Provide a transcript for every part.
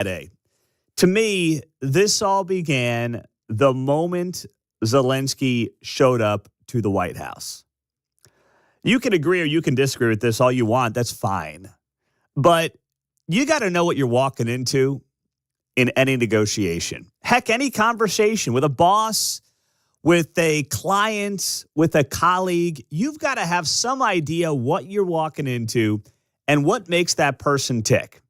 Friday. To me, this all began the moment Zelensky showed up to the White House. You can agree or you can disagree with this all you want. That's fine. But you got to know what you're walking into in any negotiation. Heck, any conversation with a boss, with a client, with a colleague, you've got to have some idea what you're walking into and what makes that person tick.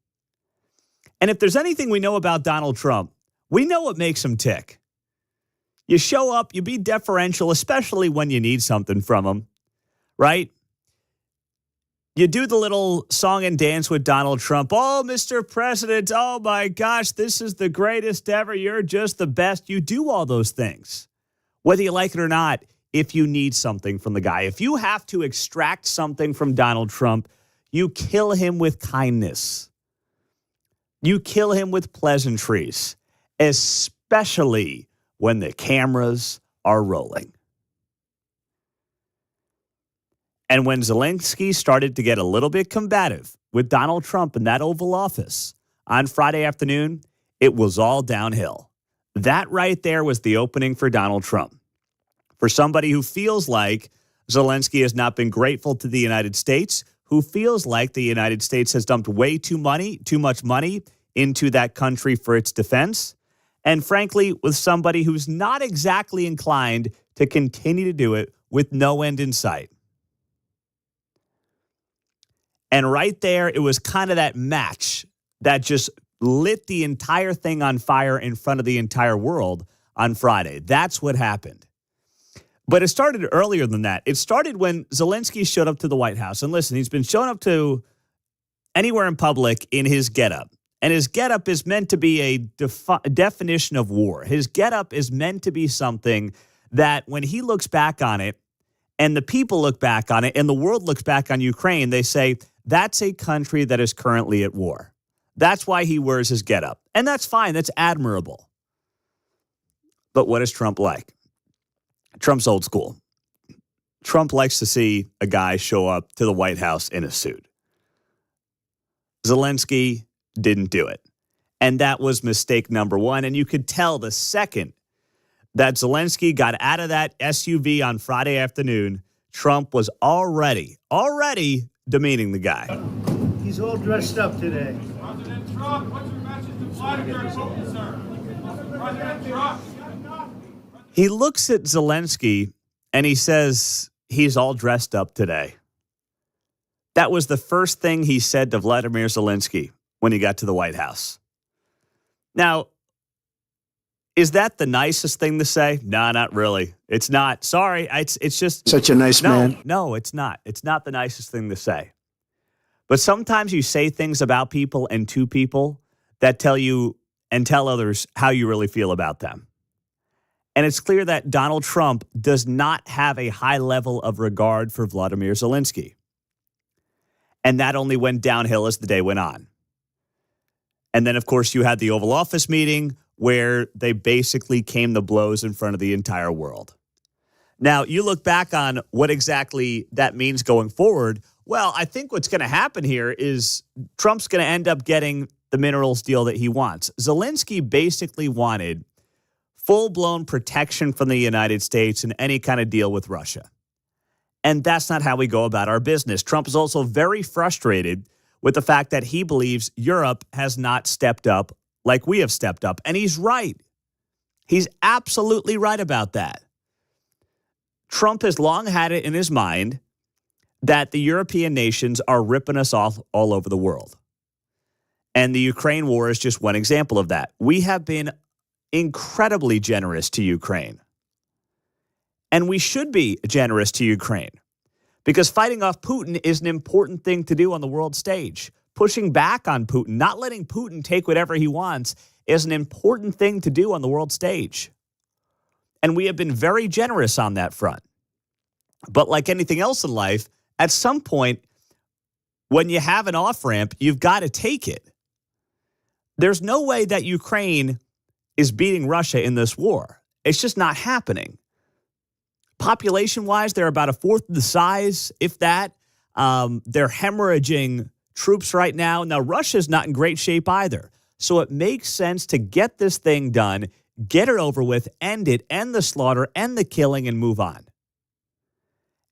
And if there's anything we know about Donald Trump, we know what makes him tick. You show up, you be deferential, especially when you need something from him, right? You do the little song and dance with Donald Trump. Oh, Mr. President, oh my gosh, this is the greatest ever. You're just the best. You do all those things, whether you like it or not, if you need something from the guy. If you have to extract something from Donald Trump, you kill him with kindness. You kill him with pleasantries, especially when the cameras are rolling. And when Zelensky started to get a little bit combative with Donald Trump in that Oval Office on Friday afternoon, it was all downhill. That right there was the opening for Donald Trump. For somebody who feels like Zelensky has not been grateful to the United States, who feels like the United States has dumped way too much money into that country for its defense, and frankly, with somebody who's not exactly inclined to continue to do it with no end in sight. And right there, it was kind of that match that just lit the entire thing on fire in front of the entire world on Friday. That's what happened. But it started earlier than that. It started when Zelensky showed up to the White House. And listen, he's been showing up to anywhere in public in his getup. And his getup is meant to be a definition of war. His getup is meant to be something that when he looks back on it, and the people look back on it, and the world looks back on Ukraine, they say, that's a country that is currently at war. That's why he wears his getup. And that's fine. That's admirable. But what is Trump like? Trump's old school. Trump likes to see a guy show up to the White House in a suit. Zelensky didn't do it. And that was mistake number one. And you could tell the second that Zelensky got out of that SUV on Friday afternoon, Trump was already demeaning the guy. He's all dressed up today. President Trump, what's your message to Vladimir Putin, sir? President Trump. He looks at Zelensky and he says, he's all dressed up today. That was the first thing he said to Vladimir Zelensky when he got to the White House. Now, is that the nicest thing to say? No, not really. It's not. Sorry. It's just Such a nice man. No, it's not. It's not the nicest thing to say. But sometimes you say things about people and to people that tell you and tell others how you really feel about them. And it's clear that Donald Trump does not have a high level of regard for Vladimir Zelensky. And that only went downhill as the day went on. And then, of course, you had the Oval Office meeting where they basically came to blows in front of the entire world. Now, you look back on what exactly that means going forward. Well, I think what's going to happen here is Trump's going to end up getting the minerals deal that he wants. Zelensky basically wanted full-blown protection from the United States in any kind of deal with Russia. And that's not how we go about our business. Trump is also very frustrated with the fact that he believes Europe has not stepped up like we have stepped up. And he's right. He's absolutely right about that. Trump has long had it in his mind that the European nations are ripping us off all over the world. And the Ukraine war is just one example of that. We have been incredibly generous to Ukraine. And we should be generous to Ukraine because fighting off Putin is an important thing to do on the world stage. Pushing back on Putin, not letting Putin take whatever he wants, is an important thing to do on the world stage. And we have been very generous on that front. But like anything else in life, at some point, when you have an off-ramp, you've got to take it. There's no way that Ukraine is beating Russia in this war. It's just not happening. Population-wise, they're about a fourth of the size, if that. They're hemorrhaging troops right now. Now, Russia's not in great shape either. So it makes sense to get this thing done, get it over with, end it, end the slaughter, end the killing, and move on.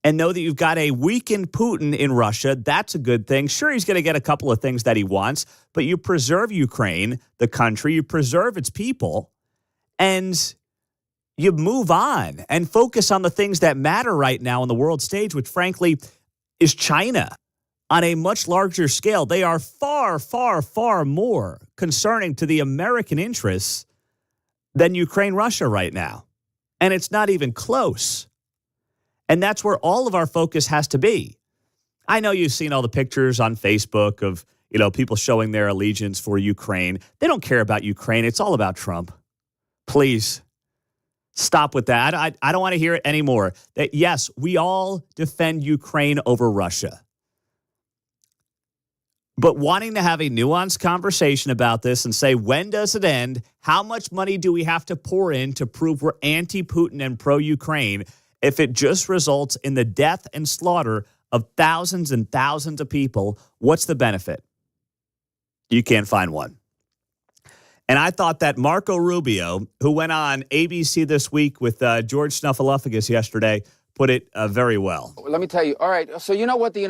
And know that you've got a weakened Putin in Russia. That's a good thing. Sure, he's going to get a couple of things that he wants, but you preserve Ukraine, the country, you preserve its people, and you move on and focus on the things that matter right now on the world stage, which frankly is China. On a much larger scale, they are far, far, far more concerning to the American interests than Ukraine-Russia right now. And it's not even close. And that's where all of our focus has to be. I know you've seen all the pictures on Facebook of, people showing their allegiance for Ukraine. They don't care about Ukraine. It's all about Trump. Please stop with that. I don't want to hear it anymore. That, yes, we all defend Ukraine over Russia. But wanting to have a nuanced conversation about this and say, when does it end? How much money do we have to pour in to prove we're anti-Putin and pro-Ukraine if it just results in the death and slaughter of thousands and thousands of people? What's the benefit? You can't find one. And I thought that Marco Rubio, who went on ABC This Week with George Snuffleupagus yesterday, put it very well. Let me tell you. All right. So do you know what the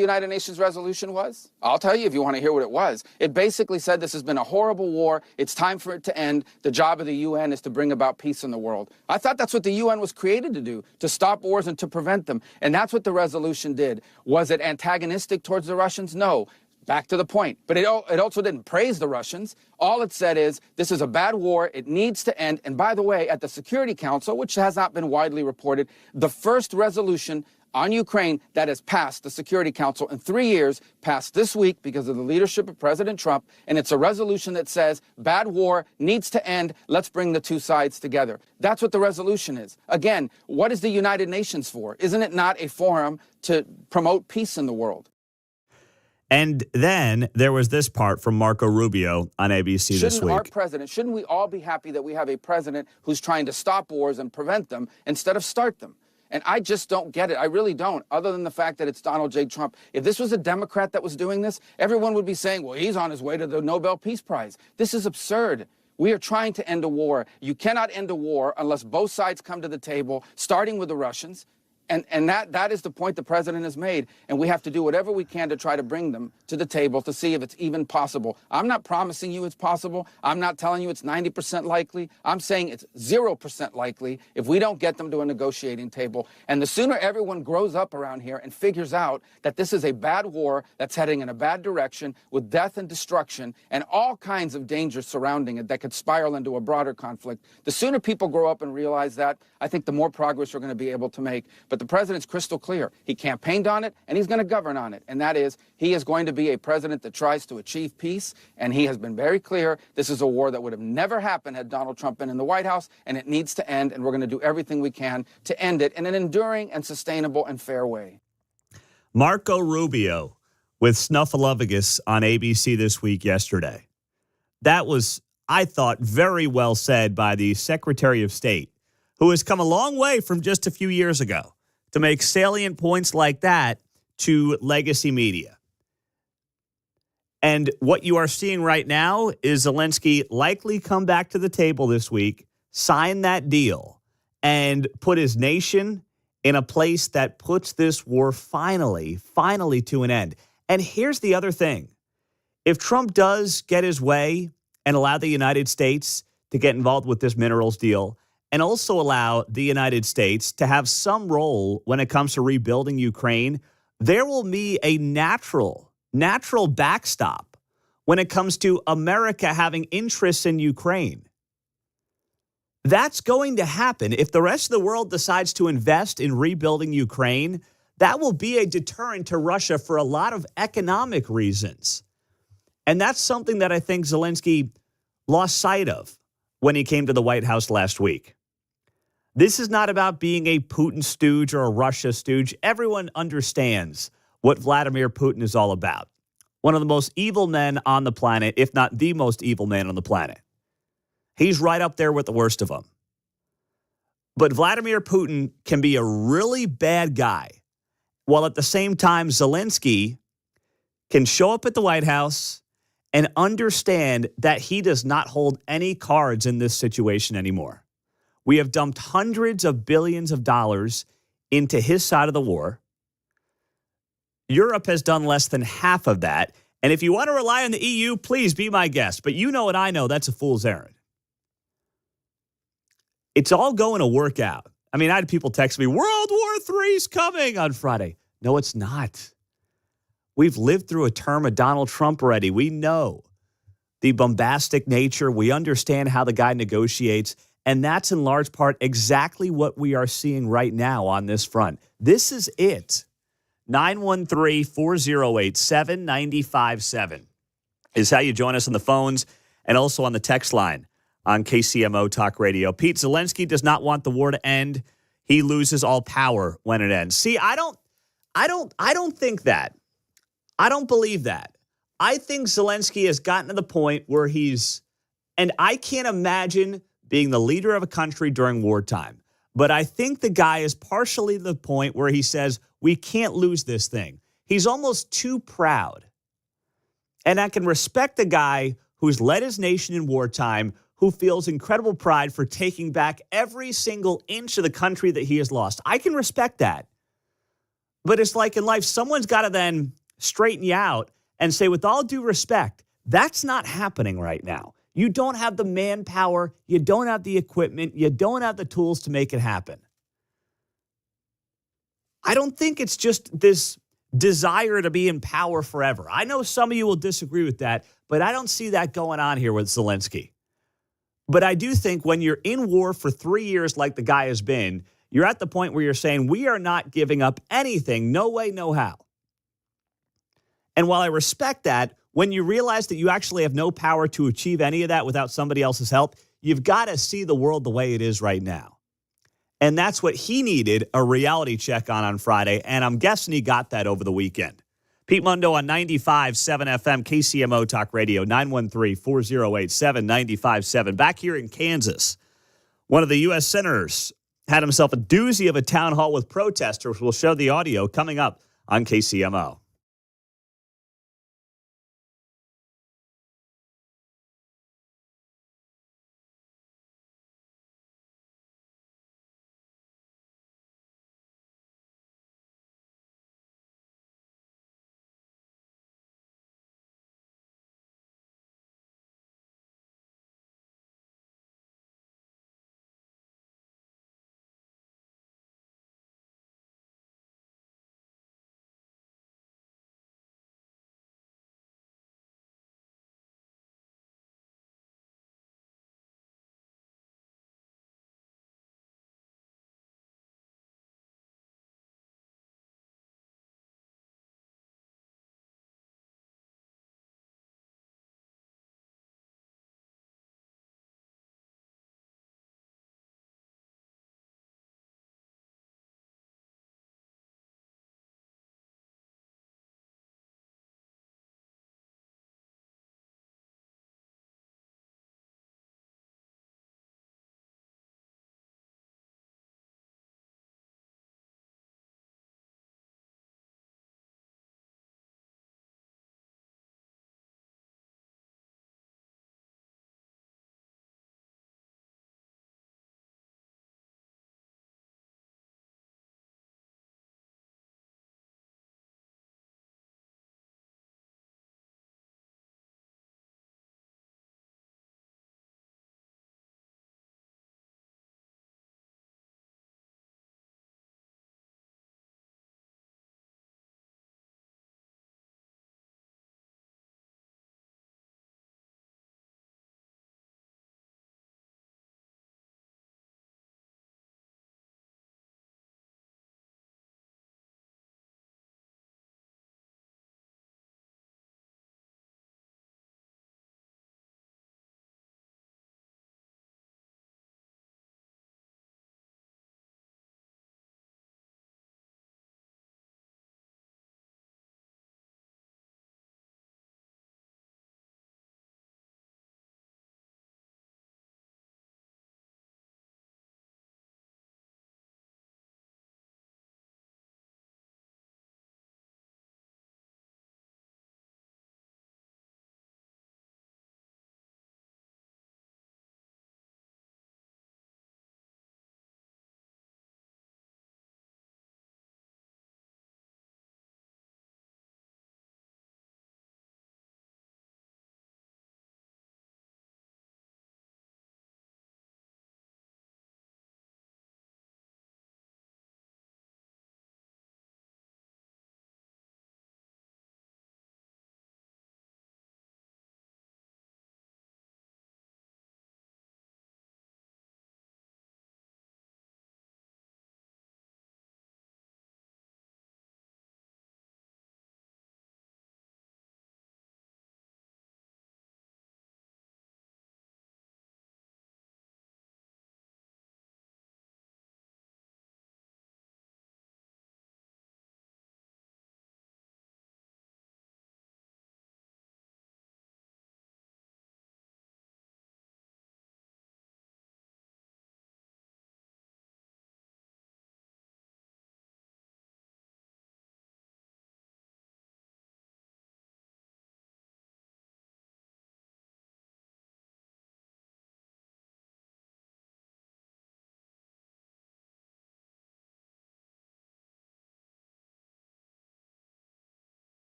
United Nations resolution was? I'll tell you if you want to hear what it was. It basically said this has been a horrible war. It's time for it to end. The job of the UN is to bring about peace in the world. I thought that's what the UN was created to do, to stop wars and to prevent them. And that's what the resolution did. Was it antagonistic towards the Russians? No. Back to the point. But it also didn't praise the Russians. All it said is, this is a bad war. It needs to end. And by the way, at the Security Council, which has not been widely reported, the first resolution on Ukraine that has passed the Security Council in 3 years passed this week because of the leadership of President Trump. And it's a resolution that says, bad war needs to end. Let's bring the two sides together. That's what the resolution is. Again, what is the United Nations for? Isn't it not a forum to promote peace in the world? And then there was this part from Marco Rubio on ABC this week. Shouldn't we all be happy that we have a president who's trying to stop wars and prevent them instead of start them? And I just don't get it. I really don't, other than the fact that it's Donald J. Trump. If this was a Democrat that was doing this, everyone would be saying, well, he's on his way to the Nobel Peace Prize. This is absurd. We are trying to end a war. You cannot end a war unless both sides come to the table, starting with the Russians. And that is the point the president has made. And we have to do whatever we can to try to bring them to the table to see if it's even possible. I'm not promising you it's possible. I'm not telling you it's 90% likely. I'm saying it's 0% likely if we don't get them to a negotiating table. And the sooner everyone grows up around here and figures out that this is a bad war that's heading in a bad direction with death and destruction and all kinds of dangers surrounding it that could spiral into a broader conflict, the sooner people grow up and realize that, I think the more progress we're going to be able to make. But the president's crystal clear. He campaigned on it, and he's going to govern on it. And that is, he is going to be a president that tries to achieve peace, and he has been very clear this is a war that would have never happened had Donald Trump been in the White House, and it needs to end, and we're going to do everything we can to end it in an enduring and sustainable and fair way. Marco Rubio with Snuffleupagus on ABC This Week yesterday. That was, I thought, very well said by the Secretary of State, who has come a long way from just a few years ago to make salient points like that to legacy media. And what you are seeing right now is Zelensky likely come back to the table this week, sign that deal, and put his nation in a place that puts this war finally to an end. And here's the other thing. If Trump does get his way and allow the United States to get involved with this minerals deal, and also allow the United States to have some role when it comes to rebuilding Ukraine, there will be a natural backstop when it comes to America having interests in Ukraine. That's going to happen. If the rest of the world decides to invest in rebuilding Ukraine, that will be a deterrent to Russia for a lot of economic reasons. And that's something that I think Zelensky lost sight of when he came to the White House last week. This is not about being a Putin stooge or a Russia stooge. Everyone understands what Vladimir Putin is all about. One of the most evil men on the planet, if not the most evil man on the planet. He's right up there with the worst of them. But Vladimir Putin can be a really bad guy, while at the same time Zelensky can show up at the White House and understand that he does not hold any cards in this situation anymore. We have dumped hundreds of billions of dollars into his side of the war. Europe has done less than half of that. And if you want to rely on the EU, please be my guest. But you know what I know, that's a fool's errand. It's all going to work out. I mean, I had people text me, World War III's coming on Friday. No, it's not. We've lived through a term of Donald Trump already. We know the bombastic nature. We understand how the guy negotiates. And that's in large part exactly what we are seeing right now on this front. This is it. 913-408-7957 is how you join us on the phones and also on the text line on KCMO Talk Radio. Pete, Zelensky does not want the war to end. He loses all power when it ends. See, I don't think that. I don't believe that. I think Zelensky has gotten to the point where and I can't imagine being the leader of a country during wartime. But I think the guy is partially the point where he says, we can't lose this thing. He's almost too proud. And I can respect the guy who's led his nation in wartime, who feels incredible pride for taking back every single inch of the country that he has lost. I can respect that. But it's like in life, someone's got to then straighten you out and say, with all due respect, that's not happening right now. You don't have the manpower. You don't have the equipment. You don't have the tools to make it happen. I don't think it's just this desire to be in power forever. I know some of you will disagree with that, but I don't see that going on here with Zelensky. But I do think when you're in war for 3 years like the guy has been, you're at the point where you're saying, we are not giving up anything, no way, no how. And while I respect that, when you realize that you actually have no power to achieve any of that without somebody else's help, you've got to see the world the way it is right now. And that's what he needed a reality check on Friday, and I'm guessing he got that over the weekend. Pete Mundo on 95.7 FM, KCMO Talk Radio, 913-408-7957. Back here in Kansas, one of the U.S. senators had himself a doozy of a town hall with protesters. We'll show the audio coming up on KCMO.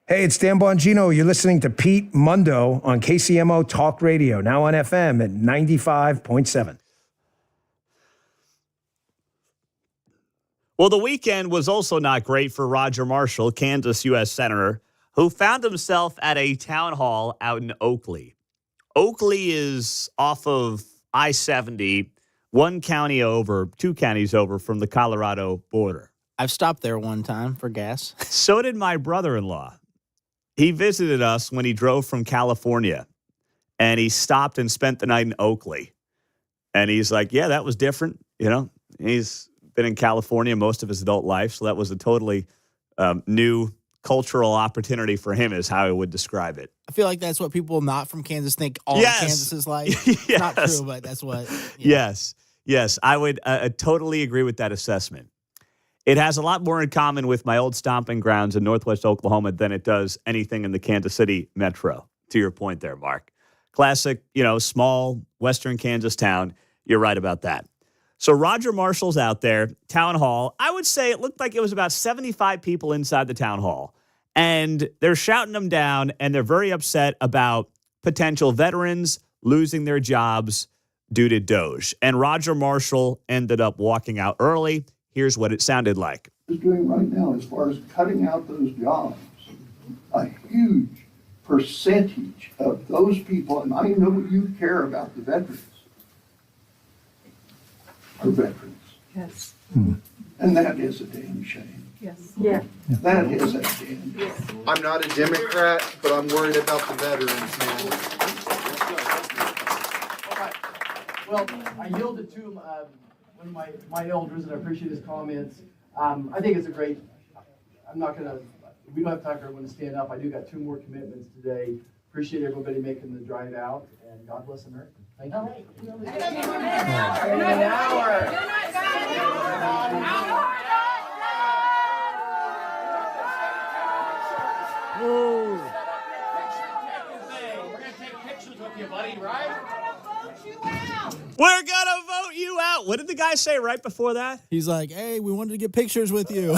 Hey, it's Dan Bongino. You're listening to Pete Mundo on KCMO Talk Radio, now on FM at 95.7. Well, the weekend was also not great for Roger Marshall, Kansas U.S. Senator, who found himself at a town hall out in Oakley. Oakley is off of I-70, two counties over from the Colorado border. I've stopped there one time for gas. So did my brother-in-law. He visited us when he drove from California, and he stopped and spent the night in Oakley. And he's like, yeah, that was different. You know, he's been in California most of his adult life, so that was a totally new cultural opportunity for him is how I would describe it. I feel like that's what people not from Kansas think all Yes. of Kansas is like. Yes. Not true, but that's what. Yeah. Yes. I would totally agree with that assessment. It has a lot more in common with my old stomping grounds in Northwest Oklahoma than it does anything in the Kansas City metro, to your point there, Mark. Classic, small western Kansas town. You're right about that. So Roger Marshall's out there, town hall. I would say it looked like it was about 75 people inside the town hall. And they're shouting them down, and they're very upset about potential veterans losing their jobs due to Doge. And Roger Marshall ended up walking out early. Here's what it sounded like. Is doing right now as far as cutting out those jobs, a huge percentage of those people, and I know you care about the veterans, are veterans. Yes. And that is a damn shame. Yes. Yeah. That is a damn shame. I'm not a Democrat, but I'm worried about the veterans, man. Well, I yielded to one of my elders, and I appreciate his comments. I think it's a great, we don't have time for everyone to stand up. I do got 2 more commitments today. Appreciate everybody making the drive out, and God bless America. Thank you. We're gonna take pictures with you, buddy, right? We're going to vote you out. What did the guy say right before that? He's like, hey, we wanted to get pictures with you.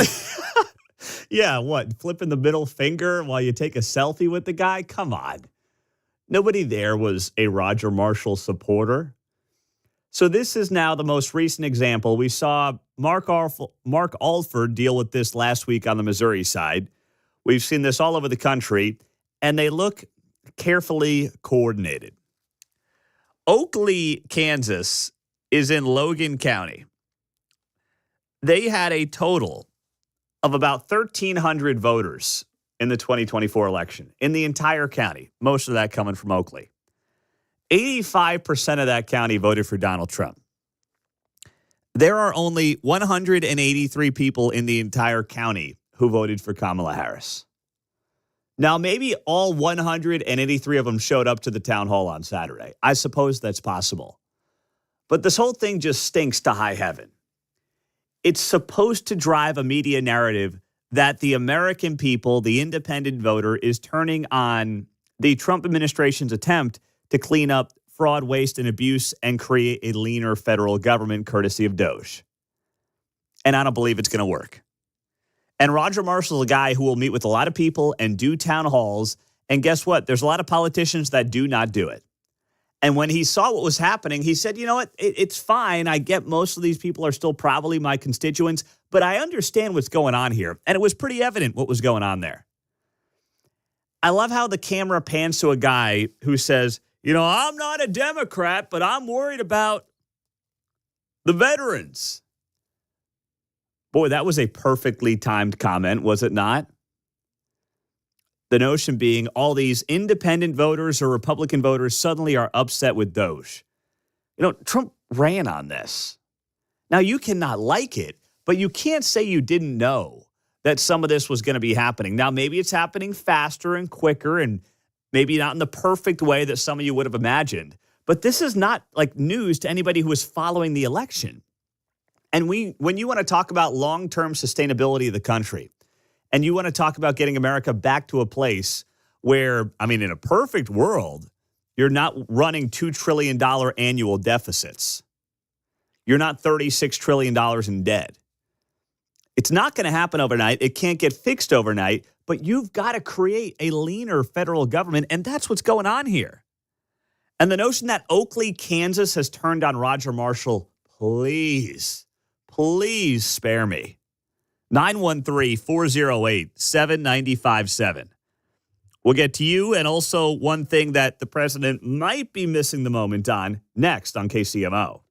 Yeah, what? Flipping the middle finger while you take a selfie with the guy? Come on. Nobody there was a Roger Marshall supporter. So this is now the most recent example. We saw Mark Alford deal with this last week on the Missouri side. We've seen this all over the country, and they look carefully coordinated. Oakley, Kansas, is in Logan County. They had a total of about 1,300 voters in the 2024 election in the entire county, most of that coming from Oakley. 85% of that county voted for Donald Trump. There are only 183 people in the entire county who voted for Kamala Harris. Now, maybe all 183 of them showed up to the town hall on Saturday. I suppose that's possible. But this whole thing just stinks to high heaven. It's supposed to drive a media narrative that the American people, the independent voter, is turning on the Trump administration's attempt to clean up fraud, waste, and abuse and create a leaner federal government courtesy of Doge. And I don't believe it's going to work. And Roger Marshall's a guy who will meet with a lot of people and do town halls. And guess what? There's a lot of politicians that do not do it. And when he saw what was happening, he said, you know what? It's fine. I get most of these people are still probably my constituents, but I understand what's going on here. And it was pretty evident what was going on there. I love how the camera pans to a guy who says, I'm not a Democrat, but I'm worried about the veterans. Boy, that was a perfectly timed comment, was it not? The notion being all these independent voters or Republican voters suddenly are upset with Doge. Trump ran on this. Now, you cannot like it, but you can't say you didn't know that some of this was going to be happening. Now, maybe it's happening faster and quicker and maybe not in the perfect way that some of you would have imagined. But this is not like news to anybody who is following the election. And when you want to talk about long-term sustainability of the country, and you want to talk about getting America back to a place where, in a perfect world, you're not running $2 trillion annual deficits. You're not $36 trillion in debt. It's not going to happen overnight. It can't get fixed overnight, but you've got to create a leaner federal government, and that's what's going on here. And the notion that Oakley, Kansas has turned on Roger Marshall, please spare me. 913-408-7957. We'll get to you and also one thing that the president might be missing the moment on next on KCMO.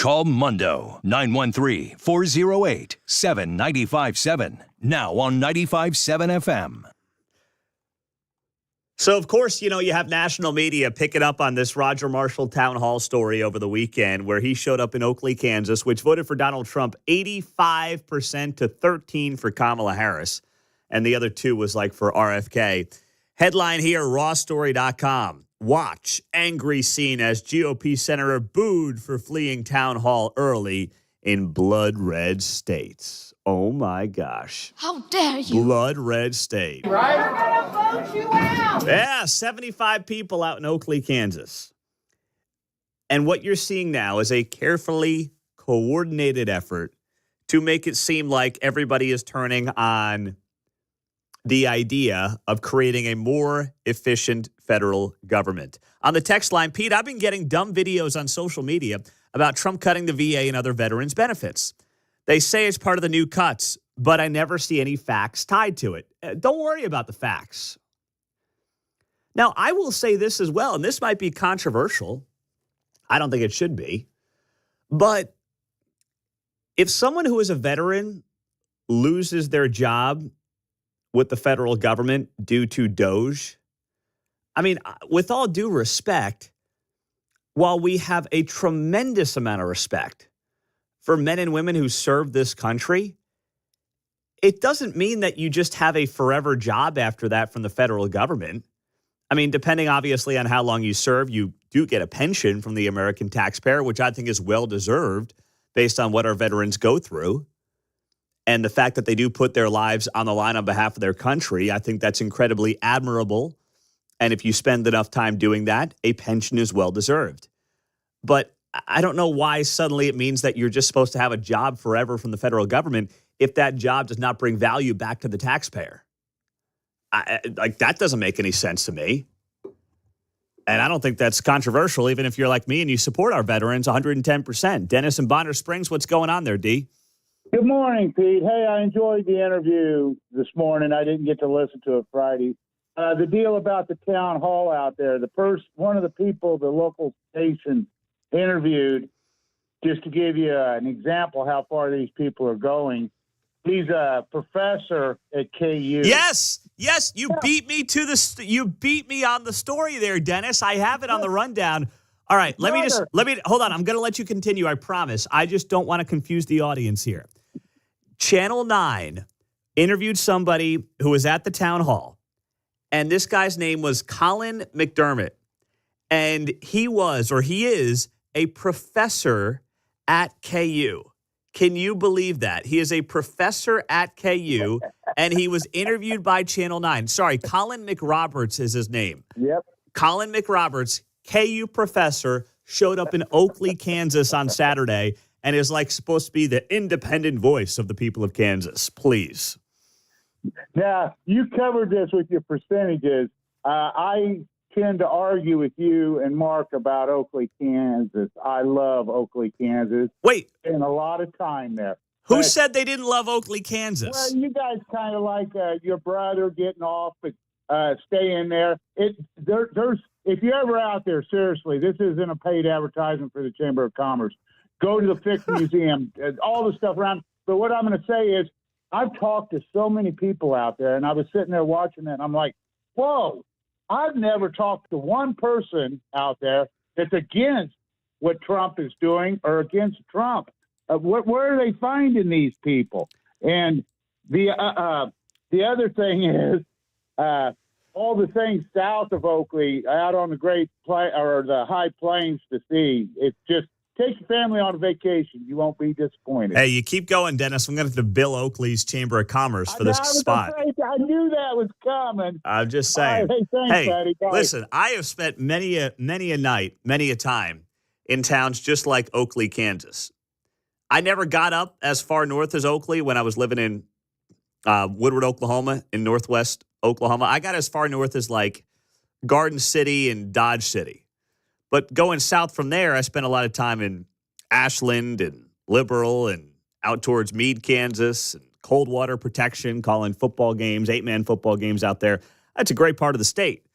Call Mundo 913-408-7957. Now on 95.7 FM. So, of course, you have national media picking up on this Roger Marshall town hall story over the weekend where he showed up in Oakley, Kansas, which voted for Donald Trump 85% to 13% for Kamala Harris. And the other 2 was like for RFK. Headline here, rawstory.com. Watch angry scene as GOP senator booed for fleeing town hall early in blood red states. Oh, my gosh. How dare you? Blood red state. Right? I'm going to vote you out. Yeah, 75 people out in Oakley, Kansas. And what you're seeing now is a carefully coordinated effort to make it seem like everybody is turning on the idea of creating a more efficient federal government. On the text line, Pete, I've been getting dumb videos on social media about Trump cutting the VA and other veterans' benefits. They say it's part of the new cuts, but I never see any facts tied to it. Don't worry about the facts. Now, I will say this as well, and this might be controversial. I don't think it should be. But if someone who is a veteran loses their job with the federal government due to DOJ, I mean, with all due respect, while we have a tremendous amount of respect for men and women who serve this country, it doesn't mean that you just have a forever job after that from the federal government. I mean, depending obviously on how long you serve, you do get a pension from the American taxpayer, which I think is well-deserved based on what our veterans go through. And the fact that they do put their lives on the line on behalf of their country, I think that's incredibly admirable. And if you spend enough time doing that, a pension is well-deserved. But I don't know why suddenly it means that you're just supposed to have a job forever from the federal government if that job does not bring value back to the taxpayer. That doesn't make any sense to me. And I don't think that's controversial, even if you're like me and you support our veterans 110%. Dennis in Bonner Springs, what's going on there, D? Good morning, Pete. Hey, I enjoyed the interview this morning. I didn't get to listen to it Friday. The deal about the town hall out there, one of the people the local station interviewed, just to give you an example how far these people are going. He's a professor at KU. Yes, you beat me you beat me on the story there, Dennis. I have it on the rundown. All right, let me hold on. I'm going to let you continue. I promise. I just don't want to confuse the audience here. Channel 9 interviewed somebody who was at the town hall, and this guy's name was Colin McDermott, and he is a professor at KU. Can you believe that? He is a professor at KU, and he was interviewed by Channel 9. Sorry, Colin McRoberts is his name. Yep. Colin McRoberts, KU professor, showed up in Oakley, Kansas on Saturday and is supposed to be the independent voice of the people of Kansas. Please. Now, you covered this with your percentages. I tend to argue with you and Mark about Oakley, Kansas. I love Oakley, Kansas. Wait. Spent a lot of time there. Who said they didn't love Oakley, Kansas? Well, you guys kind of like your brother getting off, but staying there. There's if you're ever out there, seriously, this isn't a paid advertisement for the Chamber of Commerce. Go to the Fick Museum, all the stuff around. But what I'm going to say is I've talked to so many people out there, and I was sitting there watching it, and I'm like, whoa, I've never talked to one person out there that's against what Trump is doing or against Trump. Where are they finding these people? And the other thing is all the things south of Oakley, out on the the high plains to see. It's just take your family on a vacation. You won't be disappointed. Hey, you keep going, Dennis. I'm going to have to bill Oakley's Chamber of Commerce for this spot. I knew that was coming. I'm just saying. Right, thanks, buddy. Bye. Listen, I have spent many a night, many a time in towns just like Oakley, Kansas. I never got up as far north as Oakley when I was living in Woodward, Oklahoma, in northwest Oklahoma. I got as far north as Garden City and Dodge City. But going south from there, I spent a lot of time in Ashland and Liberal and out towards Meade, Kansas, and Coldwater Protection, calling football games, 8-man football games out there. That's a great part of the state.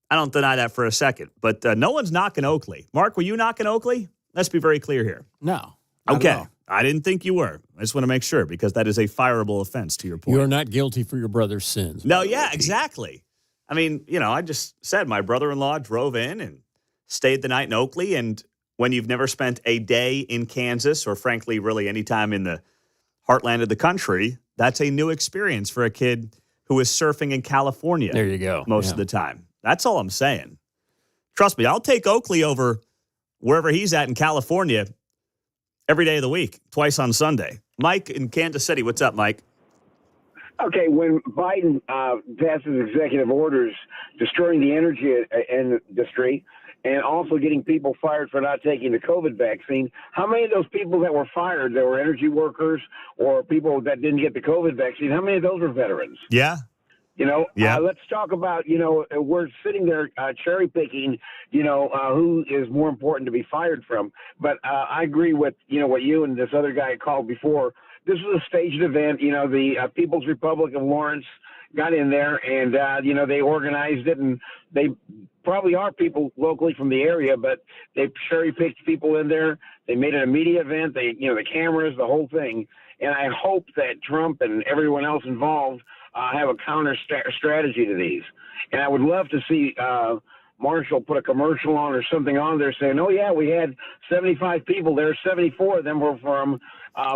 I don't deny that for a second. But no one's knocking Oakley. Mark, were you knocking Oakley? Let's be very clear here. No. Not at Okay. all. I didn't think you were. I just want to make sure because that is a fireable offense to your point. You are not guilty for your brother's sins. No, yeah, exactly. I mean, I just said my brother-in-law drove in and stayed the night in Oakley. And when you've never spent a day in Kansas or frankly, really any time in the heartland of the country, that's a new experience for a kid who is surfing in California. There you go. Most of the time. That's all I'm saying. Trust me, I'll take Oakley over wherever he's at in California every day of the week, twice on Sunday. Mike in Kansas City, what's up, Mike? Okay, when Biden passes executive orders destroying the energy industry and also getting people fired for not taking the COVID vaccine, how many of those people that were fired, that were energy workers or people that didn't get the COVID vaccine, how many of those were veterans? Yeah. Let's talk about, we're sitting there cherry picking, who is more important to be fired from. But I agree with, what you and this other guy called before. This was a staged event. The People's Republic of Lawrence got in there and, they organized it, and they probably are people locally from the area, but they cherry picked people in there. They made it a media event. They, the cameras, the whole thing. And I hope that Trump and everyone else involved have a counter strategy to these. And I would love to see Marshall put a commercial on or something on there saying, oh, yeah, we had 75 people there. 74 of them were from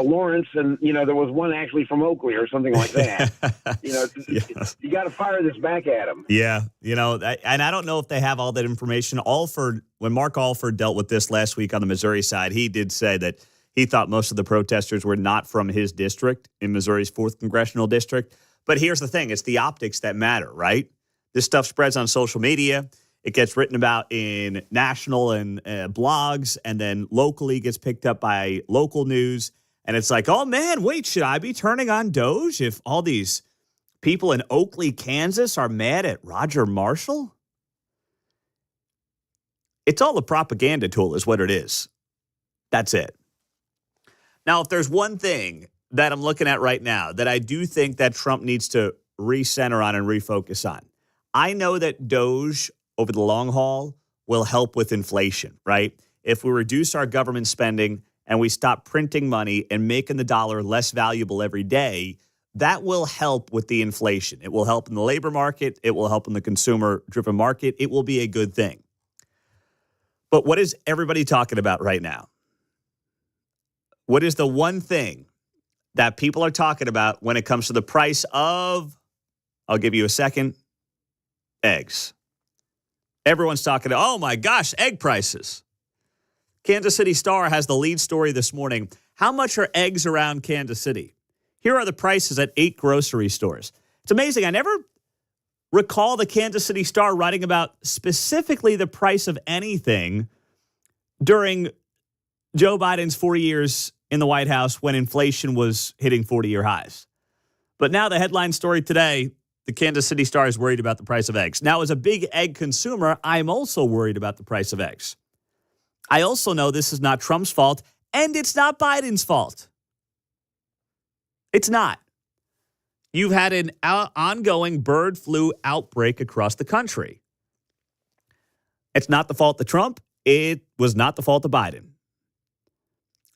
Lawrence, and, there was one actually from Oakley or something like that. Yes. You got to fire this back at them. Yeah. And I don't know if they have all that information. When Mark Alford dealt with this last week on the Missouri side, he did say that he thought most of the protesters were not from his district in Missouri's 4th congressional district. But here's the thing. It's the optics that matter, right? This stuff spreads on social media. It gets written about in national and blogs, and then locally gets picked up by local news. And it's like, oh, man, wait, should I be turning on Doge if all these people in Oakley, Kansas are mad at Roger Marshall? It's all a propaganda tool is what it is. That's it. Now, if there's one thing that I'm looking at right now that I do think that Trump needs to recenter on and refocus on, I know that Doge over the long haul will help with inflation, right? If we reduce our government spending and we stop printing money and making the dollar less valuable every day, that will help with the inflation. It will help in the labor market. It will help in the consumer-driven market. It will be a good thing. But what is everybody talking about right now? What is the one thing that people are talking about when it comes to the price of, I'll give you a second, eggs? Everyone's talking about, oh my gosh, egg prices. Kansas City Star has the lead story this morning. How much are eggs around Kansas City? Here are the prices at 8 grocery stores. It's amazing. I never recall the Kansas City Star writing about specifically the price of anything during Joe Biden's 4 years in the White House when inflation was hitting 40-year highs. But now the headline story today, the Kansas City Star is worried about the price of eggs. Now, as a big egg consumer, I'm also worried about the price of eggs. I also know this is not Trump's fault, and it's not Biden's fault. It's not. You've had an ongoing bird flu outbreak across the country. It's not the fault of Trump. It was not the fault of Biden.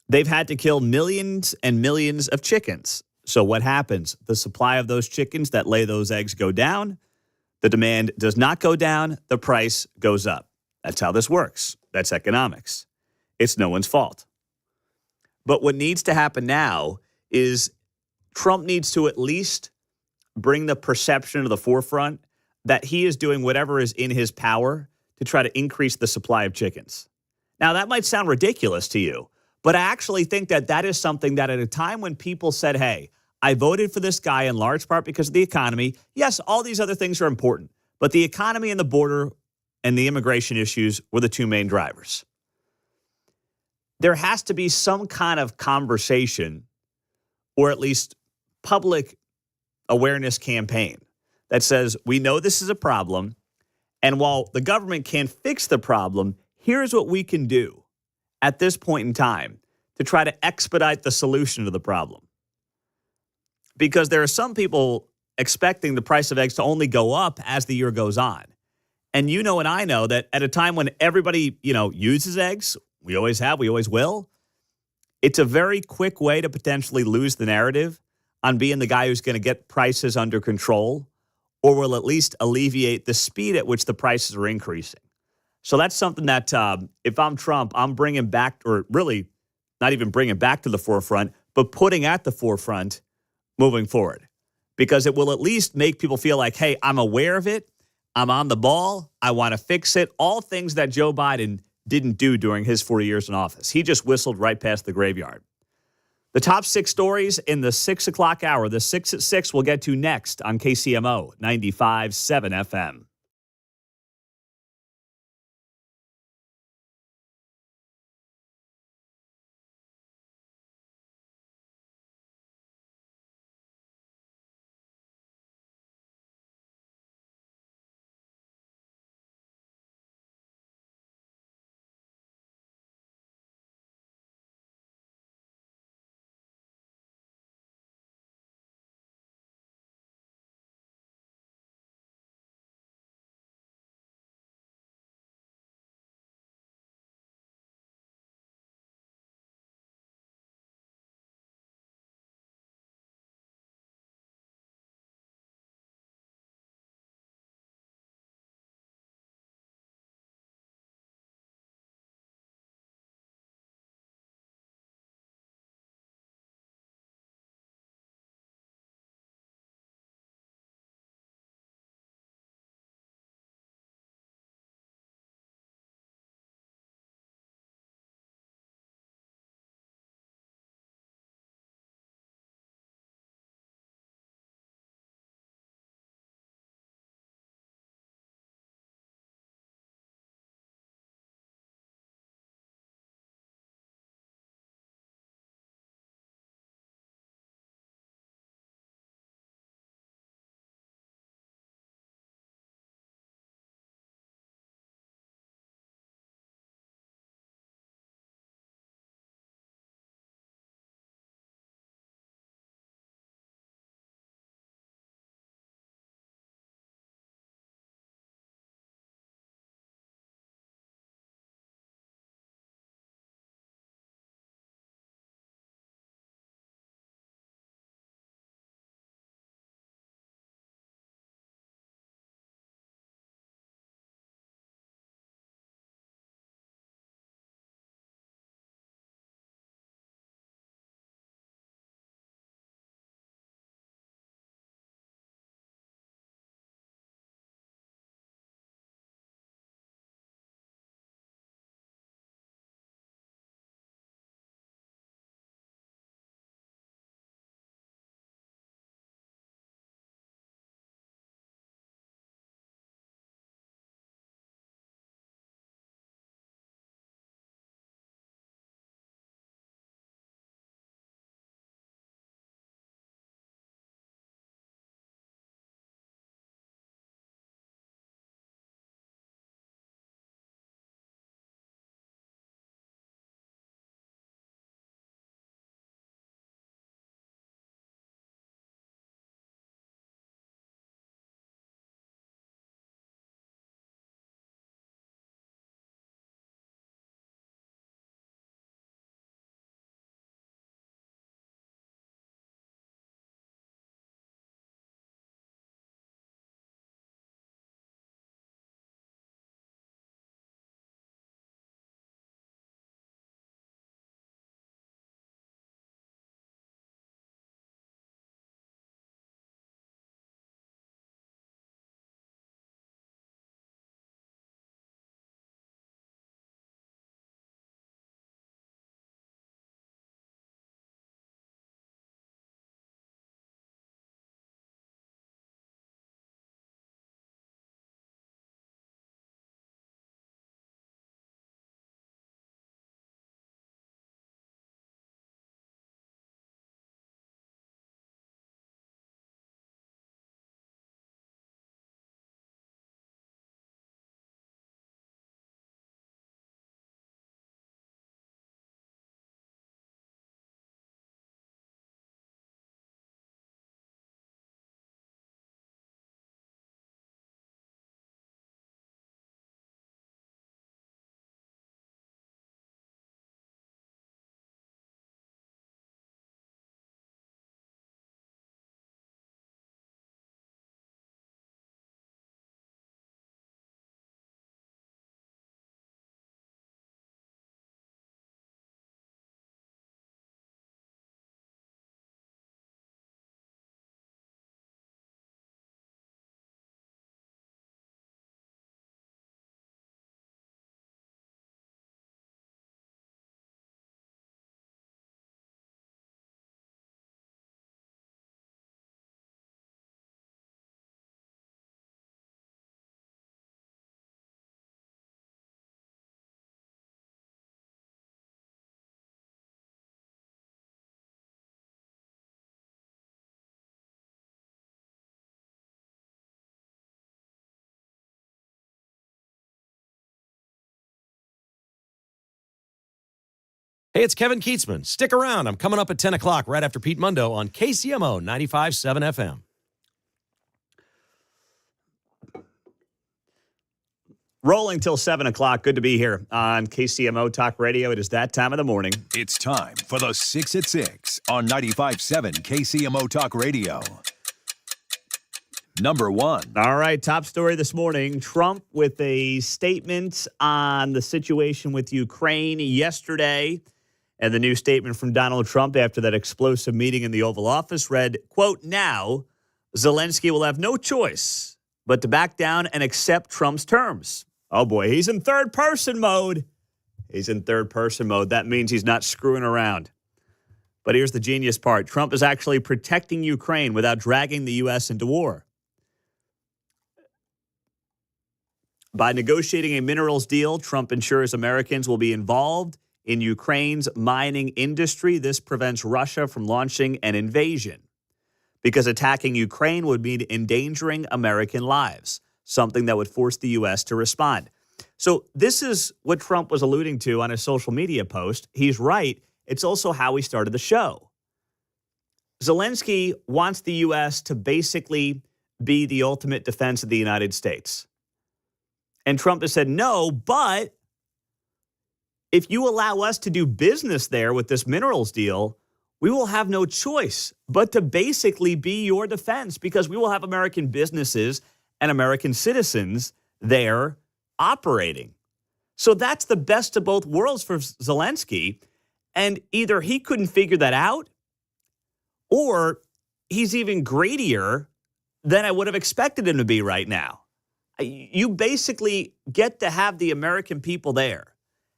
They've had to kill millions and millions of chickens. So what happens? The supply of those chickens that lay those eggs go down. The demand does not go down. The price goes up. That's how this works. That's economics. It's no one's fault. But what needs to happen now is Trump needs to at least bring the perception to the forefront that he is doing whatever is in his power to try to increase the supply of chickens. Now, that might sound ridiculous to you, but I actually think that that is something that at a time when people said, hey, I voted for this guy in large part because of the economy. Yes, all these other things are important, but the economy and the border and the immigration issues were the two main drivers. There has to be some kind of conversation or at least public awareness campaign that says, we know this is a problem, and while the government can't fix the problem, here's what we can do at this point in time to try to expedite the solution to the problem. Because there are some people expecting the price of eggs to only go up as the year goes on. And you know and I know that at a time when everybody, uses eggs, we always have, we always will, it's a very quick way to potentially lose the narrative on being the guy who's going to get prices under control or will at least alleviate the speed at which the prices are increasing. So that's something that if I'm Trump, I'm bringing back, or really not even bringing back to the forefront, but putting at the forefront moving forward, because it will at least make people feel like, hey, I'm aware of it. I'm on the ball. I want to fix it. All things that Joe Biden didn't do during his 4 years in office. He just whistled right past the graveyard. The top 6 stories in the 6 o'clock hour, the 6 at 6, we'll get to next on KCMO 95.7 FM. Hey, it's Kevin Keatsman. Stick around. I'm coming up at 10 o'clock right after Pete Mundo on KCMO 95.7 FM. Rolling till 7 o'clock. Good to be here on KCMO Talk Radio. It is that time of the morning. It's time for the 6 at 6 on 95.7 KCMO Talk Radio. Number 1. All right, top story this morning. Trump with a statement on the situation with Ukraine yesterday. And the new statement from Donald Trump after that explosive meeting in the Oval Office read, quote, "Now, Zelensky will have no choice but to back down and accept Trump's terms." Oh, boy, he's in third-person mode. He's in third-person mode. That means he's not screwing around. But here's the genius part. Trump is actually protecting Ukraine without dragging the U.S. into war. By negotiating a minerals deal, Trump ensures Americans will be involved in Ukraine's mining industry. This prevents Russia from launching an invasion because attacking Ukraine would mean endangering American lives, something that would force the U.S. to respond. So this is what Trump was alluding to on his social media post. He's right. It's also how we started the show. Zelensky wants the U.S. to basically be the ultimate defense of the United States. And Trump has said, no, but if you allow us to do business there with this minerals deal, we will have no choice but to basically be your defense because we will have American businesses and American citizens there operating. So that's the best of both worlds for Zelensky. And either he couldn't figure that out or he's even greedier than I would have expected him to be right now. You basically get to have the American people there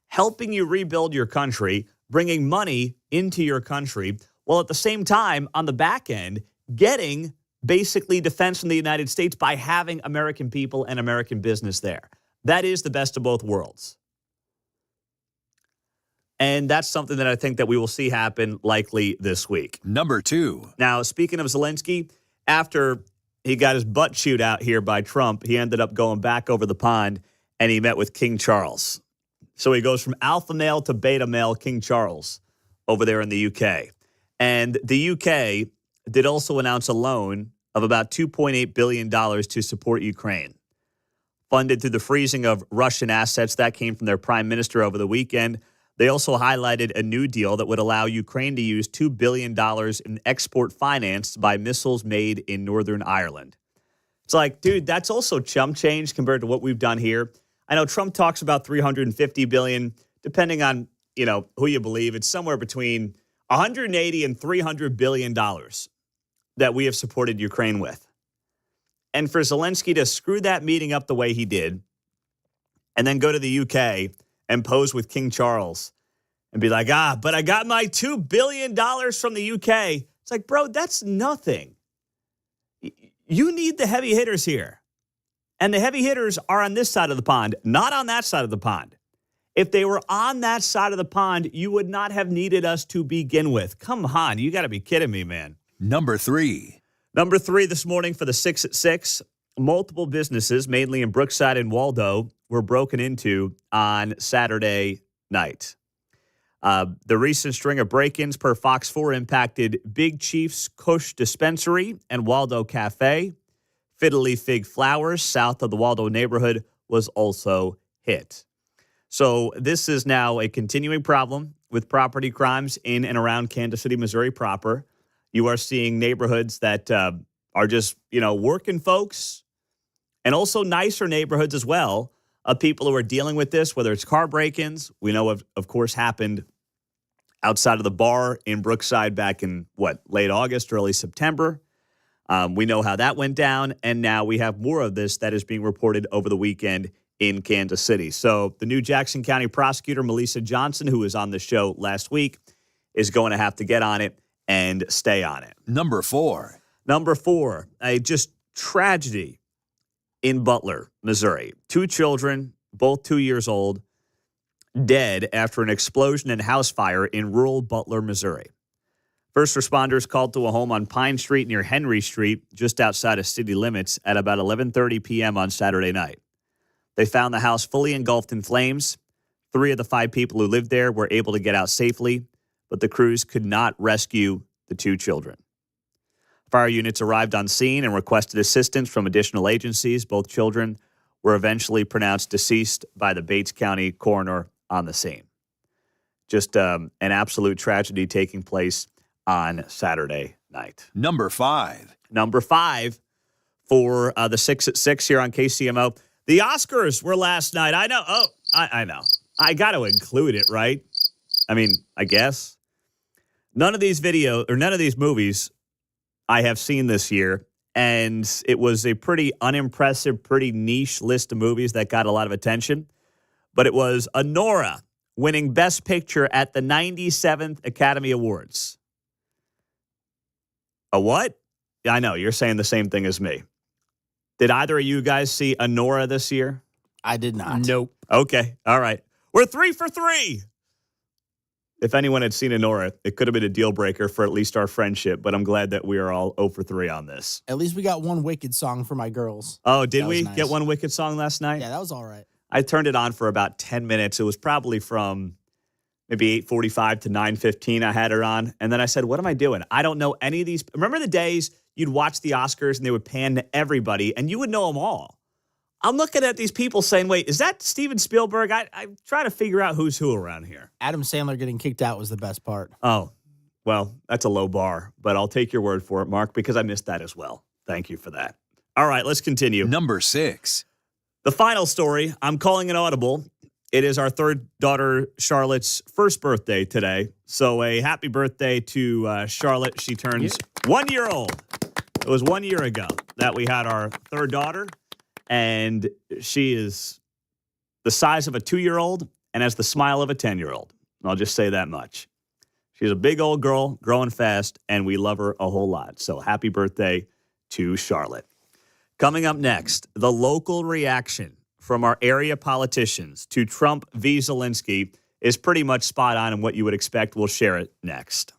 helping you rebuild your country, bringing money into your country, while at the same time, on the back end, getting basically defense from the United States by having American people and American business there. That is the best of both worlds. And that's something that I think that we will see happen likely this week. Number 2. Now, speaking of Zelensky, after he got his butt chewed out here by Trump, he ended up going back over the pond and he met with King Charles. So he goes from alpha male to beta male King Charles over there in the UK. And the UK did also announce a loan of about $2.8 billion to support Ukraine, funded through the freezing of Russian assets. That came from their prime minister over the weekend. They also highlighted a new deal that would allow Ukraine to use $2 billion in export finance to buy missiles made in Northern Ireland. It's like, dude, that's also chump change compared to what we've done here. I know Trump talks about $350 billion, depending on, who you believe. It's somewhere between $180 and $300 billion that we have supported Ukraine with. And for Zelensky to screw that meeting up the way he did and then go to the UK and pose with King Charles and be like, but I got my $2 billion from the UK. It's like, bro, that's nothing. You need the heavy hitters here. And the heavy hitters are on this side of the pond, not on that side of the pond. If they were on that side of the pond, you would not have needed us to begin with. Come on, you got to be kidding me, man. Number 3. Number 3 this morning for the 6 at 6. Multiple businesses, mainly in Brookside and Waldo, were broken into on Saturday night. The recent string of break-ins per Fox 4 impacted Big Chief's Kush Dispensary and Waldo Cafe. Fiddly Fig Flowers, south of the Waldo neighborhood, was also hit. So this is now a continuing problem with property crimes in and around Kansas City, Missouri proper. You are seeing neighborhoods that are just, working folks, and also nicer neighborhoods as well of people who are dealing with this, whether it's car break-ins. We know, of course, happened outside of the bar in Brookside back in, late August, early September. We know how that went down, and now we have more of this that is being reported over the weekend in Kansas City. So the new Jackson County prosecutor, Melissa Johnson, who was on the show last week, is going to have to get on it and stay on it. Number 4. Number 4, a just tragedy in Butler, Missouri. 2 children, both 2 years old, dead after an explosion and house fire in rural Butler, Missouri. First responders called to a home on Pine Street near Henry Street, just outside of city limits, at about 11:30 p.m. on Saturday night. They found the house fully engulfed in flames. 3 of the 5 people who lived there were able to get out safely, but the crews could not rescue the 2 children. Fire units arrived on scene and requested assistance from additional agencies. Both children were eventually pronounced deceased by the Bates County coroner on the scene. Just an absolute tragedy taking place on Saturday night. Number 5. Number 5 for the 6 at 6 here on KCMO. The Oscars were last night. I know. Oh, I know. I got to include it, right? I mean, I guess. None of these movies I have seen this year, and it was a pretty unimpressive, pretty niche list of movies that got a lot of attention. But it was Anora winning Best Picture at the 97th Academy Awards. A what? I know, you're saying the same thing as me. Did either of you guys see Anora this year? I did not. Nope. Okay, all right. We're 3 for 3. If anyone had seen Anora, it could have been a deal breaker for at least our friendship, but I'm glad that we are all 0 for 3 on this. At least we got one Wicked song for my girls. Oh, did That we was nice. get one Wicked song last night? Yeah, that was all right. I turned it on for about 10 minutes. It was probably from maybe 8:45 to 9:15 I had it on. And then I said, what am I doing? I don't know any of these. Remember the days you'd watch the Oscars and they would pan to everybody and you would know them all. I'm looking at these people saying, wait, is that Steven Spielberg? I'm trying to figure out who's who around here. Adam Sandler getting kicked out was the best part. Oh, well, that's a low bar, but I'll take your word for it, Mark, because I missed that as well. Thank you for that. All right, let's continue. Number 6. The final story, I'm calling it audible. It is our third daughter, Charlotte's first birthday today. So a happy birthday to Charlotte. She turns 1 year old. It was 1 year ago that we had our third daughter, and she is the size of a 2-year-old and has the smile of a 10-year-old. I'll just say that much. She's a big old girl, growing fast, and we love her a whole lot. So happy birthday to Charlotte. Coming up next, the local reaction from our area politicians to Trump v. Zelensky is pretty much spot on, and what you would expect. We'll share it next.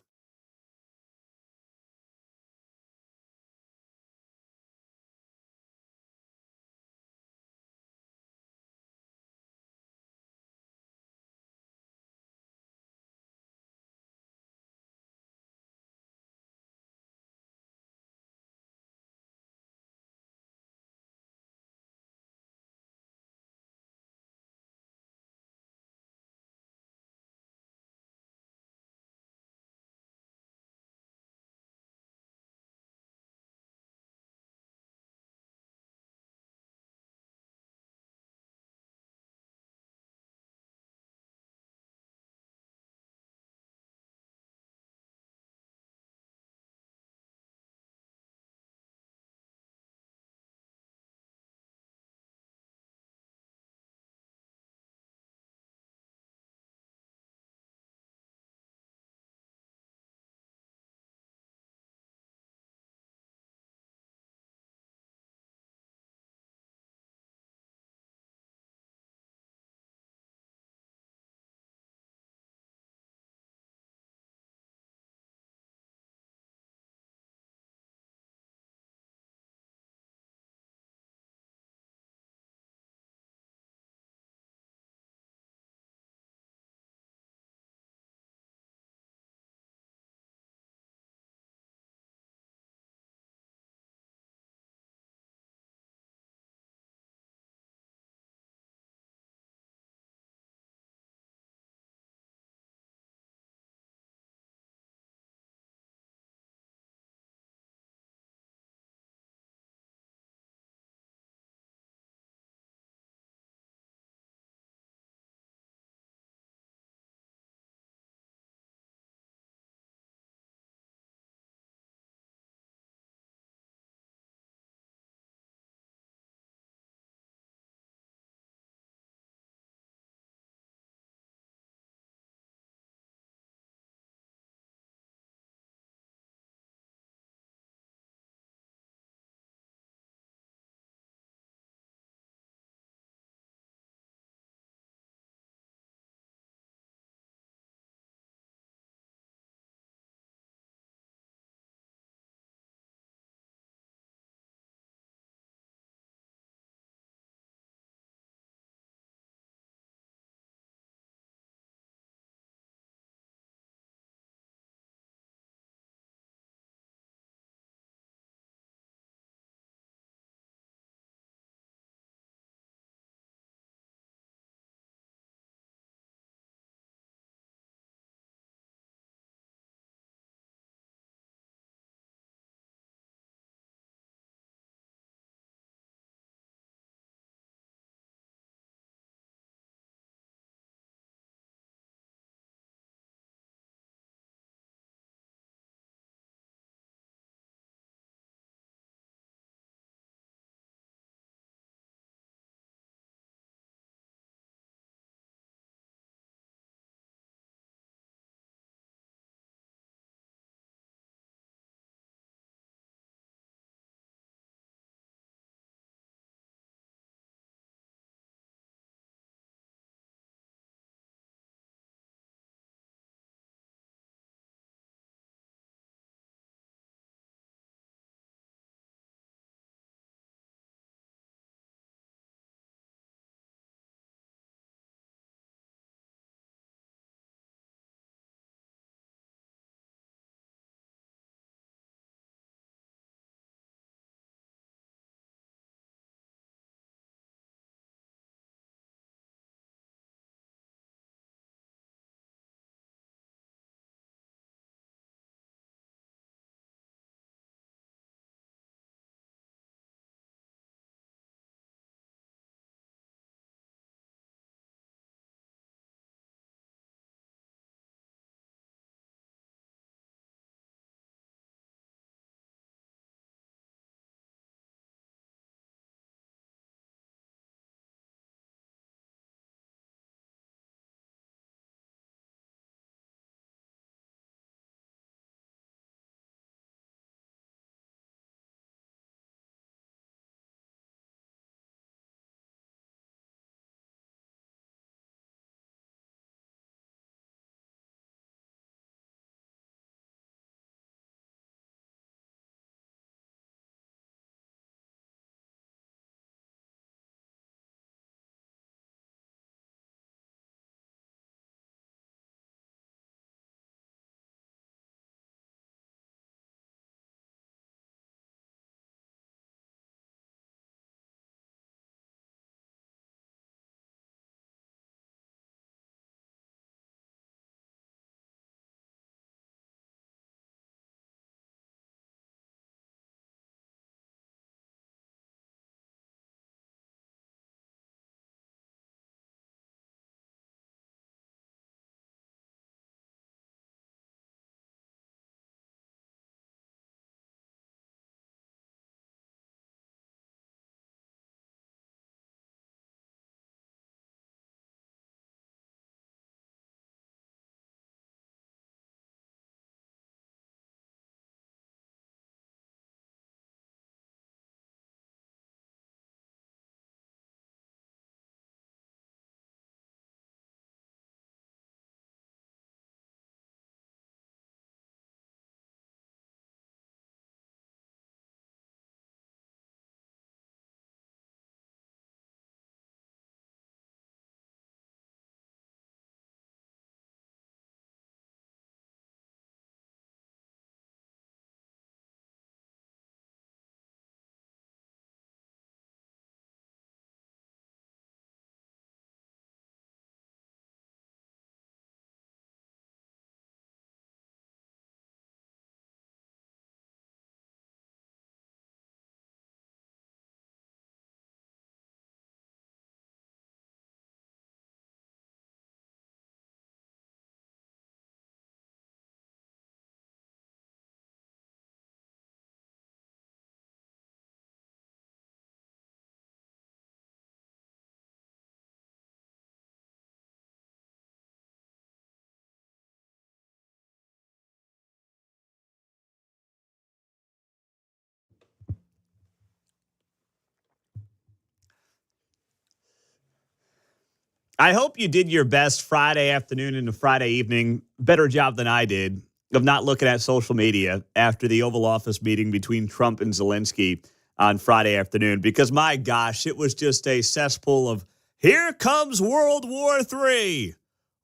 I hope you did your best Friday afternoon into Friday evening, better job than I did, of not looking at social media after the Oval Office meeting between Trump and Zelensky on Friday afternoon, because my gosh, it was just a cesspool of, here comes World War III.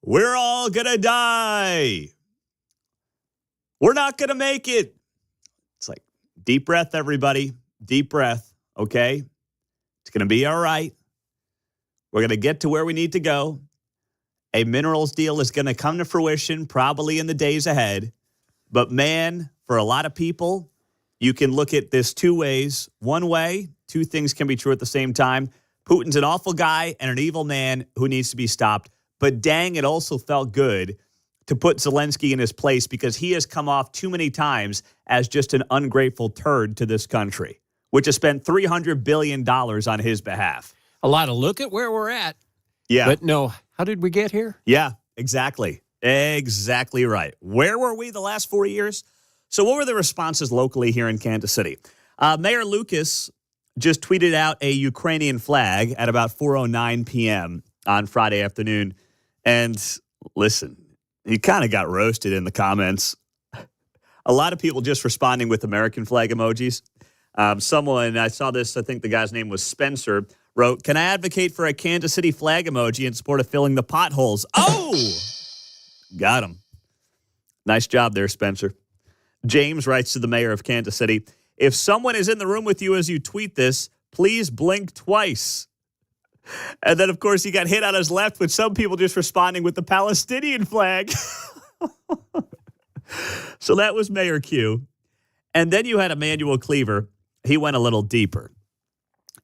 We're all going to die. We're not going to make it. It's like, deep breath, everybody. Deep breath, okay? It's going to be all right. We're going to get to where we need to go. A minerals deal is going to come to fruition probably in the days ahead. But man, for a lot of people, you can look at this two ways. One way, two things can be true at the same time. Putin's an awful guy and an evil man who needs to be stopped. But dang, it also felt good to put Zelensky in his place because he has come off too many times as just an ungrateful turd to this country, which has spent $300 billion on his behalf. A lot of look at where we're at. Yeah. But no, how did we get here? Yeah, exactly. Exactly right. Where were we the last 4 years? So what were the responses locally here in Kansas City? Mayor Lucas just tweeted out a Ukrainian flag at about 4:09 p.m. on Friday afternoon. And listen, he kind of got roasted in the comments. A lot of people just responding with American flag emojis. Someone, I saw this, I think the guy's name was Spencer, wrote, "Can I advocate for a Kansas City flag emoji in support of filling the potholes?" Oh! Got him. Nice job there, Spencer. James writes to the mayor of Kansas City, "If someone is in the room with you as you tweet this, please blink twice." And then, of course, he got hit on his left with some people just responding with the Palestinian flag. So that was Mayor Q. And then you had Emmanuel Cleaver. He went a little deeper.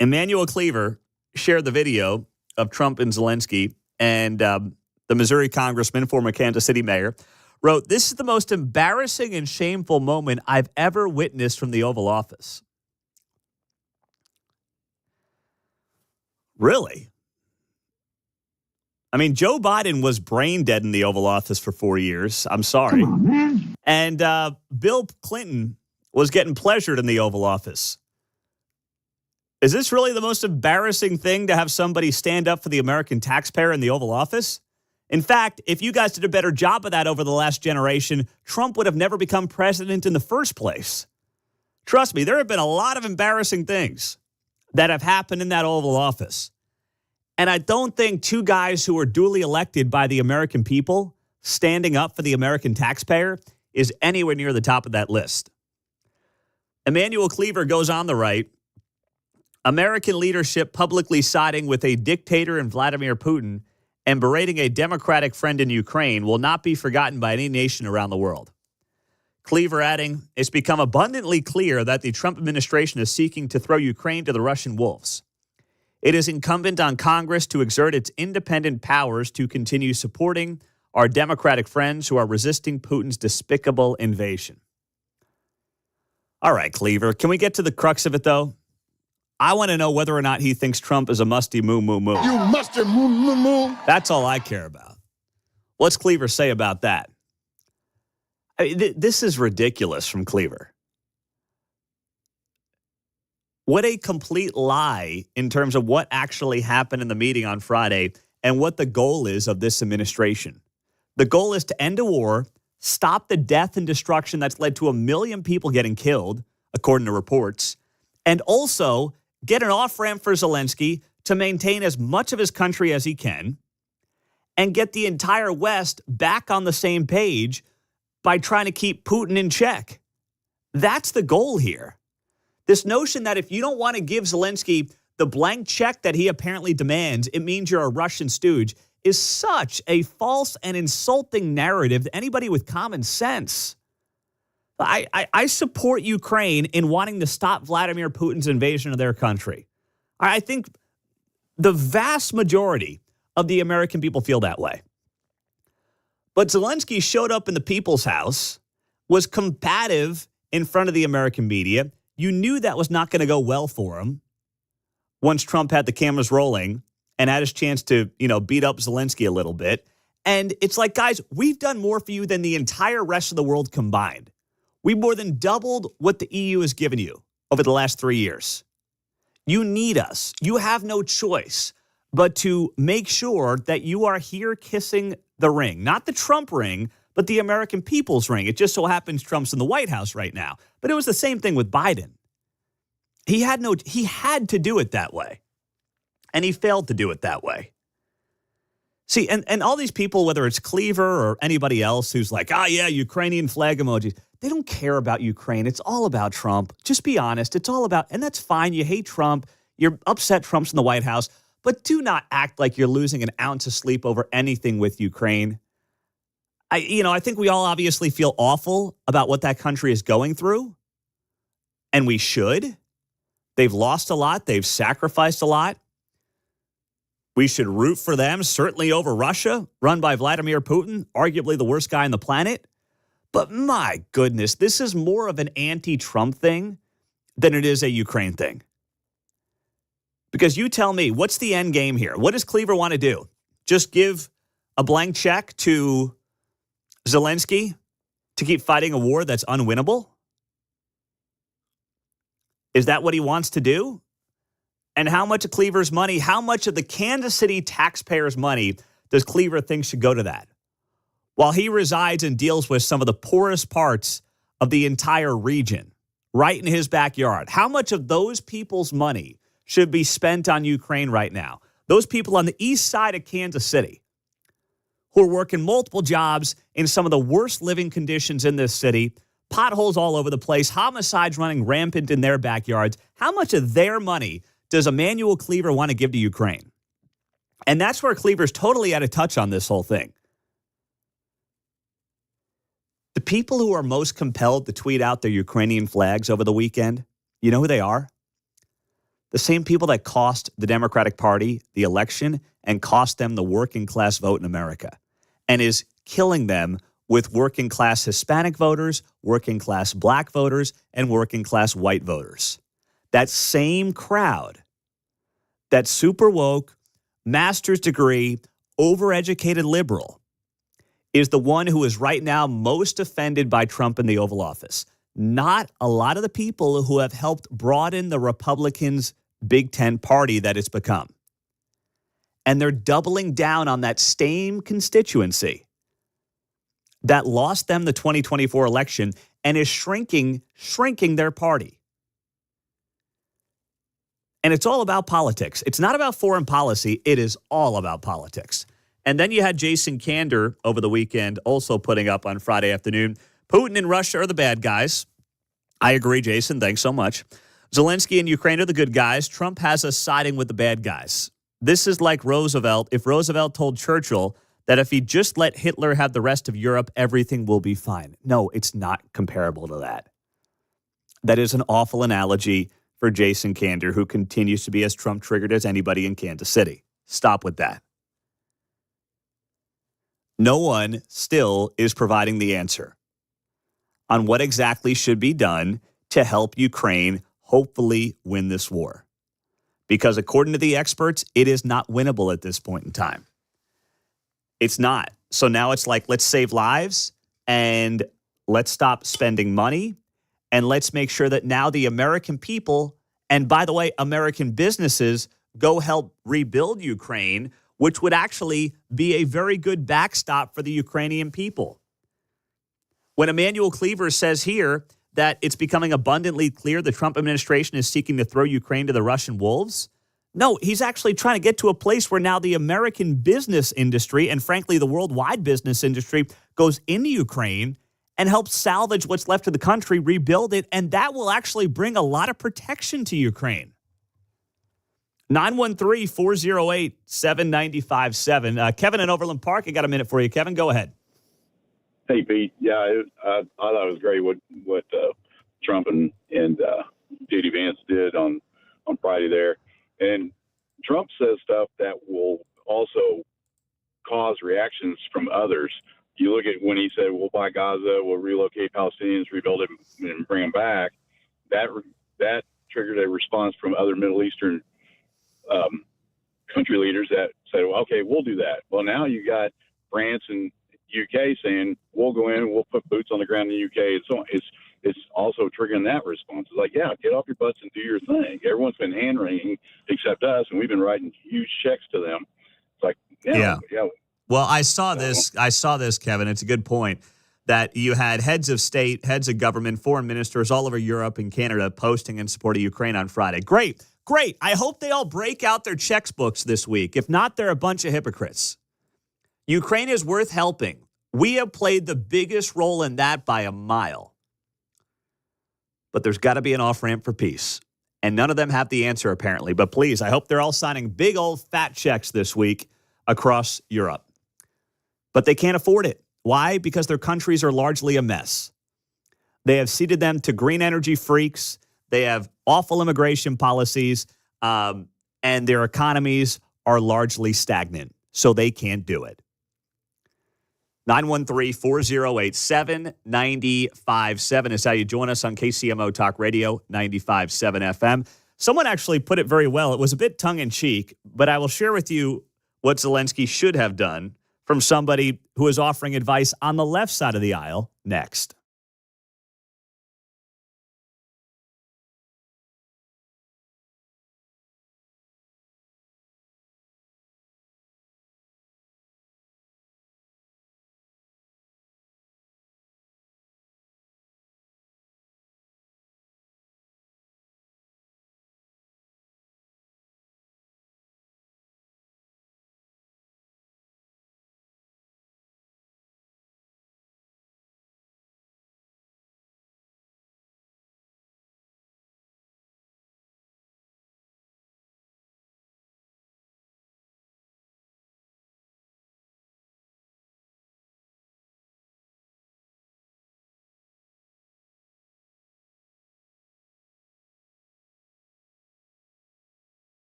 Emmanuel Cleaver shared the video of Trump and Zelensky, and the Missouri congressman, former Kansas City mayor, wrote, "This is the most embarrassing and shameful moment I've ever witnessed from the Oval Office." Really? I mean, Joe Biden was brain dead in the Oval Office for 4 years. I'm sorry. Come on, man. And Bill Clinton was getting pleasured in the Oval Office. Is this really the most embarrassing thing to have somebody stand up for the American taxpayer in the Oval Office? In fact, if you guys did a better job of that over the last generation, Trump would have never become president in the first place. Trust me, there have been a lot of embarrassing things that have happened in that Oval Office. And I don't think two guys who were duly elected by the American people standing up for the American taxpayer is anywhere near the top of that list. Emmanuel Cleaver goes on the right. American leadership publicly siding with a dictator in Vladimir Putin and berating a Democratic friend in Ukraine will not be forgotten by any nation around the world. Cleaver adding, "It's become abundantly clear that the Trump administration is seeking to throw Ukraine to the Russian wolves. It is incumbent on Congress to exert its independent powers to continue supporting our Democratic friends who are resisting Putin's despicable invasion." All right, Cleaver, can we get to the crux of it, though? I want to know whether or not he thinks Trump is a musty moo, moo, moo. You mustard moo, moo, moo. That's all I care about. What's Cleaver say about that? I mean, this is ridiculous from Cleaver. What a complete lie in terms of what actually happened in the meeting on Friday and what the goal is of this administration. The goal is to end a war, stop the death and destruction that's led to 1 million people getting killed, according to reports, and also get an off-ramp for Zelensky to maintain as much of his country as he can and get the entire West back on the same page by trying to keep Putin in check. That's the goal here. This notion that if you don't want to give Zelensky the blank check that he apparently demands, it means you're a Russian stooge, is such a false and insulting narrative to anybody with common sense. I support Ukraine in wanting to stop Vladimir Putin's invasion of their country. I think the vast majority of the American people feel that way. But Zelensky showed up in the people's house, was combative in front of the American media. You knew that was not going to go well for him once Trump had the cameras rolling and had his chance to, beat up Zelensky a little bit. And it's like, guys, we've done more for you than the entire rest of the world combined. We more than doubled what the EU has given you over the last 3 years. You need us. You have no choice but to make sure that you are here kissing the ring, not the Trump ring, but the American people's ring. It just so happens Trump's in the White House right now. But it was the same thing with Biden. He had to do it that way. And he failed to do it that way. See, and all these people, whether it's Cleaver or anybody else who's like, yeah, Ukrainian flag emojis, they don't care about Ukraine. It's all about Trump. Just be honest. It's all about, and that's fine. You hate Trump. You're upset Trump's in the White House. But do not act like you're losing an ounce of sleep over anything with Ukraine. I think we all obviously feel awful about what that country is going through. And we should. They've lost a lot. They've sacrificed a lot. We should root for them, certainly over Russia, run by Vladimir Putin, arguably the worst guy on the planet. But my goodness, this is more of an anti-Trump thing than it is a Ukraine thing. Because you tell me, what's the end game here? What does Cleaver want to do? Just give a blank check to Zelensky to keep fighting a war that's unwinnable? Is that what he wants to do? And how much of Cleaver's money, how much of the Kansas City taxpayers' money does Cleaver think should go to that? While he resides and deals with some of the poorest parts of the entire region, right in his backyard, how much of those people's money should be spent on Ukraine right now? Those people on the east side of Kansas City who are working multiple jobs in some of the worst living conditions in this city, potholes all over the place, homicides running rampant in their backyards. How much of their money does Emmanuel Cleaver want to give to Ukraine? And that's where Cleaver's totally out of touch on this whole thing. The people who are most compelled to tweet out their Ukrainian flags over the weekend, you know who they are? The same people that cost the Democratic Party the election and cost them the working class vote in America, and is killing them with working class Hispanic voters, working class black voters, and working class white voters. That same crowd, that super woke, master's degree, overeducated liberal, is the one who is right now most offended by Trump in the Oval Office. Not a lot of the people who have helped broaden the Republicans' Big Tent party that it's become. And they're doubling down on that same constituency that lost them the 2024 election and is shrinking their party. And it's all about politics. It's not about foreign policy. It is all about politics. And then you had Jason Kander over the weekend also putting up on Friday afternoon, Putin and Russia are the bad guys. I agree, Jason. Thanks so much. Zelensky and Ukraine are the good guys. Trump has us siding with the bad guys. This is like Roosevelt. If Roosevelt told Churchill that if he just let Hitler have the rest of Europe, everything will be fine. No, it's not comparable to that. That is an awful analogy for Jason Kander, who continues to be as Trump-triggered as anybody in Kansas City. Stop with that. No one still is providing the answer on what exactly should be done to help Ukraine hopefully win this war. Because according to the experts, it is not winnable at this point in time. It's not. So now it's like, let's save lives and let's stop spending money and let's make sure that now the American people, and by the way, American businesses, go help rebuild Ukraine, which would actually be a very good backstop for the Ukrainian people. When Emmanuel Cleaver says here that it's becoming abundantly clear the Trump administration is seeking to throw Ukraine to the Russian wolves, no, he's actually trying to get to a place where now the American business industry and frankly the worldwide business industry goes into Ukraine and helps salvage what's left of the country, rebuild it, and that will actually bring a lot of protection to Ukraine. 913-408-7957. Kevin in Overland Park, I got a minute for you. Kevin, go ahead. Hey, Pete. Yeah, I thought it was great what Trump and J.D. Vance did on Friday there. And Trump says stuff that will also cause reactions from others. You look at when he said, we'll buy Gaza, we'll relocate Palestinians, rebuild it, and bring them back. That triggered a response from other Middle Eastern country leaders that said, well, okay, we'll do that. Well, now you got France and UK saying, we'll go in and we'll put boots on the ground in the UK. And so it's also triggering that response. It's like, yeah, get off your butts and do your thing. Everyone's been hand wringing except us, and we've been writing huge checks to them. It's like, yeah. Well, I saw this, Kevin. It's a good point that you had heads of state, heads of government, foreign ministers all over Europe and Canada posting in support of Ukraine on Friday. Great. I hope they all break out their checkbooks this week. If not, they're a bunch of hypocrites. Ukraine is worth helping. We have played the biggest role in that by a mile. But there's got to be an off-ramp for peace. And none of them have the answer, apparently. But please, I hope they're all signing big old fat checks this week across Europe. But they can't afford it. Why? Because their countries are largely a mess. They have ceded them to green energy freaks. They have awful immigration policies. And their economies are largely stagnant. So they can't do it. 913-408-7957 is how you join us on KCMO Talk Radio 95.7 FM. Someone actually put it very well. It was a bit tongue-in-cheek, but I will share with you what Zelensky should have done from somebody who is offering advice on the left side of the aisle next.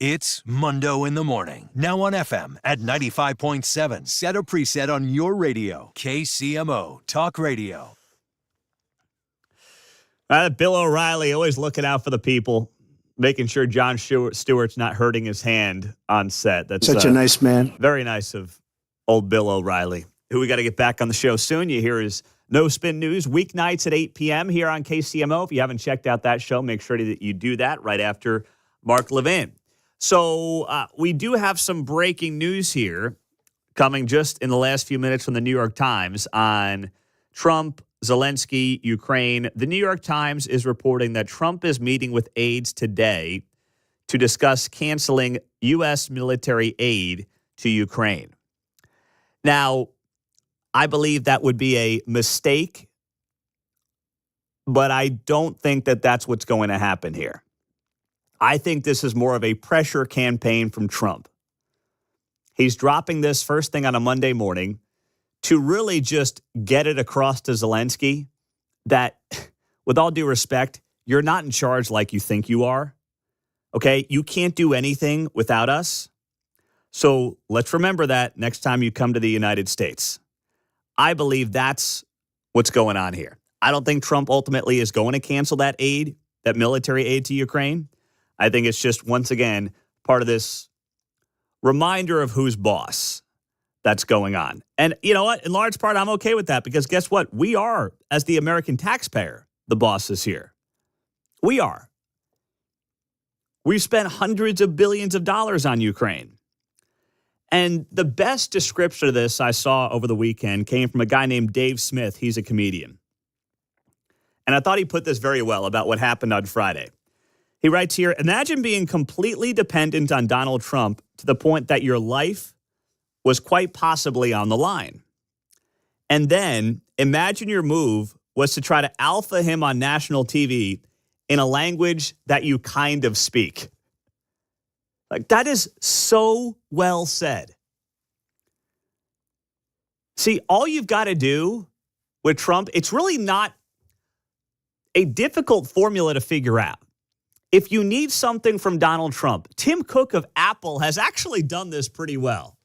It's Mundo in the Morning. Now on FM at 95.7. Set a preset on your radio. KCMO Talk Radio. Bill O'Reilly always looking out for the people, making sure Jon Stewart's not hurting his hand on set. That's Such a nice man. Very nice of old Bill O'Reilly, who we got to get back on the show soon. You hear his No Spin News weeknights at 8 p.m. here on KCMO. If you haven't checked out that show, make sure that you do that right after Mark Levin. So we do have some breaking news here coming just in the last few minutes from the New York Times on Trump, Zelensky, Ukraine. The New York Times is reporting that Trump is meeting with aides today to discuss canceling U.S. military aid to Ukraine. Now, I believe that would be a mistake, but I don't think that that's what's going to happen here. I think this is more of a pressure campaign from Trump. He's dropping this first thing on a Monday morning to really just get it across to Zelensky that, with all due respect, you're not in charge like you think you are. Okay? You can't do anything without us. So let's remember that next time you come to the United States. I believe that's what's going on here. I don't think Trump ultimately is going to cancel that aid, that military aid to Ukraine. I think it's just, once again, part of this reminder of who's boss that's going on. And you know what? In large part, I'm okay with that because guess what? We are, as the American taxpayer, the bosses here. We are. We've spent hundreds of billions of dollars on Ukraine. And the best description of this I saw over the weekend came from a guy named Dave Smith. He's a comedian. And I thought he put this very well about what happened on Friday. He writes here, imagine being completely dependent on Donald Trump to the point that your life was quite possibly on the line. And then imagine your move was to try to alpha him on national TV in a language that you kind of speak. Like, that is so well said. See, all you've got to do with Trump, it's really not a difficult formula to figure out. If you need something from Donald Trump, Tim Cook of Apple has actually done this pretty well,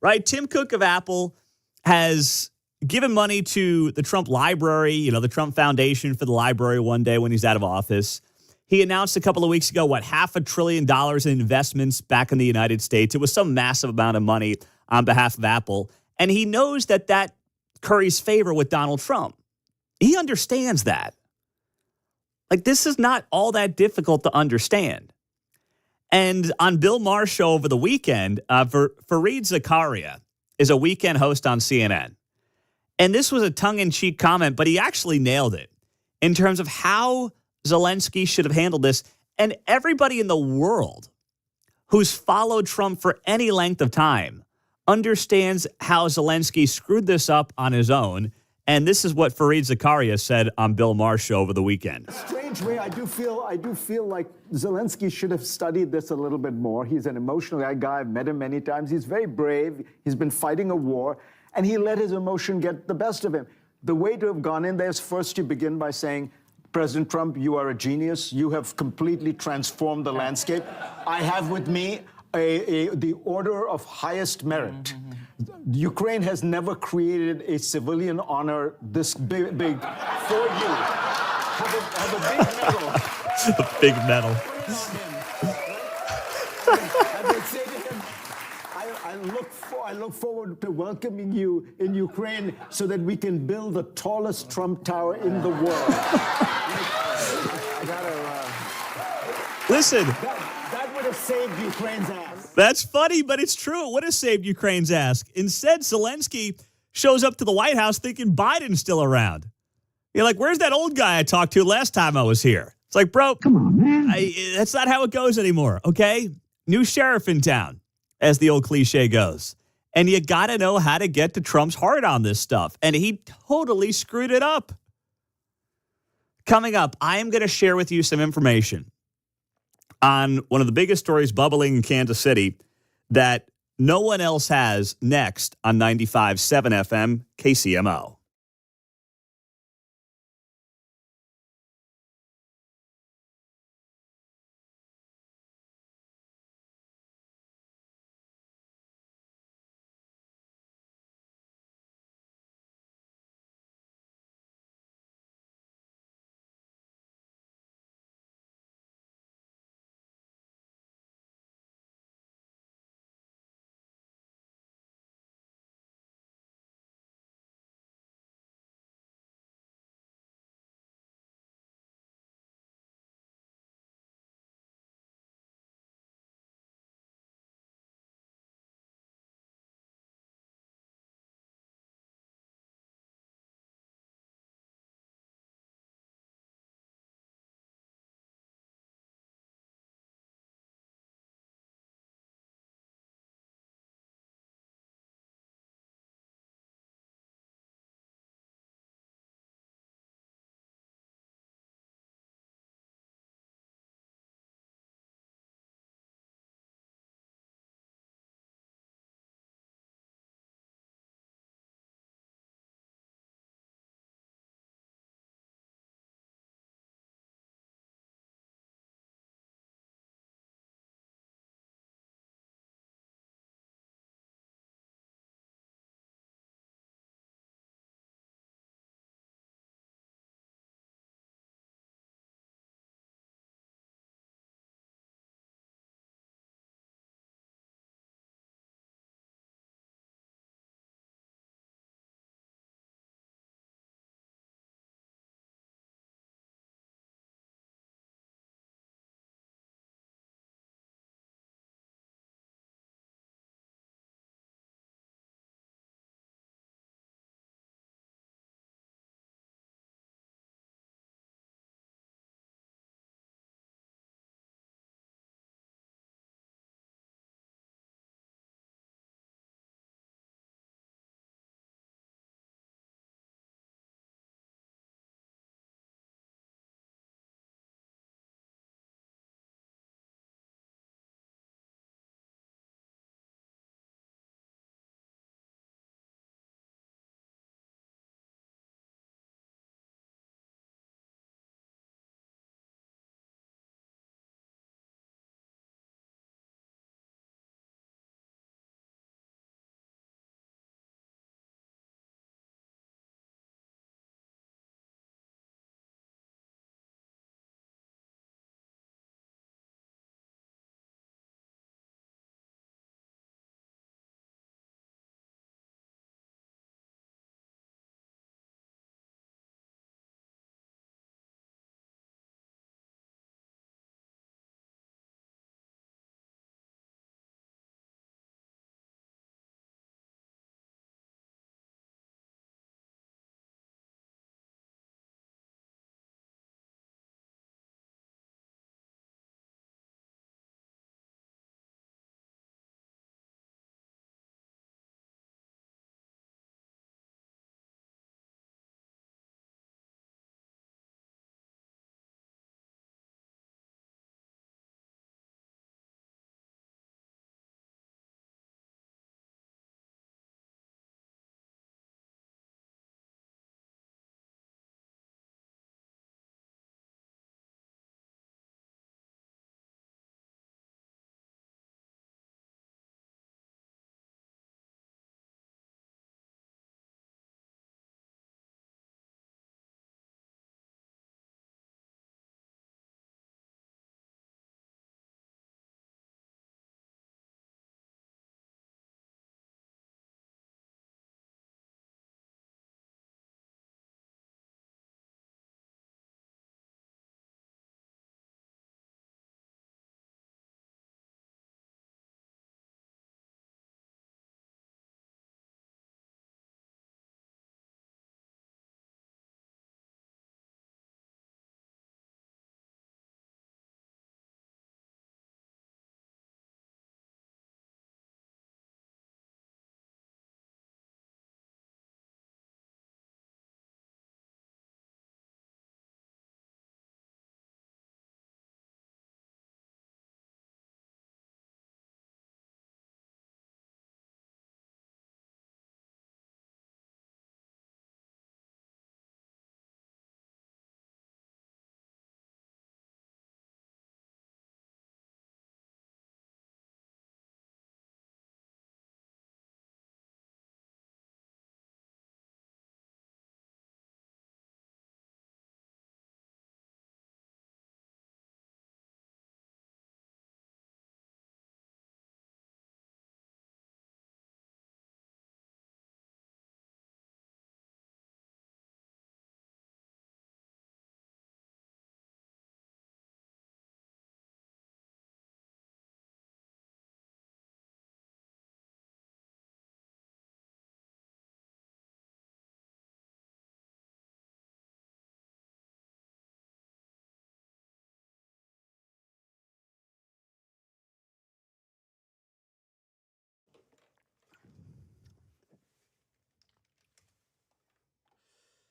right? Tim Cook of Apple has given money to the Trump Library, the Trump Foundation for the library one day when he's out of office. He announced a couple of weeks ago, $500 billion in investments back in the United States. It was some massive amount of money on behalf of Apple. And he knows that curries favor with Donald Trump. He understands that. Like, this is not all that difficult to understand. And on Bill Maher's show over the weekend, Fareed Zakaria is a weekend host on CNN. And this was a tongue-in-cheek comment, but he actually nailed it in terms of how Zelensky should have handled this. And everybody in the world who's followed Trump for any length of time understands how Zelensky screwed this up on his own. And this is what Fareed Zakaria said on Bill Maher's show over the weekend. Strange way, I do feel like Zelensky should have studied this a little bit more. He's an emotional guy. I've met him many times. He's very brave. He's been fighting a war, and he let his emotion get the best of him. The way to have gone in there is first you begin by saying, President Trump, you are a genius. You have completely transformed the landscape. I have with me the order of highest merit. Ukraine has never created a civilian honor this big for you. Have a big medal. A big medal. I would say to him, I look forward to welcoming you in Ukraine so that we can build the tallest Trump Tower in the world. Listen. That would have saved Ukraine's ass. That's funny, but it's true. It would have saved Ukraine's ass. Instead, Zelensky shows up to the White House thinking Biden's still around. You're like, where's that old guy I talked to last time I was here? It's like, bro, come on, man. That's not how it goes anymore, okay? New sheriff in town, as the old cliche goes. And you got to know how to get to Trump's heart on this stuff. And he totally screwed it up. Coming up, I am going to share with you some information on one of the biggest stories bubbling in Kansas City that no one else has next on 95.7 FM KCMO.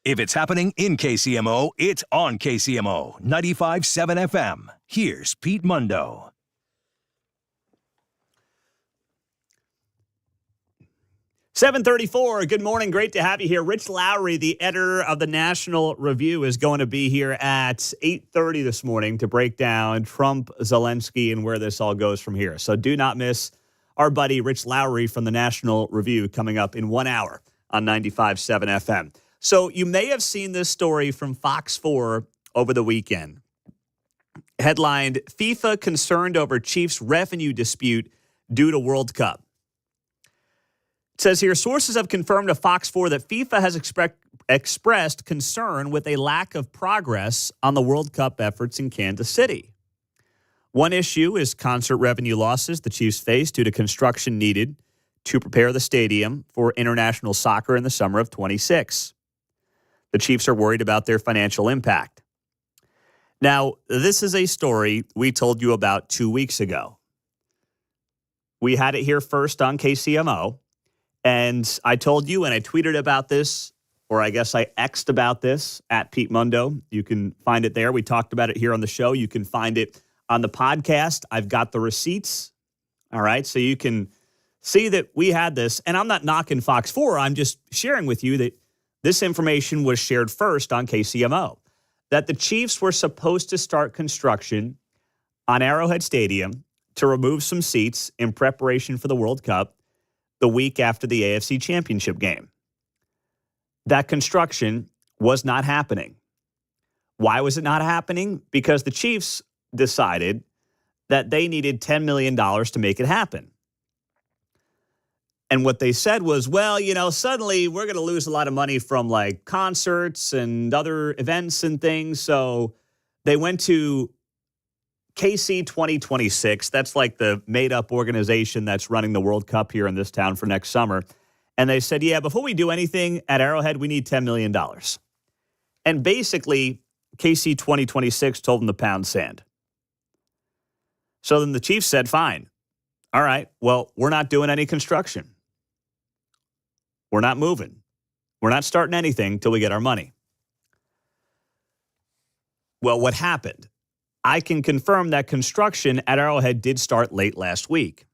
If it's happening in KCMO, it's on KCMO 95.7 FM. Here's Pete Mundo. $7:34. Good morning. Great to have you here. Rich Lowry, the editor of the National Review, is going to be here at 8:30 this morning to break down Trump, Zelensky, and where this all goes from here. So do not miss our buddy Rich Lowry from the National Review coming up in 1 hour on 95.7 FM. So you may have seen this story from Fox 4 over the weekend. Headlined, FIFA concerned over Chiefs revenue dispute due to World Cup. It says here, sources have confirmed to Fox 4 that FIFA has expressed concern with a lack of progress on the World Cup efforts in Kansas City. One issue is concert revenue losses the Chiefs face due to construction needed to prepare the stadium for international soccer in the summer of 26. The Chiefs are worried about their financial impact. Now, this is a story we told you about 2 weeks ago. We had it here first on KCMO. And I told you, and I tweeted about this, or I guess I X'd about this at Pete Mundo. You can find it there. We talked about it here on the show. You can find it on the podcast. I've got the receipts. All right. So you can see that we had this. And I'm not knocking Fox 4. I'm just sharing with you that this information was shared first on KCMO. That the Chiefs were supposed to start construction on Arrowhead Stadium to remove some seats in preparation for the World Cup the week after the AFC Championship game. That construction was not happening. Why was it not happening? Because the Chiefs decided that they needed $10 million to make it happen. And what they said was, well, suddenly we're going to lose a lot of money from like concerts and other events and things. So they went to KC 2026, that's like the made-up organization that's running the World Cup here in this town for next summer. And they said, yeah, before we do anything at Arrowhead, we need $10 million. And basically, KC 2026 told them to pound sand. So then the Chiefs said, fine. All right, well, we're not doing any construction. We're not moving. We're not starting anything till we get our money. Well, what happened? I can confirm that construction at Arrowhead did start late last week.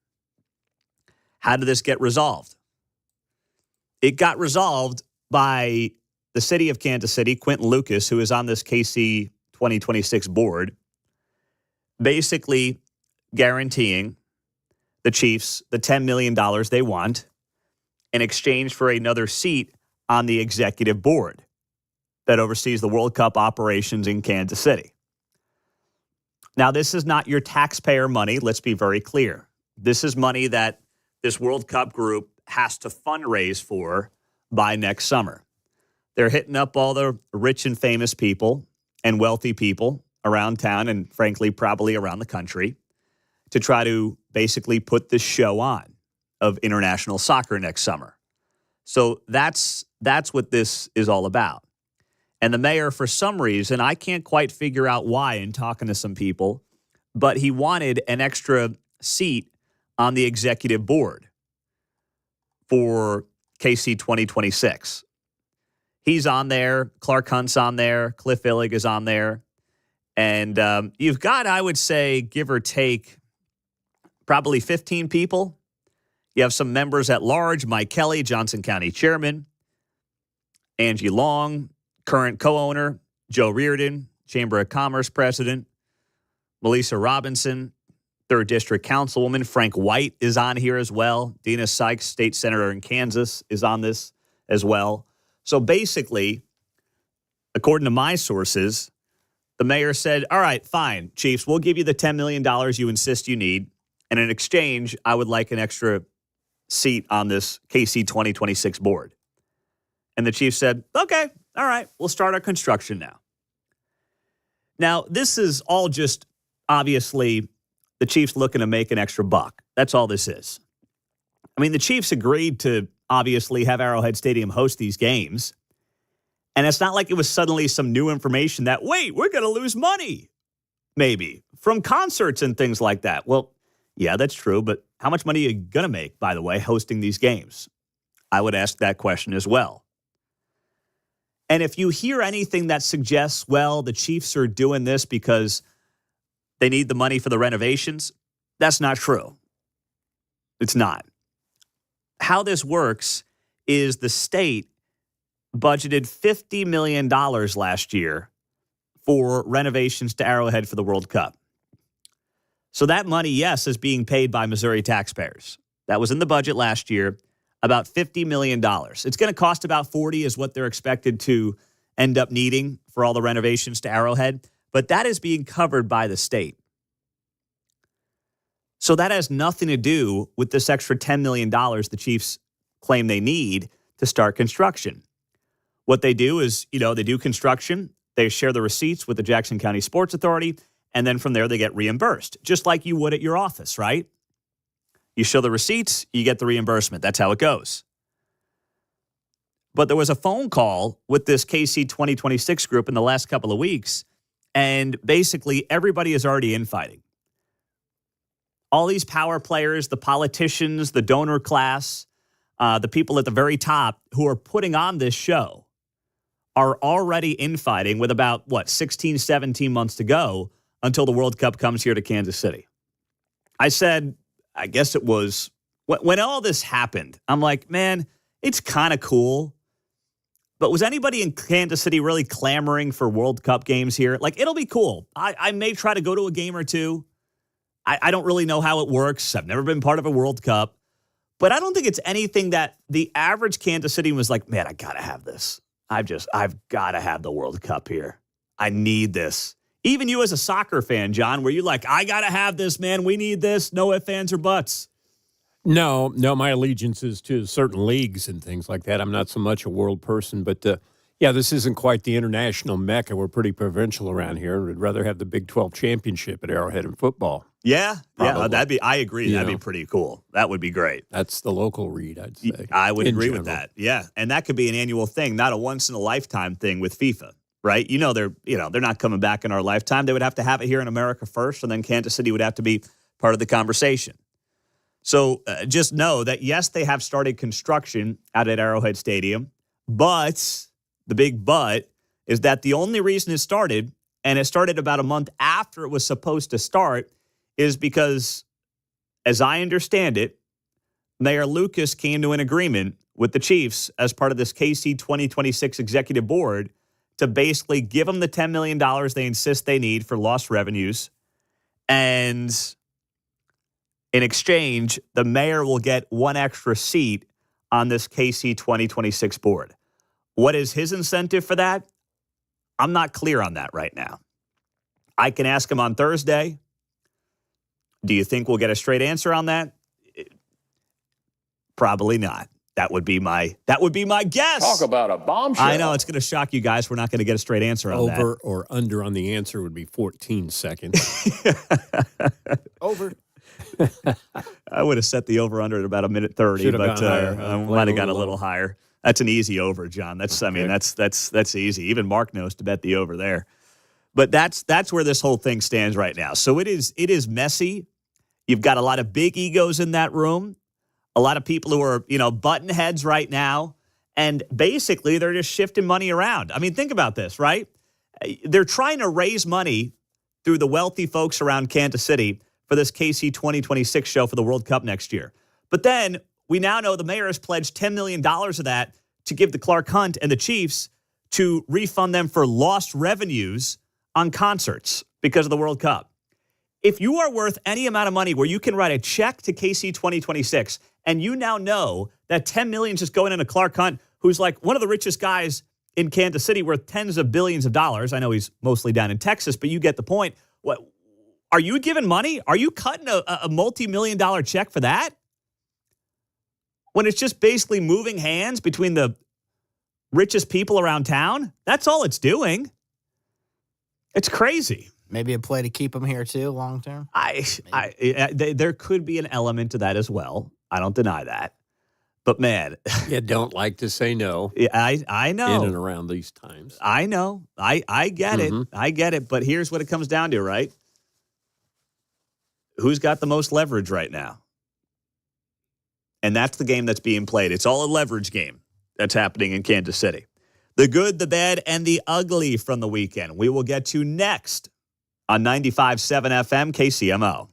How did this get resolved? It got resolved by the city of Kansas City, Quentin Lucas, who is on this KC 2026 board, basically guaranteeing the Chiefs the $10 million they want in exchange for another seat on the executive board that oversees the World Cup operations in Kansas City. Now, this is not your taxpayer money. Let's be very clear. This is money that this World Cup group has to fundraise for by next summer. They're hitting up all the rich and famous people and wealthy people around town and, frankly, probably around the country to try to basically put this show on of international soccer next summer. So that's what this is all about. And the mayor, for some reason, I can't quite figure out why in talking to some people, but he wanted an extra seat on the executive board for KC 2026. He's on there. Clark Hunt's on there. Cliff Illig is on there. And you've got, I would say, give or take, probably 15 people. You have some members at large, Mike Kelly, Johnson County Chairman, Angie Long, current co-owner, Joe Reardon, Chamber of Commerce President, Melissa Robinson, 3rd District Councilwoman, Frank White is on here as well. Dina Sykes, State Senator in Kansas, is on this as well. So basically, according to my sources, the mayor said, all right, fine, Chiefs, we'll give you the $10 million you insist you need. And in exchange, I would like an extra seat on this KC 2026 board. And the Chiefs said, okay, all right, we'll start our construction now. Now, this is all just obviously the Chiefs looking to make an extra buck. That's all this is. I mean, the Chiefs agreed to obviously have Arrowhead Stadium host these games. And it's not like it was suddenly some new information that, wait, we're going to lose money, maybe, from concerts and things like that. Well, yeah, that's true. But how much money are you going to make, by the way, hosting these games? I would ask that question as well. And if you hear anything that suggests, well, the Chiefs are doing this because they need the money for the renovations, that's not true. It's not. How this works is the state budgeted $50 million last year for renovations to Arrowhead for the World Cup. So that money, yes, is being paid by Missouri taxpayers. That was in the budget last year, about $50 million. It's going to cost about $40 is what they're expected to end up needing for all the renovations to Arrowhead. But that is being covered by the state. So that has nothing to do with this extra $10 million the Chiefs claim they need to start construction. What they do is, they do construction, they share the receipts with the Jackson County Sports Authority, and then from there they get reimbursed, just like you would at your office, right? You show the receipts, you get the reimbursement. That's how it goes. But there was a phone call with this KC 2026 group in the last couple of weeks, and basically everybody is already infighting. All these power players, the politicians, the donor class, the people at the very top who are putting on this show are already infighting with about, 16, 17 months to go until the World Cup comes here to Kansas City. I said, I guess it was, when all this happened, I'm like, man, it's kind of cool. But was anybody in Kansas City really clamoring for World Cup games here? Like, it'll be cool. I may try to go to a game or two. I don't really know how it works. I've never been part of a World Cup. But I don't think it's anything that the average Kansas City was like, man, I got to have this. I've got to have the World Cup here. I need this. Even you as a soccer fan, John, were you like, I got to have this, man. We need this. No ifs, ands, or buts. No, my allegiance is to certain leagues and things like that. I'm not so much a world person, but this isn't quite the international mecca. We're pretty provincial around here. We'd rather have the Big 12 championship at Arrowhead in football. Yeah, Probably. I agree. That'd be pretty cool. That would be great. That's the local read, I'd say. I would agree with that. Yeah, and that could be an annual thing, not a once in a lifetime thing with FIFA, right? They're not coming back in our lifetime. They would have to have it here in America first, and then Kansas City would have to be part of the conversation. So just know that, yes, they have started construction out at Arrowhead Stadium, but the big but is that the only reason it started, and it started about a month after it was supposed to start, is because, as I understand it, Mayor Lucas came to an agreement with the Chiefs as part of this KC 2026 executive board to basically give them the $10 million they insist they need for lost revenues. And in exchange, the mayor will get one extra seat on this KC 2026 board. What is his incentive for that? I'm not clear on that right now. I can ask him on Thursday. Do you think we'll get a straight answer on that? Probably not. That would be my guess. Talk about a bombshell. I know it's going to shock you guys. We're not going to get a straight answer on that. Over or under on the answer would be 14 seconds. Over. I would have set the over-under at about 1:30, but I might have gone a little higher. That's an easy over, John. That's that's easy. Even Mark knows to bet the over there. But that's where this whole thing stands right now. So it is messy. You've got a lot of big egos in that room, a lot of people who are, button heads right now, and basically they're just shifting money around. I mean, think about this, right? They're trying to raise money through the wealthy folks around Kansas City for this KC 2026 show for the World Cup next year. But then we now know the mayor has pledged $10 million of that to give to Clark Hunt and the Chiefs to refund them for lost revenues on concerts because of the World Cup. If you are worth any amount of money where you can write a check to KC 2026 and you now know that $10 million is just going into Clark Hunt, who's like one of the richest guys in Kansas City, worth tens of billions of dollars. I know he's mostly down in Texas, but you get the point. What are you giving money? Are you cutting a multi-million-dollar check for that? When it's just basically moving hands between the richest people around town? That's all it's doing. It's crazy. Maybe a play to keep them here too, long term. There could be an element to that as well. I don't deny that. But man, you don't like to say no. I know. In and around these times. I know. I get it. I get it. But here's what it comes down to, right? Who's got the most leverage right now? And that's the game that's being played. It's all a leverage game that's happening in Kansas City. The good, the bad, and the ugly from the weekend. We will get to next on 95.7 FM KCMO.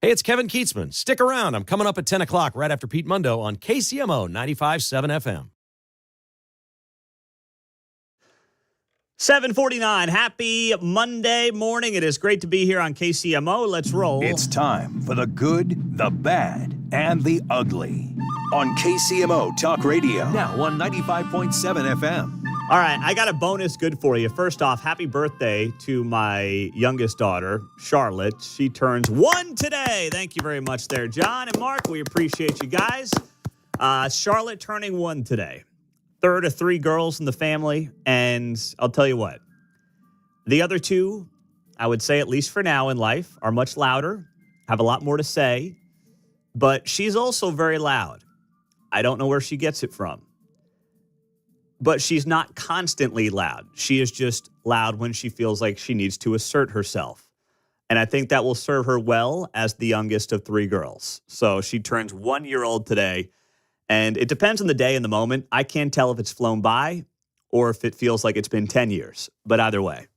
Hey, it's Kevin Keatsman. Stick around. I'm coming up at 10 o'clock right after Pete Mundo on KCMO 95.7 FM. 7:49. Happy Monday morning. It is great to be here on KCMO. Let's roll. It's time for the good, the bad, and the ugly on KCMO Talk Radio. Now on 95.7 FM. All right, I got a bonus good for you. First off, happy birthday to my youngest daughter, Charlotte. She turns 1 today. Thank you very much there, John and Mark. We appreciate you guys. Charlotte turning 1 today. Third of 3 girls in the family. And I'll tell you what, the other 2, I would say at least for now in life, are much louder, have a lot more to say. But she's also very loud. I don't know where she gets it from. But she's not constantly loud. She is just loud when she feels like she needs to assert herself. And I think that will serve her well as the youngest of 3 girls. So she turns 1-year-old today. And it depends on the day and the moment. I can't tell if it's flown by or if it feels like it's been 10 years. But either way,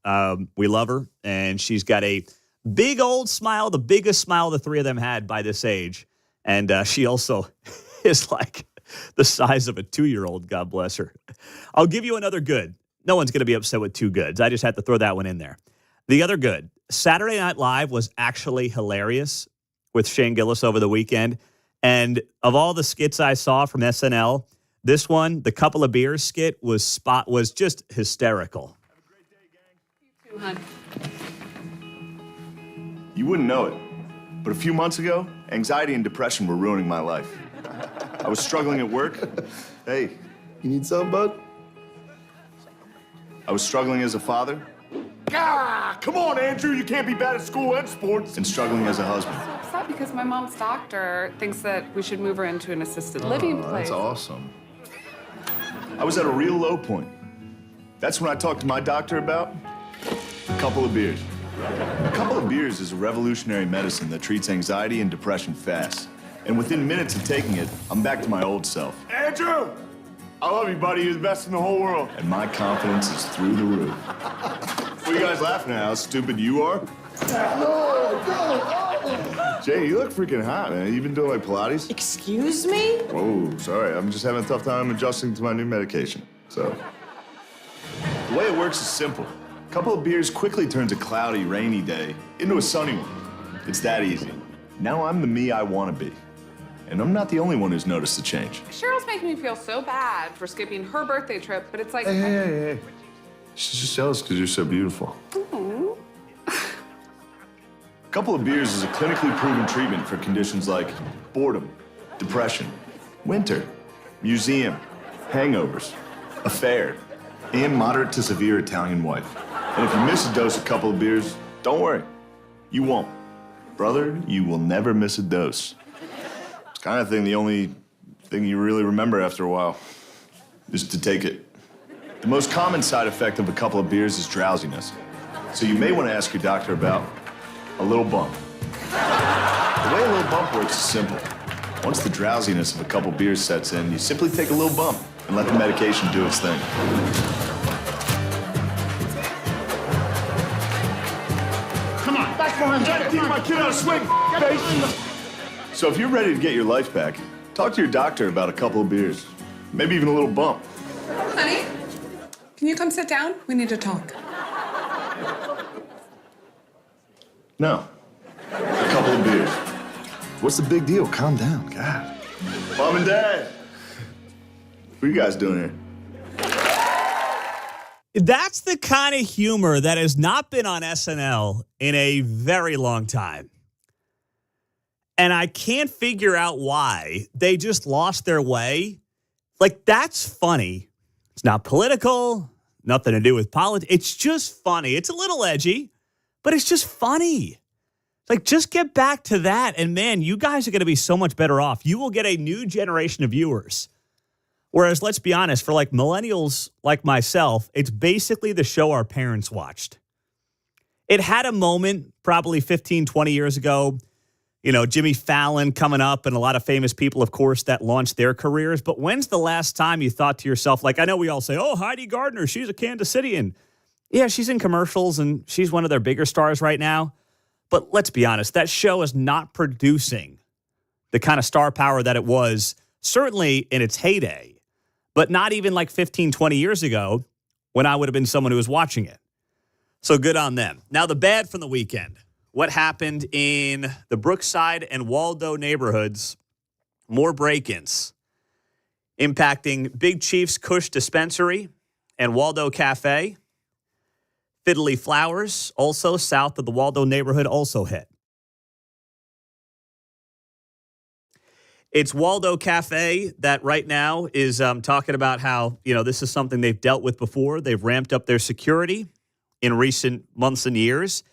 we love her. And she's got a big old smile, the biggest smile the 3 of them had by this age. And she also is like the size of a 2-year-old, God bless her. I'll give you another good. No one's going to be upset with 2 goods. I just had to throw that one in there. The other good, Saturday Night Live was actually hilarious with Shane Gillis over the weekend. And of all the skits I saw from SNL, this one, the couple of beers skit, was just hysterical. You too, hon. You wouldn't know it, but a few months ago, anxiety and depression were ruining my life. I was struggling at work. Hey, you need something, bud? I was struggling as a father. Ah, come on, Andrew. You can't be bad at school and sports. And struggling as a husband. I'm upset because my mom's doctor thinks that we should move her into an assisted living place. That's awesome. I was at a real low point. That's when I talked to my doctor about a couple of beers. A couple of beers is a revolutionary medicine that treats anxiety and depression fast. And within minutes of taking it, I'm back to my old self. Andrew! I love you, buddy. You're the best in the whole world. And my confidence is through the roof. What are you guys laughing at? How stupid you are? Jay, you look freaking hot, man. You been doing like Pilates? Excuse me? Oh, sorry. I'm just having a tough time adjusting to my new medication. So, the way it works is simple. A couple of beers quickly turns a cloudy, rainy day into a sunny one. It's that easy. Now I'm the me I want to be. And I'm not the only one who's noticed the change. Cheryl's making me feel so bad for skipping her birthday trip, but it's like... Hey. She's just jealous because you're so beautiful. Ooh. A couple of beers is a clinically proven treatment for conditions like boredom, depression, winter, museum, hangovers, affair, and moderate to severe Italian wife. And if you miss a dose of couple of beers, don't worry. You won't. Brother, you will never miss a dose. It's kind of thing, the only thing you really remember after a while is to take it. The most common side effect of a couple of beers is drowsiness. So you may want to ask your doctor about a little bump. The way a little bump works is simple. Once the drowsiness of a couple beers sets in, you simply take a little bump and let the medication do its thing. Come on, back behind. Trying to keep my kid out of swing, face. So if you're ready to get your life back, talk to your doctor about a couple of beers. Maybe even a little bump. Honey, can you come sit down? We need to talk. No. A couple of beers. What's the big deal? Calm down, God. Mom and Dad. What are you guys doing here? That's the kind of humor that has not been on SNL in a very long time. And I can't figure out why. They just lost their way. Like, that's funny. It's not political, nothing to do with politics. It's just funny. It's a little edgy, but it's just funny. Like, just get back to that. And man, you guys are going to be so much better off. You will get a new generation of viewers. Whereas, let's be honest, for like millennials like myself, it's basically the show our parents watched. It had a moment probably 15, 20 years ago. You know, Jimmy Fallon coming up and a lot of famous people, of course, that launched their careers. But when's the last time you thought to yourself, like, I know we all say, oh, Heidi Gardner, she's a Kansas Citian. Yeah, she's in commercials and she's one of their bigger stars right now. But let's be honest, that show is not producing the kind of star power that it was, certainly in its heyday, but not even like 15, 20 years ago when I would have been someone who was watching it. So good on them. Now, the bad from the weekend. What happened in the Brookside and Waldo neighborhoods? More break-ins impacting Big Chief's Kush Dispensary and Waldo Cafe. Fiddly Flowers, also south of the Waldo neighborhood, also hit. It's Waldo Cafe that right now is talking about how, this is something they've dealt with before. They've ramped up their security in recent months and years,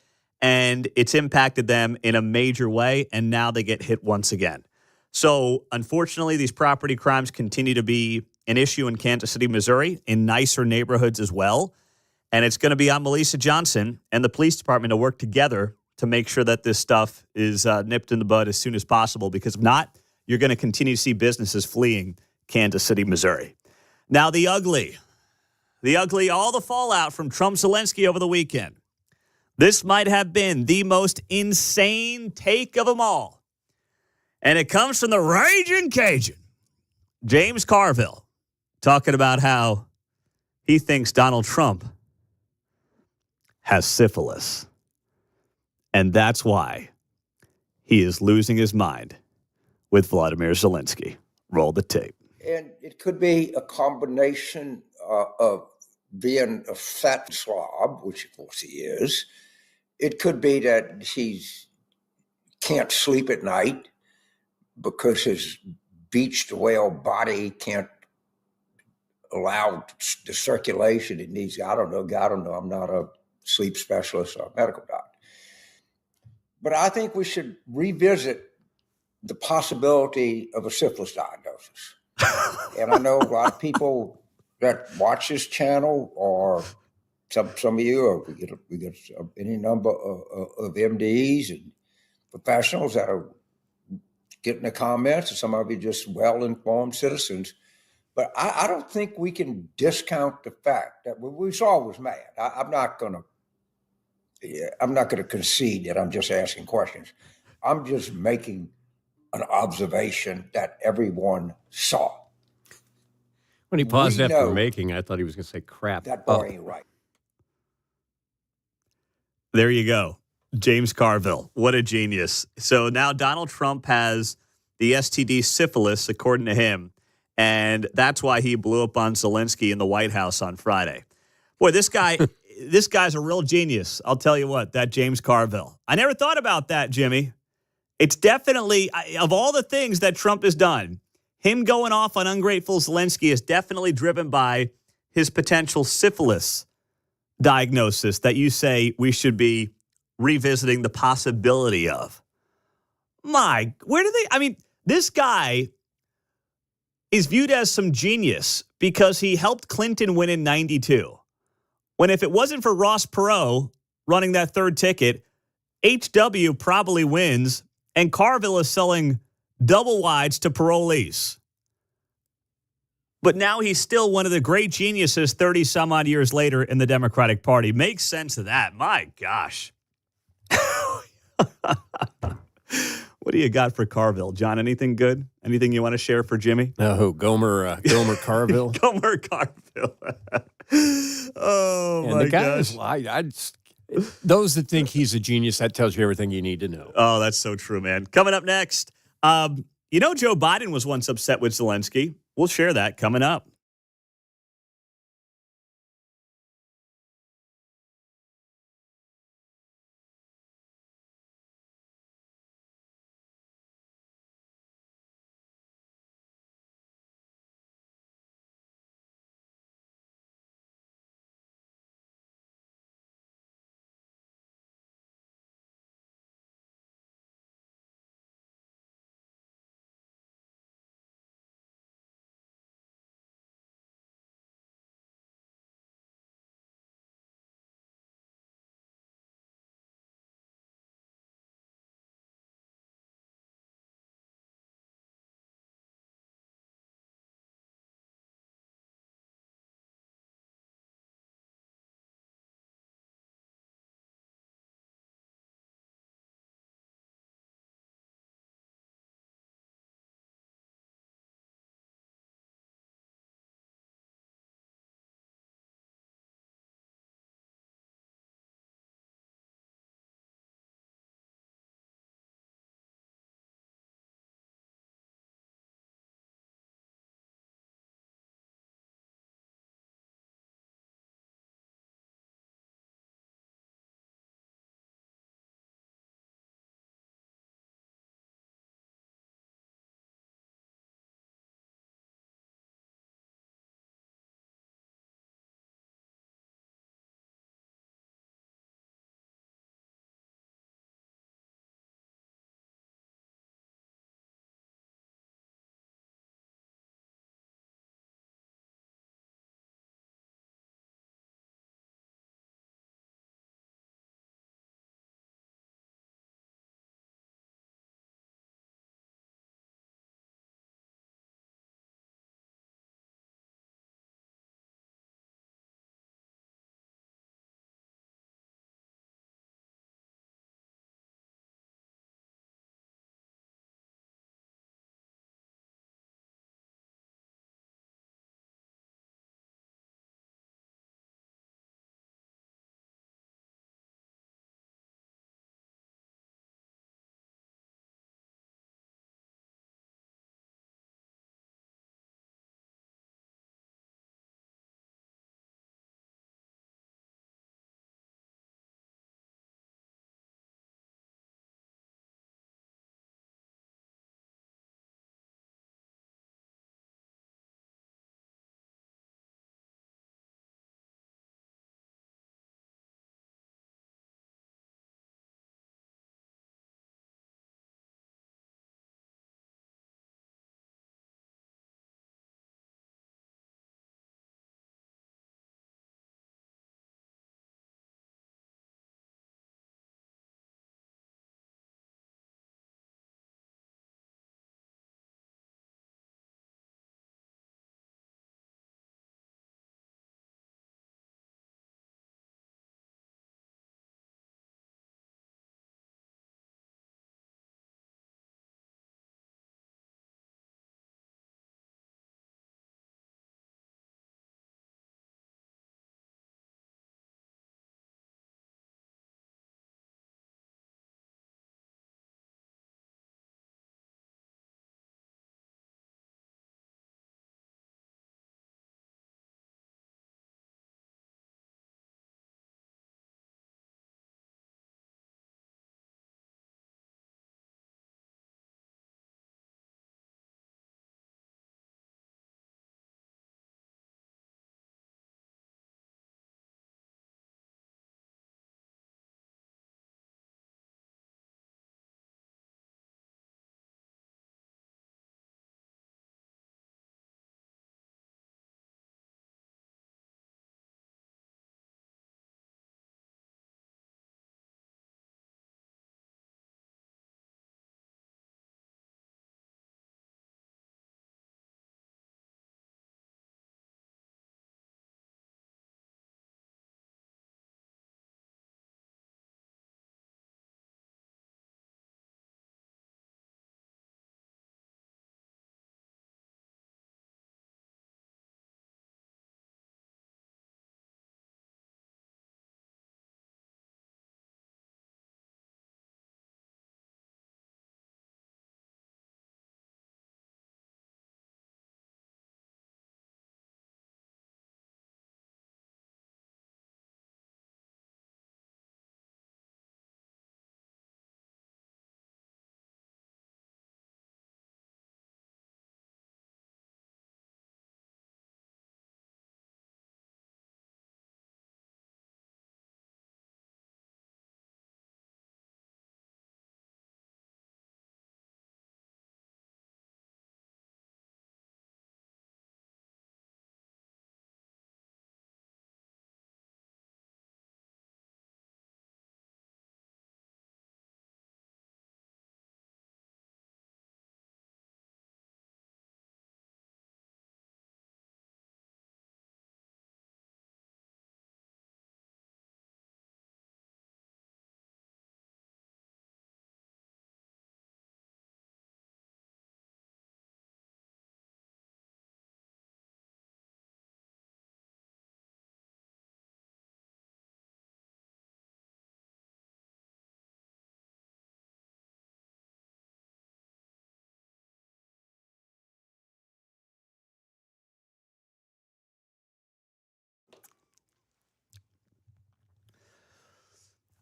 and it's impacted them in a major way, and now they get hit once again. So, unfortunately, these property crimes continue to be an issue in Kansas City, Missouri, in nicer neighborhoods as well. And it's going to be on Melissa Johnson and the police department to work together to make sure that this stuff is nipped in the bud as soon as possible, because if not, you're going to continue to see businesses fleeing Kansas City, Missouri. Now, the ugly, all the fallout from Trump-Zelensky over the weekend. This might have been the most insane take of them all. And it comes from the Raging Cajun, James Carville, talking about how he thinks Donald Trump has syphilis. And that's why he is losing his mind with Vladimir Zelensky. Roll the tape. And it could be a combination of being a fat slob, which of course he is. It could be that he can't sleep at night because his beached whale body can't allow the circulation it needs. I don't know. I'm not a sleep specialist or a medical doctor. But I think we should revisit the possibility of a syphilis diagnosis. And I know a lot of people that watch this channel, or some of you, or we get any number of MDs and professionals that are getting the comments, and some of you just well-informed citizens. But I don't think we can discount the fact that we saw was mad. I'm not going to concede that I'm just asking questions. I'm just making an observation that everyone saw. When he paused after making, I thought he was going to say crap. That boy ain't right. There you go. James Carville. What a genius. So now Donald Trump has the STD syphilis, according to him. And that's why he blew up on Zelensky in the White House on Friday. Boy, this guy's a real genius. I'll tell you what, that James Carville. I never thought about that, Jimmy. It's definitely, of all the things that Trump has done, him going off on ungrateful Zelensky is definitely driven by his potential syphilis diagnosis that you say we should be revisiting the possibility of. This guy is viewed as some genius because he helped Clinton win in 92. When if it wasn't for Ross Perot running that third ticket, HW probably wins, and Carville is selling double wides to parolees. But now he's still one of the great geniuses 30 some odd years later in the Democratic Party. Makes sense of that. My gosh. What do you got for Carville, John? Anything good? Anything you want to share for Jimmy? No, Gomer Carville. Gomer Carville. Oh, and my the guy gosh. Those that think he's a genius, that tells you everything you need to know. Oh, that's so true, man. Coming up next, Joe Biden was once upset with Zelensky. We'll share that coming up.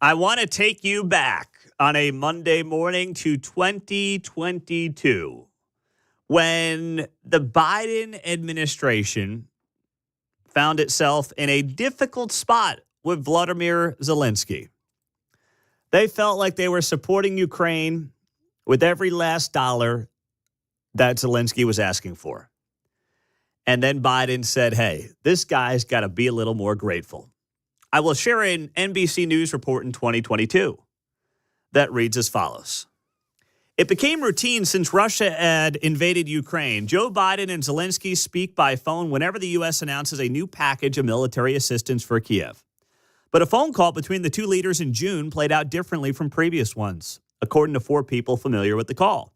I want to take you back on a Monday morning to 2022 when the Biden administration found itself in a difficult spot with Vladimir Zelensky. They felt like they were supporting Ukraine with every last dollar that Zelensky was asking for. And then Biden said, hey, this guy's got to be a little more grateful. I will share an NBC News report in 2022 that reads as follows. It became routine since Russia had invaded Ukraine. Joe Biden and Zelensky speak by phone whenever the U.S. announces a new package of military assistance for Kiev. But a phone call between the two leaders in June played out differently from previous ones, according to 4 people familiar with the call.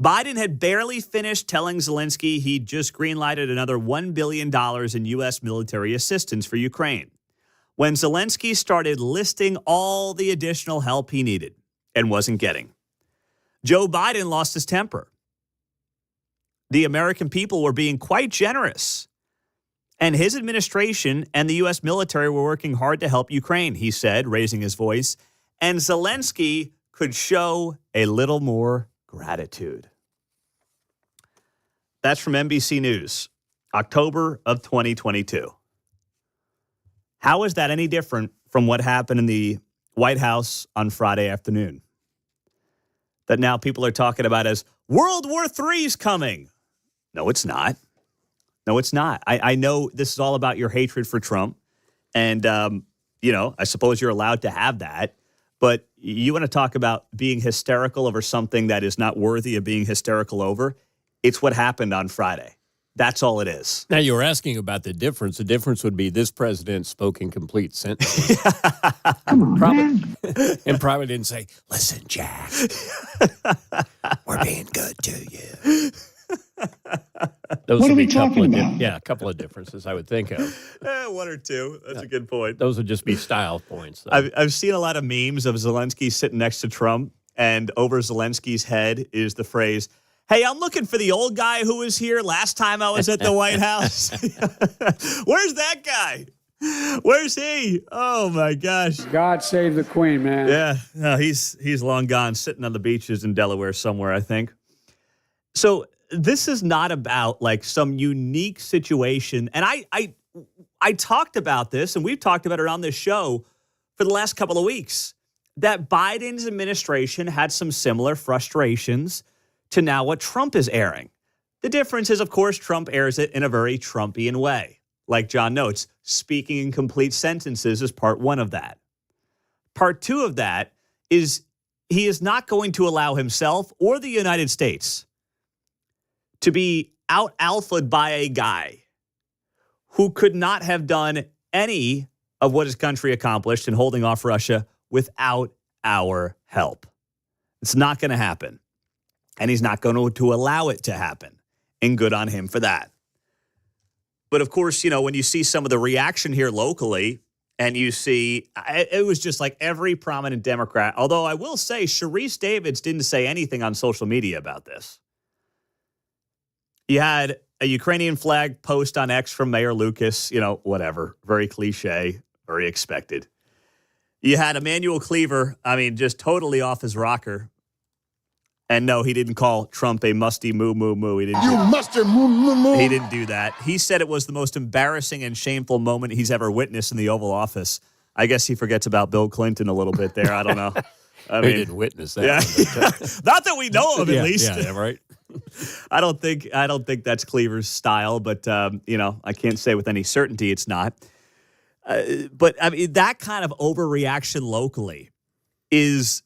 Biden had barely finished telling Zelensky he'd just greenlighted another $1 billion in U.S. military assistance for Ukraine when Zelensky started listing all the additional help he needed and wasn't getting. Joe Biden lost his temper. The American people were being quite generous, and his administration and the U.S. military were working hard to help Ukraine, he said, raising his voice, and Zelensky could show a little more gratitude. That's from NBC News, October of 2022. How is that any different from what happened in the White House on Friday afternoon? That now people are talking about as World War III's coming. No, it's not. No, it's not. I know this is all about your hatred for Trump. And, I suppose you're allowed to have that. But you want to talk about being hysterical over something that is not worthy of being hysterical over? It's what happened on Friday. That's all it is. Now, you were asking about the difference. The difference would be this president spoke in complete sentences. And probably didn't say, listen, Jack, we're being good to you. Those What are we a couple talking of about? a couple of differences I would think of. 1 or 2. That's a good point. Those would just be style points. Though. I've seen a lot of memes of Zelensky sitting next to Trump, and over Zelensky's head is the phrase, hey, I'm looking for the old guy who was here last time I was at the White House. Where's that guy? Where's he? Oh, my gosh. God save the Queen, man. Yeah, no, he's long gone, sitting on the beaches in Delaware somewhere, I think. So this is not about like some unique situation. And I talked about this, and we've talked about it on this show for the last couple of weeks, that Biden's administration had some similar frustrations to now what Trump is airing. The difference is, of course, Trump airs it in a very Trumpian way. Like John notes, speaking in complete sentences is part 1 of that. Part 2 of that is he is not going to allow himself or the United States to be out-alphaed by a guy who could not have done any of what his country accomplished in holding off Russia without our help. It's not going to happen. And he's not going to allow it to happen. And good on him for that. But of course, when you see some of the reaction here locally, and you see, it was just like every prominent Democrat, although I will say Sharice Davids didn't say anything on social media about this. You had a Ukrainian flag post on X from Mayor Lucas, whatever, very cliche, very expected. You had Emmanuel Cleaver, just totally off his rocker. And no, he didn't call Trump a musty moo, moo, moo. He didn't He didn't do that. He said it was the most embarrassing and shameful moment he's ever witnessed in the Oval Office. I guess he forgets about Bill Clinton a little bit there. I don't know. He didn't witness that. Yeah. Not that we know of, at least. Yeah, right. I don't think that's Cleaver's style, but I can't say with any certainty it's not. But that kind of overreaction locally is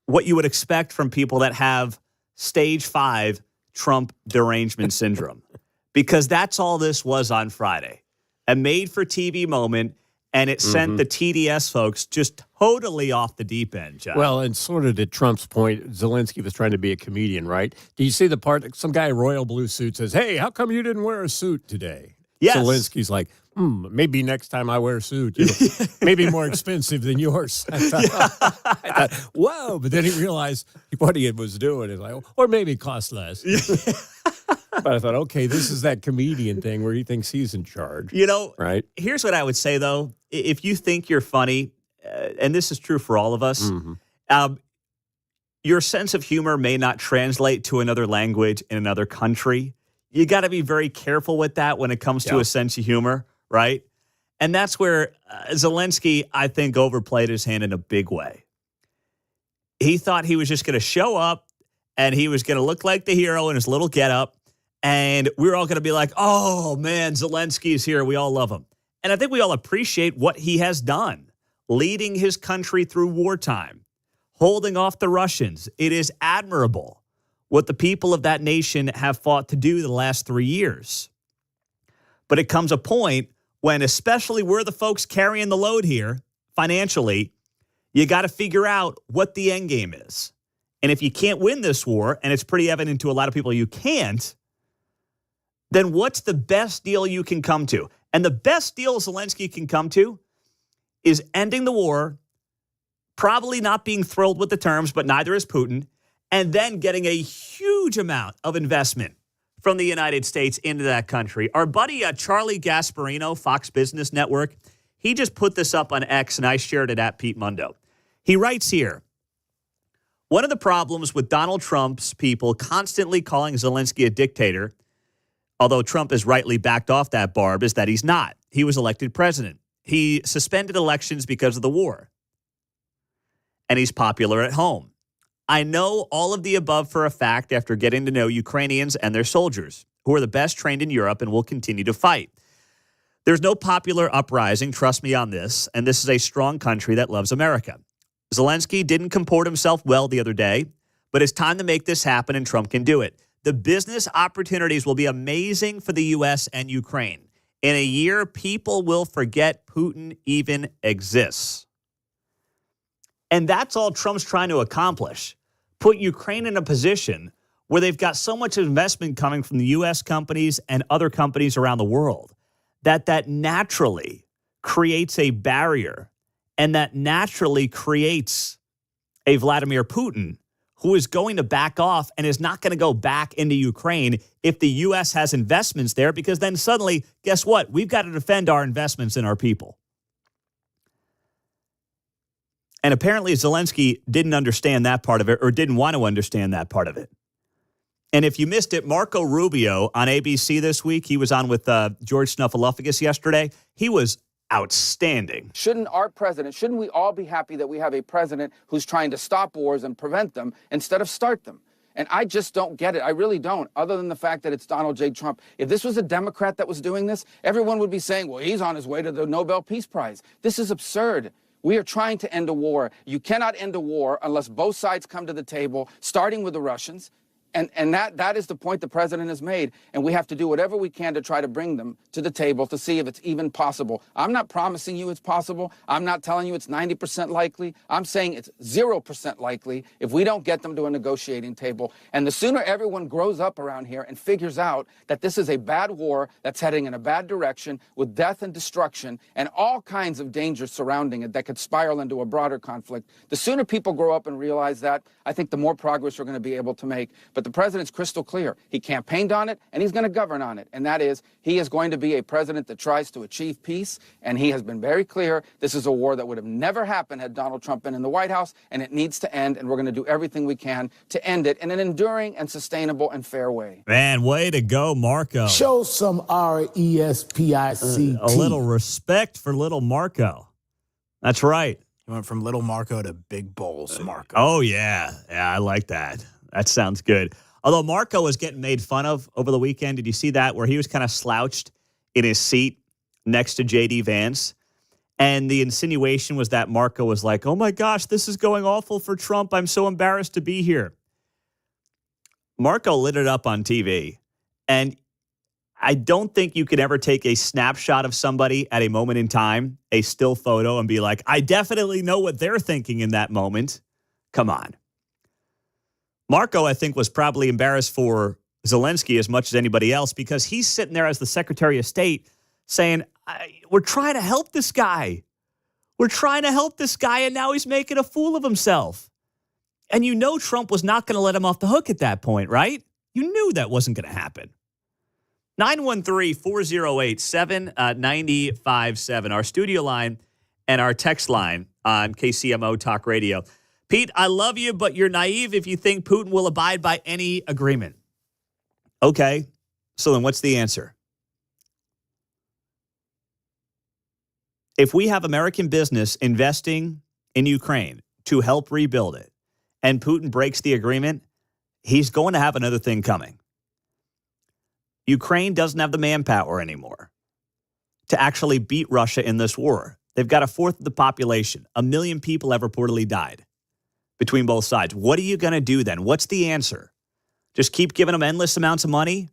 what you would expect from people that have stage 5 Trump derangement syndrome, because that's all this was on Friday, a made-for-TV moment, and it sent the TDS folks just totally off the deep end, John. Well, and sort of to Trump's point, Zelensky was trying to be a comedian, right? Do you see the part that some guy in royal blue suit says, hey, how come you didn't wear a suit today? Yes. Zelensky's like, maybe next time I wear a suit, maybe more expensive than yours. I thought, whoa. But then he realized what he was doing. Is like, or maybe cost less. But I thought, okay, this is that comedian thing where he thinks he's in charge. You know, right? Here's what I would say, though. If you think you're funny, and this is true for all of us, your sense of humor may not translate to another language in another country. You got to be very careful with that when it comes to a sense of humor, right? And that's where Zelensky, I think, overplayed his hand in a big way. He thought he was just going to show up and he was going to look like the hero in his little getup, and we were all going to be like, oh, man, Zelensky is here. We all love him. And I think we all appreciate what he has done, leading his country through wartime, holding off the Russians. It is admirable what the people of that nation have fought to do the last 3 years. But it comes a point when, especially we're the folks carrying the load here financially, you got to figure out what the end game is. And if you can't win this war, and it's pretty evident to a lot of people you can't, then what's the best deal you can come to? And the best deal Zelensky can come to is ending the war, probably not being thrilled with the terms, but neither is Putin, and then getting a huge amount of investment from the United States into that country. Our buddy Charlie Gasparino, Fox Business Network, he just put this up on X, and I shared it at Pete Mundo. He writes here, one of the problems with Donald Trump's people constantly calling Zelensky a dictator, although Trump has rightly backed off that barb, is that he's not. He was elected president. He suspended elections because of the war. And he's popular at home. I know all of the above for a fact after getting to know Ukrainians and their soldiers, who are the best trained in Europe and will continue to fight. There's no popular uprising, trust me on this, and this is a strong country that loves America. Zelensky didn't comport himself well the other day, but it's time to make this happen, and Trump can do it. The business opportunities will be amazing for the U.S. and Ukraine. In a year, people will forget Putin even exists. And that's all Trump's trying to accomplish. Put Ukraine in a position where they've got so much investment coming from the U.S. companies and other companies around the world that naturally creates a barrier, and that naturally creates a Vladimir Putin who is going to back off and is not going to go back into Ukraine if the U.S. has investments there, because then suddenly, guess what? We've got to defend our investments and our people. And apparently Zelensky didn't understand that part of it, or didn't want to understand that part of it. And if you missed it, Marco Rubio on ABC this week, he was on with George Snuffleupagus yesterday. He was outstanding. Shouldn't we all be happy that we have a president who's trying to stop wars and prevent them instead of start them? And I just don't get it. I really don't, other than the fact that it's Donald J. Trump. If this was a Democrat that was doing this, everyone would be saying, well, he's on his way to the Nobel Peace Prize. This is absurd. We are trying to end a war. You cannot end a war unless both sides come to the table, starting with the Russians. And that is the point the president has made. And we have to do whatever we can to try to bring them to the table to see if it's even possible. I'm not promising you it's possible. I'm not telling you it's 90% likely. I'm saying it's 0% likely if we don't get them to a negotiating table. And the sooner everyone grows up around here and figures out that this is a bad war that's heading in a bad direction with death and destruction and all kinds of dangers surrounding it that could spiral into a broader conflict, the sooner people grow up and realize that, I think the more progress we're going to be able to make. But the president's crystal clear. He campaigned on it, and he's going to govern on it. And that is, he is going to be a president that tries to achieve peace, and he has been very clear this is a war that would have never happened had Donald Trump been in the White House, and it needs to end, and we're going to do everything we can to end it in an enduring and sustainable and fair way. Man, way to go, Marco. Show some R-E-S-P-I-C-T. A little respect for little Marco. That's right. He went from little Marco to big bowls Marco. Oh, yeah. Yeah, I like that. That sounds good. Although Marco was getting made fun of over the weekend. Did you see that? Where he was kind of slouched in his seat next to J.D. Vance. And the insinuation was that Marco was like, oh, my gosh, this is going awful for Trump. I'm so embarrassed to be here. Marco lit it up on TV. And I don't think you could ever take a snapshot of somebody at a moment in time, a still photo, and be like, I definitely know what they're thinking in that moment. Come on. Marco, I think, was probably embarrassed for Zelensky as much as anybody else, because he's sitting there as the Secretary of State saying, we're trying to help this guy. We're trying to help this guy, and now he's making a fool of himself. And you know Trump was not going to let him off the hook at that point, right? You knew that wasn't going to happen. 913-408-7957, our studio line and our text line. on KCMO Talk Radio. Pete, I love you, but you're naive if you think Putin will abide by any agreement. Okay, so then what's the answer? If we have American business investing in Ukraine to help rebuild it, and Putin breaks the agreement, he's going to have another thing coming. Ukraine doesn't have the manpower anymore to actually beat Russia in this war. They've got a fourth of the population. 1 million people have reportedly died between both sides. What are you going to do then? What's the answer? Just keep giving them endless amounts of money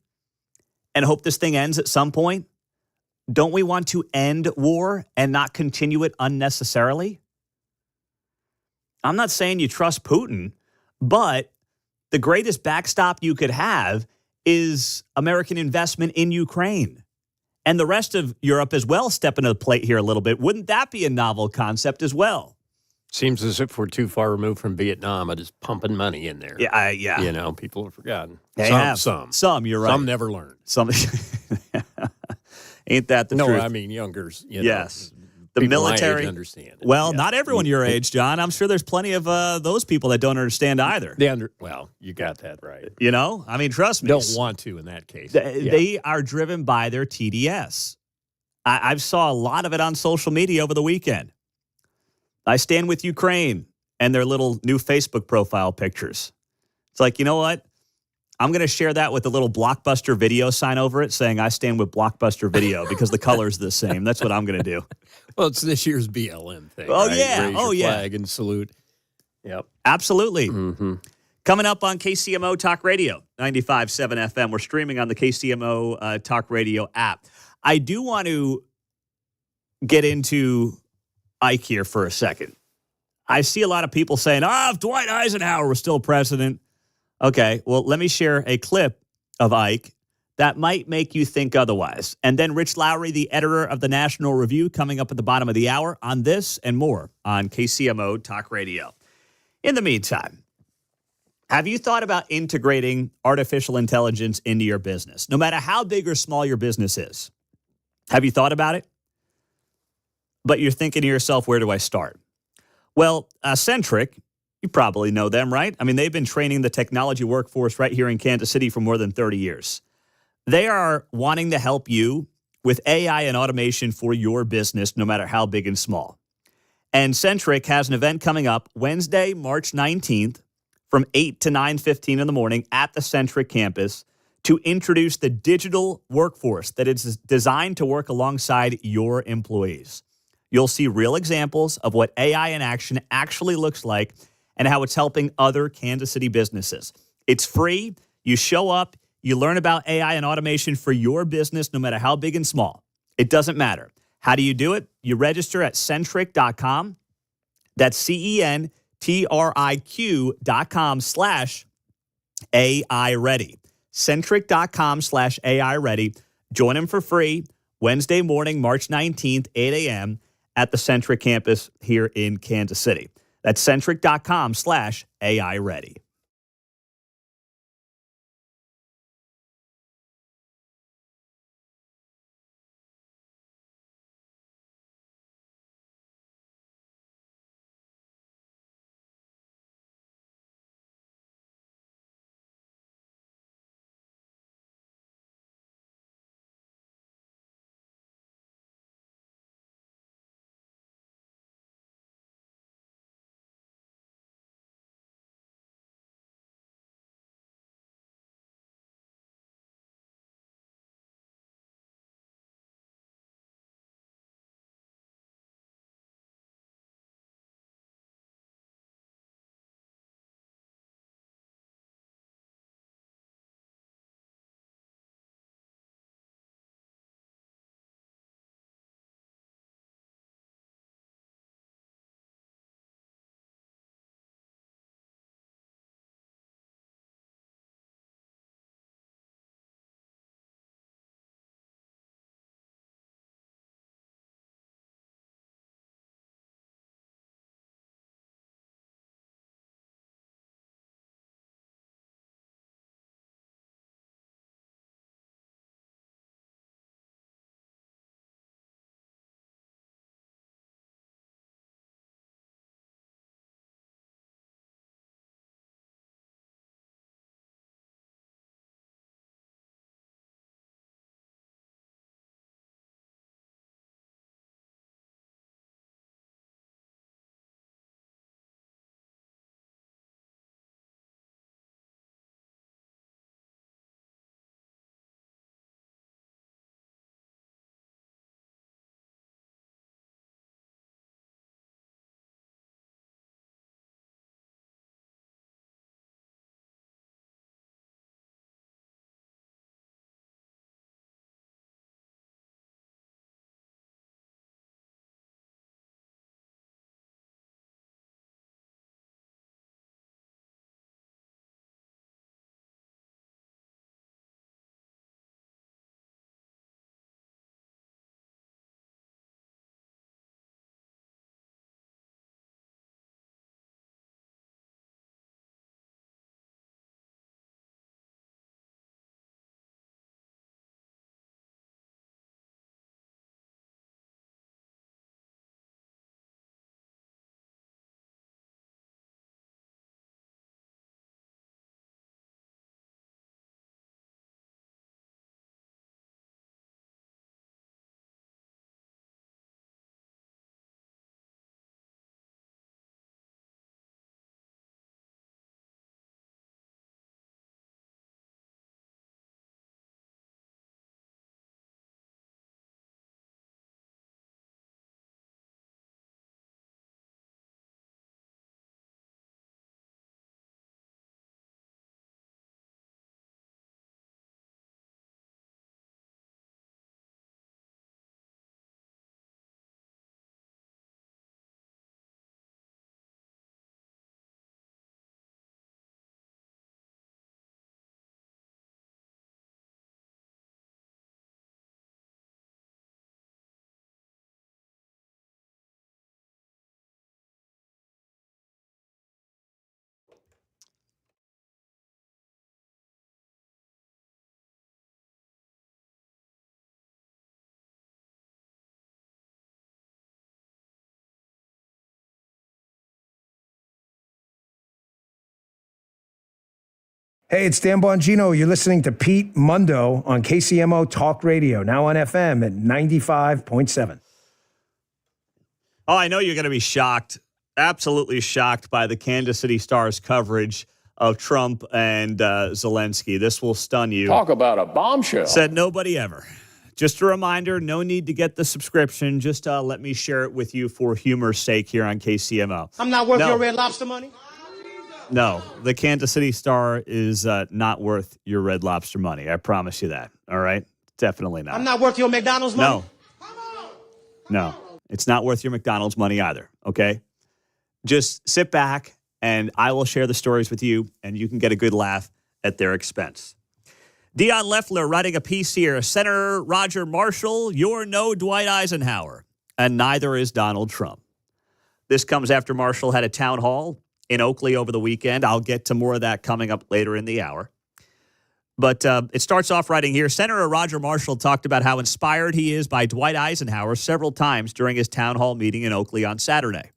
and hope this thing ends at some point? Don't we want to end war and not continue it unnecessarily? I'm not saying you trust Putin, but the greatest backstop you could have is American investment in Ukraine. And the rest of Europe as well stepping to the plate here a little bit. Wouldn't that be a novel concept as well? Seems as if we're too far removed from Vietnam. It is pumping money in there. Yeah, yeah. You know, people have forgotten. They have. Some, you're right. Some never learn. Some. Ain't that the truth? No, I mean youngers. Yes. The military. Understand it. Well, not everyone your age, John. I'm sure there's plenty of those people that don't understand either. Well, you got that right. You know? I mean, trust me. Don't want to in that case. They are driven by their TDS. I've saw a lot of it on social media over the weekend. I stand with Ukraine and their little new Facebook profile pictures. It's like, you know what? I'm going to share that with a little Blockbuster Video sign over it saying I stand with Blockbuster Video because the color's the same. That's what I'm going to do. Well, it's this year's BLM thing. Oh, right? yeah. Raise your flag and salute. Yep. Absolutely. Mm-hmm. Coming up on KCMO Talk Radio, 95.7 FM. We're streaming on the KCMO Talk Radio app. I do want to get into Ike here for a second. I see a lot of people saying, if Dwight Eisenhower was still president. Okay, well, let me share a clip of Ike that might make you think otherwise. And then Rich Lowry, the editor of the National Review, coming up at the bottom of the hour on this and more on KCMO Talk Radio. In the meantime, have you thought about integrating artificial intelligence into your business, no matter how big or small your business is? Have you thought about it? But you're thinking to yourself, where do I start? Well, Centric, you probably know them, right? I mean, they've been training the technology workforce right here in Kansas City for more than 30 years. They are wanting to help you with AI and automation for your business, no matter how big and small. And Centric has an event coming up Wednesday, March 19th from 8 to 9:15 in the morning at the Centric campus to introduce the digital workforce that is designed to work alongside your employees. You'll see real examples of what AI in action actually looks like and how it's helping other Kansas City businesses. It's free. You show up. You learn about AI and automation for your business, no matter how big and small. It doesn't matter. How do you do it? You register at centric.com. That's CENTRIQ.com/AI ready. Centric.com/AI ready. Join them for free Wednesday morning, March 19th, 8 a.m. at the Centric campus here in Kansas City. That's centric.com/AI ready. Hey, it's Dan Bongino. You're listening to Pete Mundo on KCMO Talk Radio, now on FM at 95.7. Oh, I know you're going to be shocked, absolutely shocked by the Kansas City Star's coverage of Trump and Zelensky. This will stun you. Talk about a bombshell. Said nobody ever. Just a reminder, no need to get the subscription. Just let me share it with you for humor's sake here on KCMO. I'm not worth your Red Lobster money? No, the Kansas City Star is not worth your Red Lobster money. I promise you that. All right? Definitely not. I'm not worth your McDonald's money? No, it's not worth your McDonald's money either, okay? Just sit back, and I will share the stories with you, and you can get a good laugh at their expense. Dion Leffler writing a piece here. Senator Roger Marshall, you're no Dwight Eisenhower, and neither is Donald Trump. This comes after Marshall had a town hall in Oakley over the weekend. I'll get to more of that coming up later in the hour. But it starts off writing here. Senator Roger Marshall talked about how inspired he is by Dwight Eisenhower several times during his town hall meeting in Oakley on Saturday.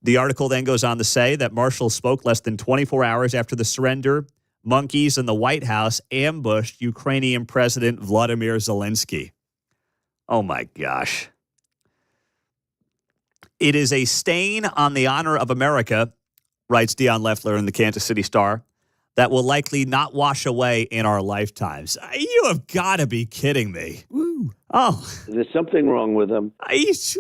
The article then goes on to say that Marshall spoke less than 24 hours after the surrender. Monkeys in the White House ambushed Ukrainian President Vladimir Zelensky. Oh, my gosh. It is a stain on the honor of America, writes Dion Leffler in the Kansas City Star, that will likely not wash away in our lifetimes. You have got to be kidding me. Woo. Oh. There's something wrong with them.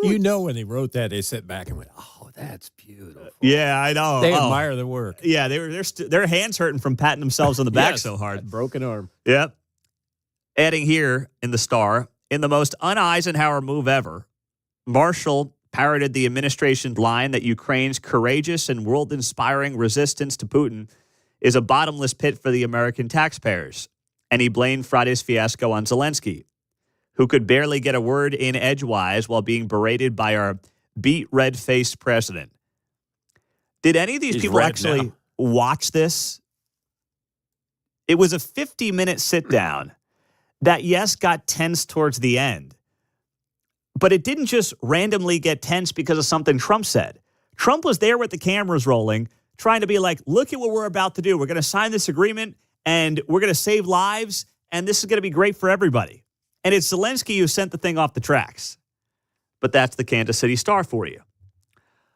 You know, when they wrote that, they sat back and went, oh, that's beautiful. Yeah, I know. They admire the work. Yeah, their hands hurting from patting themselves on the back Yes, so hard. Broken arm. Yep. Adding here in the Star, in the most un-Eisenhower move ever, Marshall parroted the administration's line that Ukraine's courageous and world-inspiring resistance to Putin is a bottomless pit for the American taxpayers. And he blamed Friday's fiasco on Zelensky, who could barely get a word in edgewise while being berated by our beat red-faced president. Did any of these people actually watch this? It was a 50-minute sit-down that, yes, got tense towards the end. But it didn't just randomly get tense because of something Trump said. Trump was there with the cameras rolling, trying to be like, look at what we're about to do. We're going to sign this agreement, and we're going to save lives, and this is going to be great for everybody. And it's Zelensky who sent the thing off the tracks. But that's the Kansas City Star for you.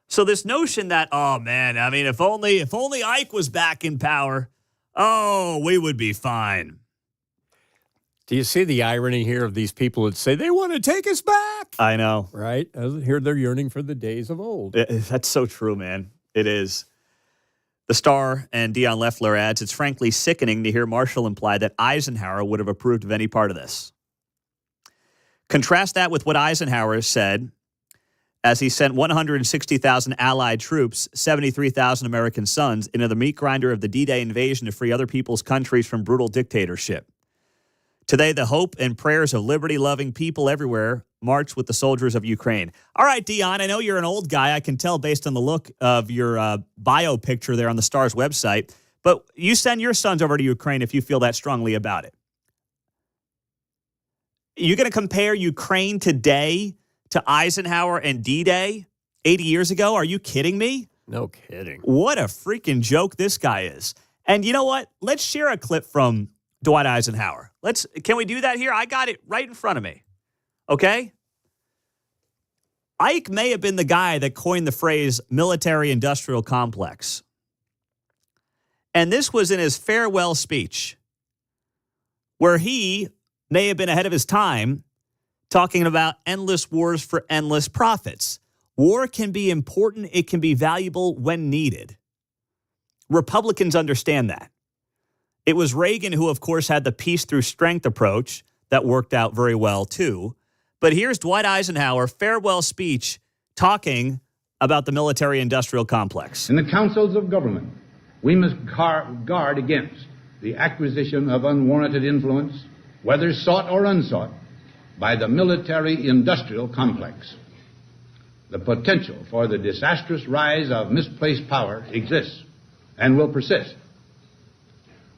So this notion that, oh, man, I mean, if only Ike was back in power, oh, we would be fine. Do you see the irony here of these people that say they want to take us back? I know. Right? Here they're yearning for the days of old. That's so true, man. It is. The Star and Dion Leffler adds, it's frankly sickening to hear Marshall imply that Eisenhower would have approved of any part of this. Contrast that with what Eisenhower said as he sent 160,000 Allied troops, 73,000 American sons, into the meat grinder of the D-Day invasion to free other people's countries from brutal dictatorship. Today, the hope and prayers of liberty-loving people everywhere march with the soldiers of Ukraine. All right, Dion, I know you're an old guy. I can tell based on the look of your bio picture there on the Star's website. But you send your sons over to Ukraine if you feel that strongly about it. You're going to compare Ukraine today to Eisenhower and D-Day 80 years ago? Are you kidding me? No kidding. What a freaking joke this guy is. And you know what? Let's share a clip from Dwight Eisenhower. Can we do that here? I got it right in front of me. Okay? Ike may have been the guy that coined the phrase military-industrial complex. And this was in his farewell speech, where he may have been ahead of his time talking about endless wars for endless profits. War can be important. It can be valuable when needed. Republicans understand that. It was Reagan who, of course, had the peace through strength approach that worked out very well, too. But here's Dwight Eisenhower, farewell speech, talking about the military-industrial complex. In the councils of government, we must guard against the acquisition of unwarranted influence, whether sought or unsought, by the military-industrial complex. The potential for the disastrous rise of misplaced power exists and will persist.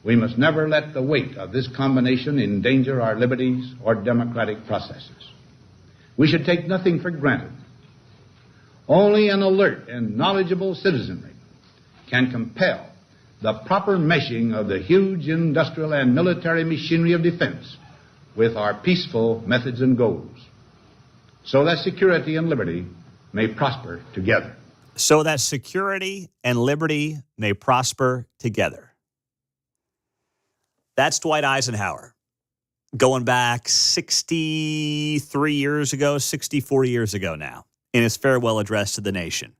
We must never let the weight of this combination endanger our liberties or democratic processes. We should take nothing for granted. Only an alert and knowledgeable citizenry can compel the proper meshing of the huge industrial and military machinery of defense with our peaceful methods and goals, so that security and liberty may prosper together. So that security and liberty may prosper together. That's Dwight Eisenhower, going back 63 years ago, 64 years ago now, in his farewell address to the nation.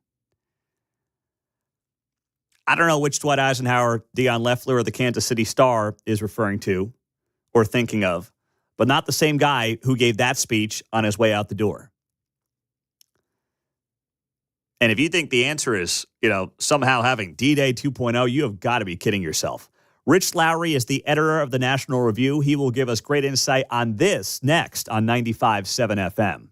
I don't know which Dwight Eisenhower Dion Leffler or the Kansas City Star is referring to or thinking of, but not the same guy who gave that speech on his way out the door. And if you think the answer is, somehow having D-Day 2.0, you have got to be kidding yourself. Rich Lowry is the editor of the National Review. He will give us great insight on this next on 95.7 FM.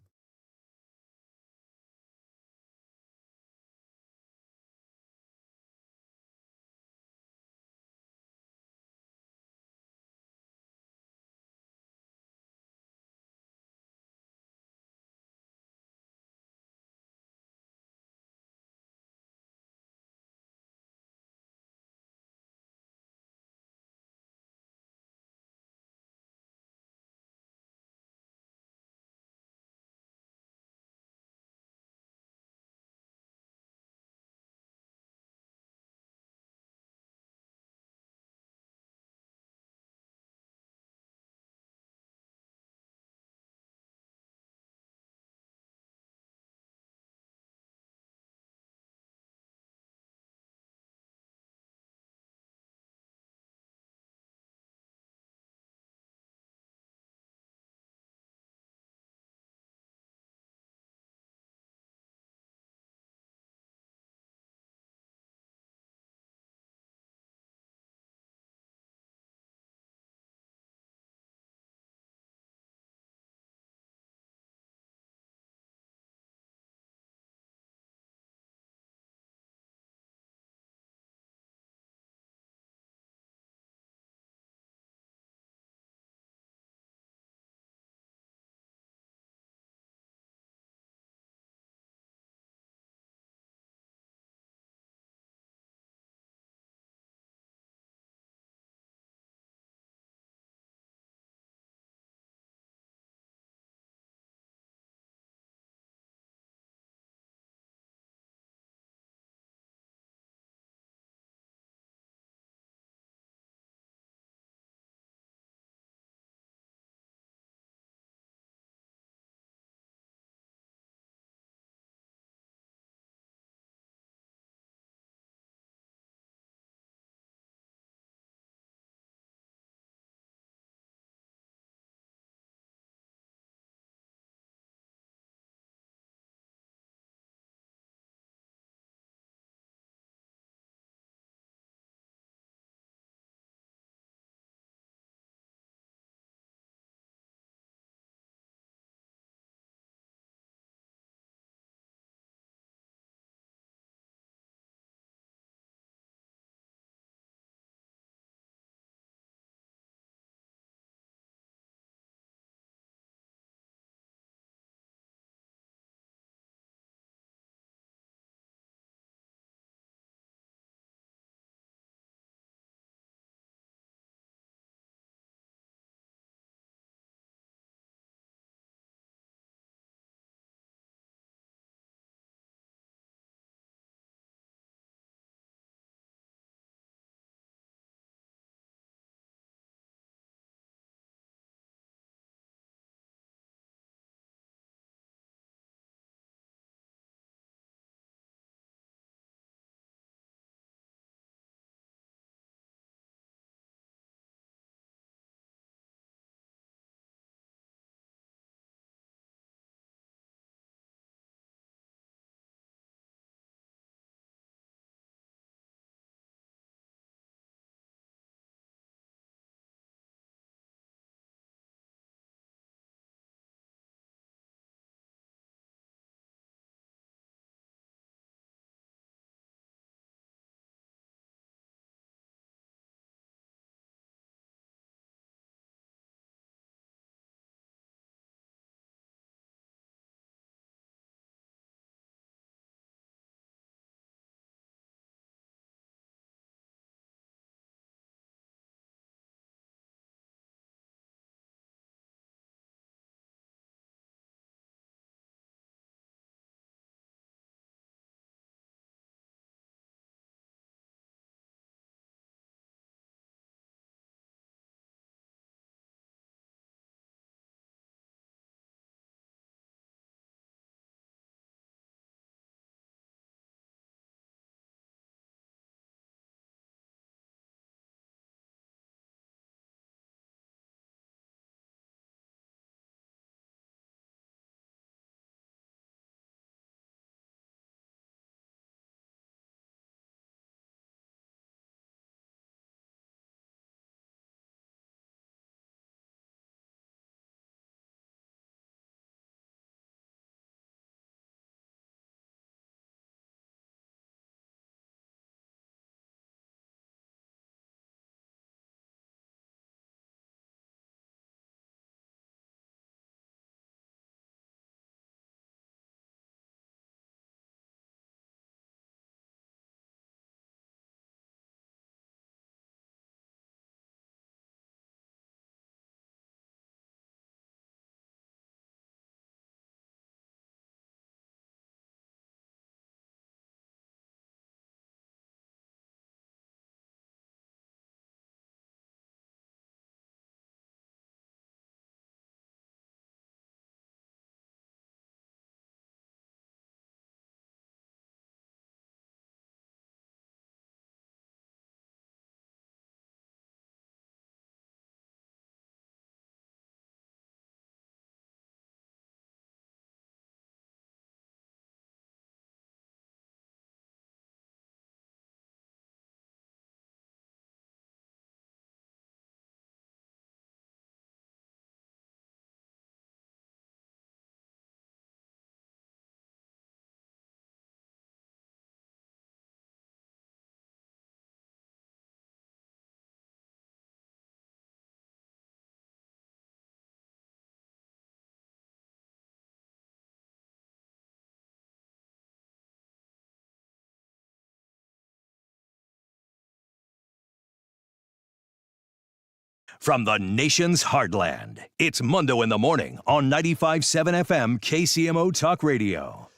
From the nation's heartland, it's Mundo in the Morning on 95.7 FM KCMO Talk Radio.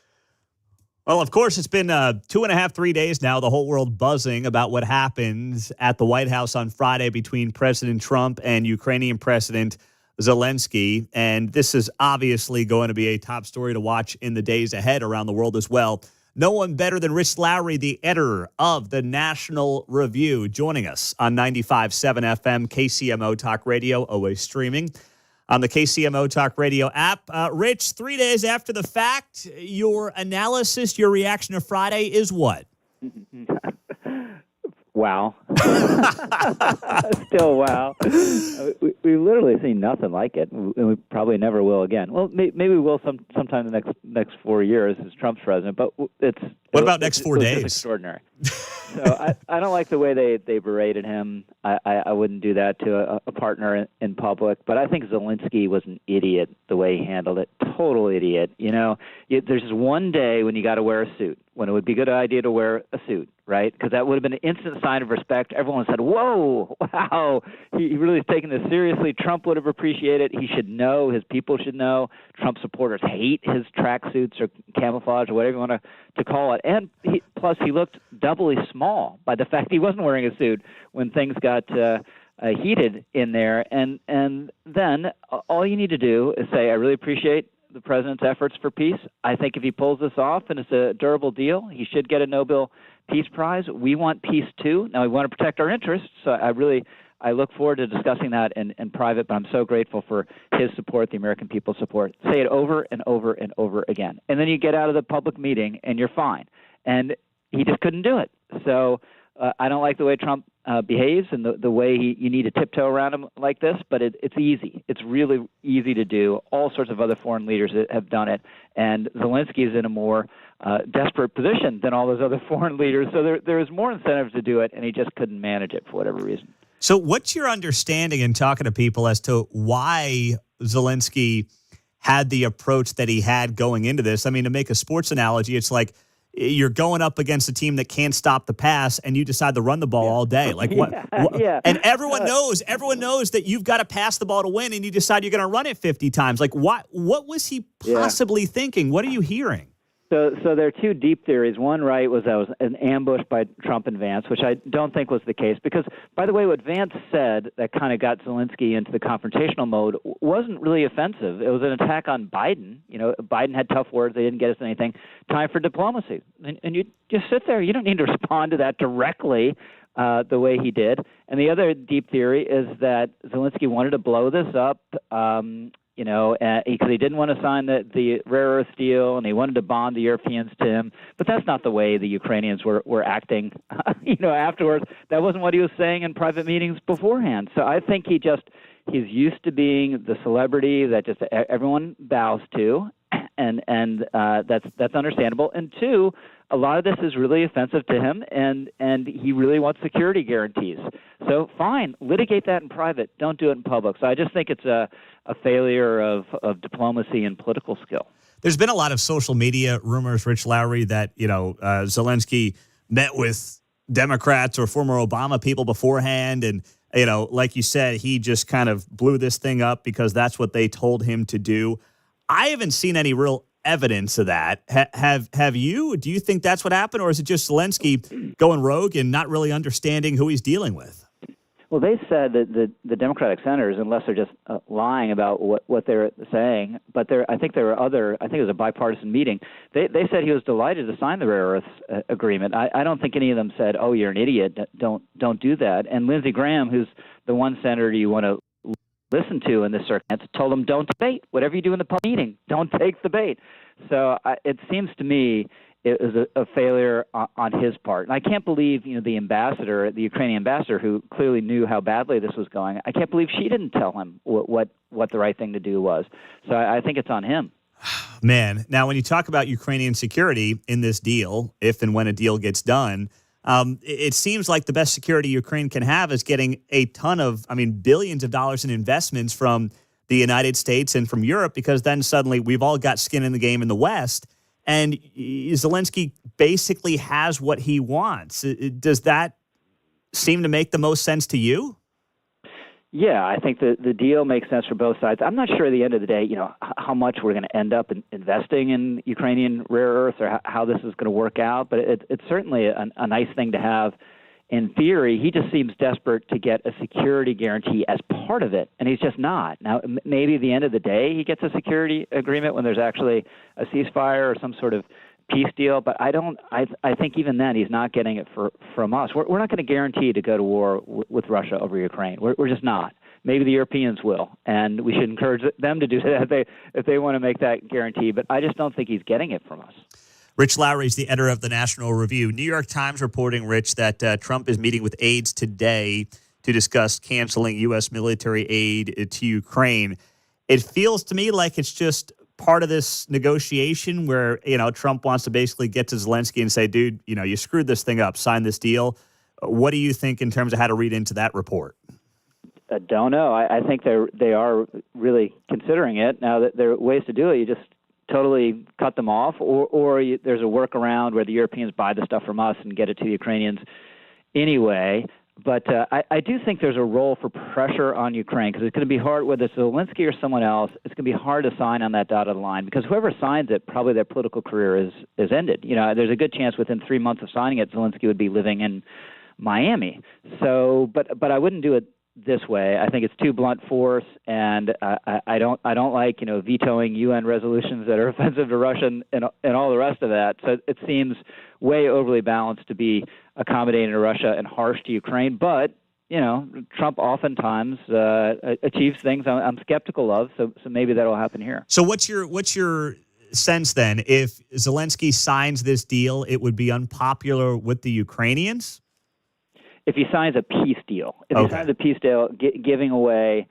Well, of course, it's been 2.5, 3 days now, the whole world buzzing about what happened at the White House on Friday between President Trump and Ukrainian President Zelensky. And this is obviously going to be a top story to watch in the days ahead around the world as well. No one better than Rich Lowry, the editor of the National Review, joining us on 95.7 FM KCMO Talk Radio, always streaming on the KCMO Talk Radio app. Rich, 3 days after the fact, your analysis, your reaction to Friday is what? Wow. Still wow. We've literally seen nothing like it, and we probably never will again. Well, maybe we will sometime in the next 4 years as Trump's president, but What about next 4 days? It's extraordinary. So I don't like the way they berated him. I wouldn't do that to a partner in public, but I think Zelensky was an idiot the way he handled it. Total idiot. You know, there's just one day when you got to wear a suit, when it would be a good idea to wear a suit, right? Because that would have been an instant sign of respect. Everyone said, whoa, wow, he really is taking this seriously. Trump would have appreciated it. He should know. His people should know. Trump supporters hate his tracksuits or camouflage or whatever you want to call it. And plus, he looked doubly small by the fact he wasn't wearing a suit when things got heated in there. And then all you need to do is say, I really appreciate the president's efforts for peace. I think if he pulls this off and it's a durable deal, he should get a Nobel Peace Prize. We want peace too. Now we want to protect our interests. So I look forward to discussing that in private, but I'm so grateful for his support, the American people's support. Say it over and over and over again. And then you get out of the public meeting and you're fine. And he just couldn't do it. So I don't like the way Trump behaves and the way you need to tiptoe around him like this, but it's easy. It's really easy to do. All sorts of other foreign leaders have done it, and Zelensky is in a more desperate position than all those other foreign leaders. So there is more incentive to do it, and he just couldn't manage it for whatever reason. So what's your understanding in talking to people as to why Zelensky had the approach that he had going into this? I mean, to make a sports analogy, it's like you're going up against a team that can't stop the pass, and you decide to run the ball all day. Like what? Yeah. And everyone knows that you've got to pass the ball to win, and you decide you're going to run it 50 times. Like what was he possibly thinking? What are you hearing? So there are two deep theories. One, right, was that was an ambush by Trump and Vance, which I don't think was the case. Because, by the way, what Vance said that kind of got Zelensky into the confrontational mode wasn't really offensive. It was an attack on Biden. You know, Biden had tough words. They didn't get us anything. Time for diplomacy. And you just sit there. You don't need to respond to that directly the way he did. And the other deep theory is that Zelensky wanted to blow this up, because he didn't want to sign the rare earth deal, and he wanted to bond the Europeans to him. But that's not the way the Ukrainians were acting, afterwards. That wasn't what he was saying in private meetings beforehand. So I think he's used to being the celebrity that just everyone bows to, and that's understandable. And two, a lot of this is really offensive to him, and he really wants security guarantees. So fine, litigate that in private. Don't do it in public. So I just think it's a failure of diplomacy and political skill. There's been a lot of social media rumors, Rich Lowry, that Zelensky met with Democrats or former Obama people beforehand, and like you said, he just kind of blew this thing up because that's what they told him to do. I haven't seen any real evidence of that. Have you? Do you think that's what happened, or is it just Zelensky going rogue and not really understanding who he's dealing with? Well, they said that the Democratic senators, unless they're just lying about what they're saying, but I think it was a bipartisan meeting. They said he was delighted to sign the rare earths agreement. I don't think any of them said, "Oh, you're an idiot. Don't do that." And Lindsey Graham, who's the one senator you want to listen to in this circumstance, told him, "Don't debate. Whatever you do in the public meeting, don't take the bait." So it seems to me it was a failure on his part. And I can't believe, the ambassador, the Ukrainian ambassador, who clearly knew how badly this was going, I can't believe she didn't tell him what the right thing to do was. So I think it's on him. Man, now when you talk about Ukrainian security in this deal, if and when a deal gets done, it seems like the best security Ukraine can have is getting a ton of, billions of dollars in investments from the United States and from Europe, because then suddenly we've all got skin in the game in the West. And Zelensky basically has what he wants. Does that seem to make the most sense to you? Yeah, I think the deal makes sense for both sides. I'm not sure at the end of the day, how much we're going to end up investing in Ukrainian rare earths or how this is going to work out, but it's certainly a nice thing to have. In theory, he just seems desperate to get a security guarantee as part of it, and he's just not. Now, maybe at the end of the day, he gets a security agreement when there's actually a ceasefire or some sort of peace deal, but I think even then he's not getting it from us. We're not going to guarantee to go to war with Russia over Ukraine. We're just not. Maybe the Europeans will, and we should encourage them to do that if they want to make that guarantee, but I just don't think he's getting it from us. Rich Lowry is the editor of the National Review. New York Times reporting, Rich, that Trump is meeting with aides today to discuss canceling U.S. military aid to Ukraine. It feels to me like it's just part of this negotiation where, Trump wants to basically get to Zelensky and say, dude, you screwed this thing up, sign this deal. What do you think in terms of how to read into that report? I don't know. I think they are really considering it. Now, there are ways to do it. You just totally cut them off, or there's a workaround where the Europeans buy the stuff from us and get it to the Ukrainians anyway. But I do think there's a role for pressure on Ukraine because it's going to be hard, whether it's Zelensky or someone else, it's going to be hard to sign on that dotted line because whoever signs it, probably their political career is ended. There's a good chance within 3 months of signing it, Zelensky would be living in Miami. So, but I wouldn't do it this way. I think it's too blunt force, and I don't like vetoing UN resolutions that are offensive to Russia and all the rest of that. So it seems way overly balanced to be accommodating to Russia and harsh to Ukraine. But Trump oftentimes achieves things I'm skeptical of. So maybe that'll happen here. So what's your sense then? If Zelensky signs this deal, it would be unpopular with the Ukrainians? If he signs a peace deal, he signs a peace deal giving away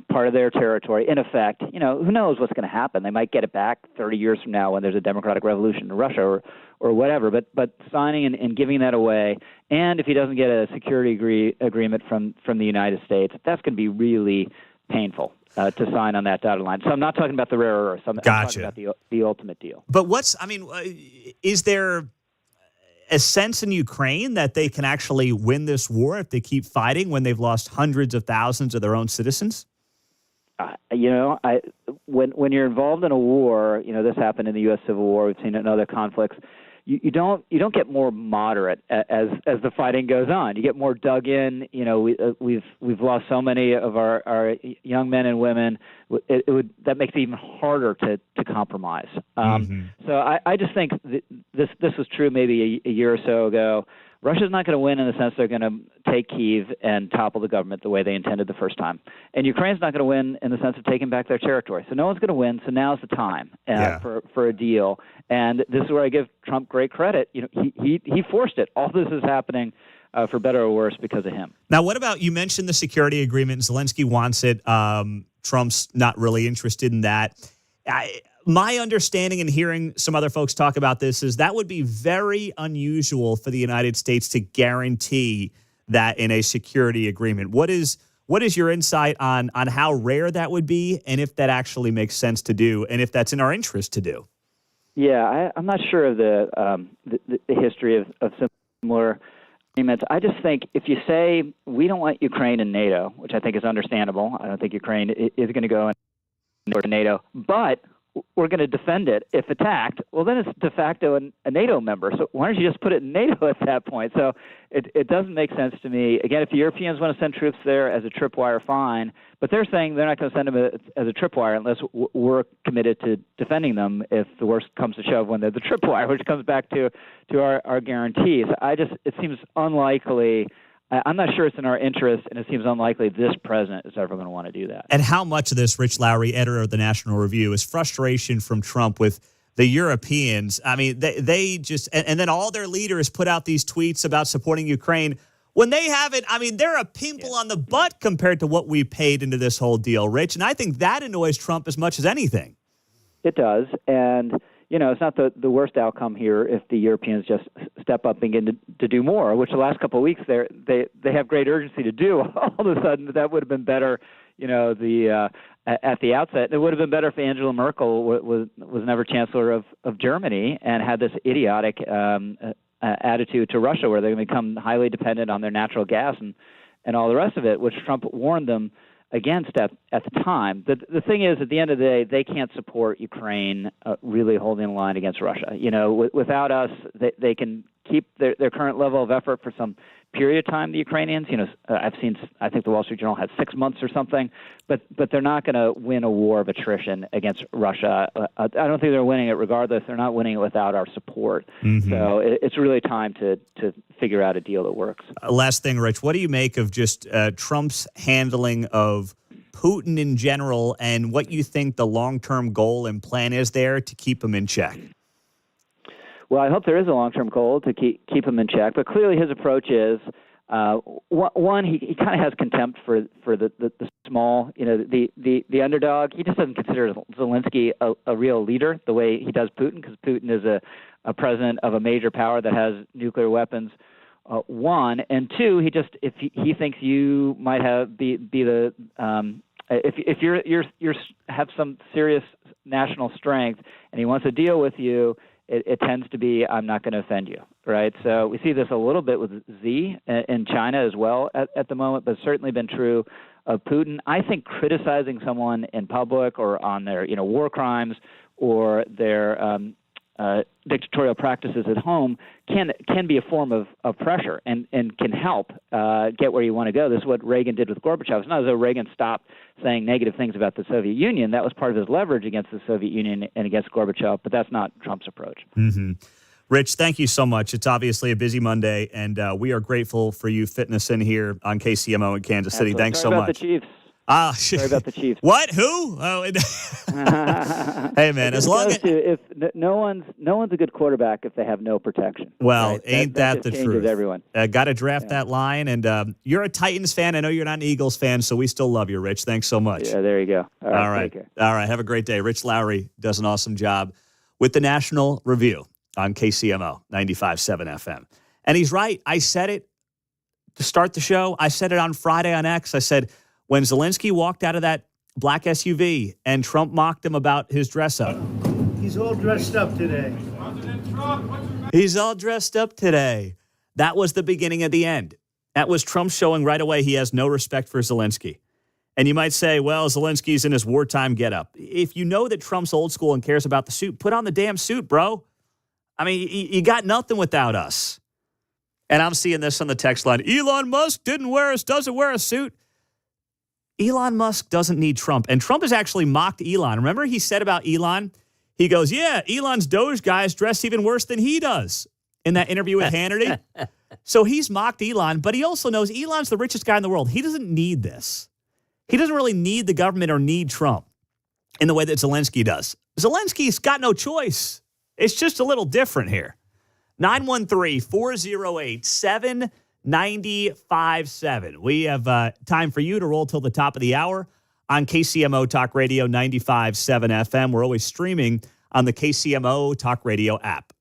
part of their territory, in effect, who knows what's going to happen? They might get it back 30 years from now when there's a democratic revolution in Russia or whatever. But signing and giving that away, and if he doesn't get a security agreement from the United States, that's going to be really painful to sign on that dotted line. So I'm not talking about the rare earths. I'm talking about the ultimate deal. But is there a sense in Ukraine that they can actually win this war if they keep fighting when they've lost hundreds of thousands of their own citizens? When you're involved in a war, this happened in the U.S. Civil War. We've seen it in other conflicts. You don't get more moderate as the fighting goes on. You get more dug in. We've lost so many of our young men and women. That makes it even harder to compromise. So I just think this was true maybe a year or so ago. Russia's not going to win in the sense they're going to take Kyiv and topple the government the way they intended the first time. And Ukraine's not going to win in the sense of taking back their territory. So no one's going to win, so now's the time for a deal. And this is where I give Trump great credit. He forced it. All this is happening for better or worse because of him. Now, what about, you mentioned the security agreement. Zelensky wants it. Trump's not really interested in that. My understanding and hearing some other folks talk about this is that would be very unusual for the United States to guarantee that in a security agreement. What is your insight on how rare that would be and if that actually makes sense to do and if that's in our interest to do? Yeah, I'm not sure of the history of similar agreements. I just think if you say we don't want Ukraine in NATO, which I think is understandable. I don't think Ukraine is going to go into NATO, but we're going to defend it if attacked, well, then it's de facto a NATO member. So why don't you just put it in NATO at that point? So it doesn't make sense to me. Again, if the Europeans want to send troops there as a tripwire, fine. But they're saying they're not going to send them as a tripwire unless we're committed to defending them if the worst comes to shove when they're the tripwire, which comes back to our guarantees. It seems unlikely. I'm not sure it's in our interest, and it seems unlikely this president is ever going to want to do that. And how much of this, Rich Lowry, editor of the National Review, is frustration from Trump with the Europeans? I mean, they just, and then all their leaders put out these tweets about supporting Ukraine when they haven't. I mean, they're a pimple on the butt compared to what we paid into this whole deal, Rich. And I think that annoys Trump as much as anything. It does. And it's not the worst outcome here if the Europeans just step up and begin to do more, which the last couple of weeks they have great urgency to do. All of a sudden, that would have been better, at the outset. It would have been better if Angela Merkel was never chancellor of Germany and had this idiotic attitude to Russia where they're going to become highly dependent on their natural gas and and all the rest of it, which Trump warned them against at the time. The thing is, at the end of the day, they can't support Ukraine really holding the line against Russia. Without us, they can keep their current level of effort for some period of time, the Ukrainians. I think the Wall Street Journal had 6 months or something, but they're not going to win a war of attrition against Russia. I don't think they're winning it regardless. They're not winning it without our support. Mm-hmm. So it's really time to figure out a deal that works. Last thing, Rich, what do you make of just Trump's handling of Putin in general, and what you think the long-term goal and plan is there to keep him in check? Well, I hope there is a long-term goal to keep him in check, but clearly his approach is one. He kind of has contempt for the small, the underdog. He just doesn't consider Zelensky a real leader the way he does Putin, because Putin is a president of a major power that has nuclear weapons. One, and two, if he thinks you might be the if you're have some serious national strength and he wants to deal with you, it tends to be, I'm not going to offend you, right? So we see this a little bit with Xi in China as well at the moment, but it's certainly been true of Putin. I think criticizing someone in public or on their war crimes or their dictatorial practices at home can be a form of pressure and can help get where you want to go. This is what Reagan did with Gorbachev. It's not as though Reagan stopped saying negative things about the Soviet Union. That was part of his leverage against the Soviet Union and against Gorbachev, but that's not Trump's approach. Mm-hmm. Rich, thank you so much. It's obviously a busy Monday, and we are grateful for you fitting us in here on KCMO in Kansas City. Absolutely. Thanks Sorry so about much. The Chiefs. Sorry about the Chiefs. What? Who? Oh, hey, man, as long as if no one's a good quarterback if they have no protection. Well, right? ain't that the changes truth? Everyone. Got to draft that line, and you're a Titans fan. I know you're not an Eagles fan, so we still love you, Rich. Thanks so much. Yeah, there you go. All right. Take care. All right. Have a great day. Rich Lowry does an awesome job with the National Review on KCMO 95.7 FM. And he's right. I said it to start the show. I said it on Friday on X. I said, when Zelensky walked out of that black SUV and Trump mocked him about his dress up. He's all dressed up today. He's all dressed up today. That was the beginning of the end. That was Trump showing right away he has no respect for Zelensky. And you might say, well, Zelensky's in his wartime getup. If you know that Trump's old school and cares about the suit, put on the damn suit, bro. I mean, you got nothing without us. And I'm seeing this on the text line. Elon Musk doesn't wear a suit. Elon Musk doesn't need Trump. And Trump has actually mocked Elon. Remember he said about Elon? He goes, yeah, Elon's Doge guy is dressed even worse than he does in that interview with Hannity. So he's mocked Elon, but he also knows Elon's the richest guy in the world. He doesn't need this. He doesn't really need the government or need Trump in the way that Zelensky does. Zelensky's got no choice. It's just a little different here. 913-408-7957. We have time for you to roll till the top of the hour on KCMO Talk Radio 95.7 FM. We're always streaming on the KCMO Talk Radio app.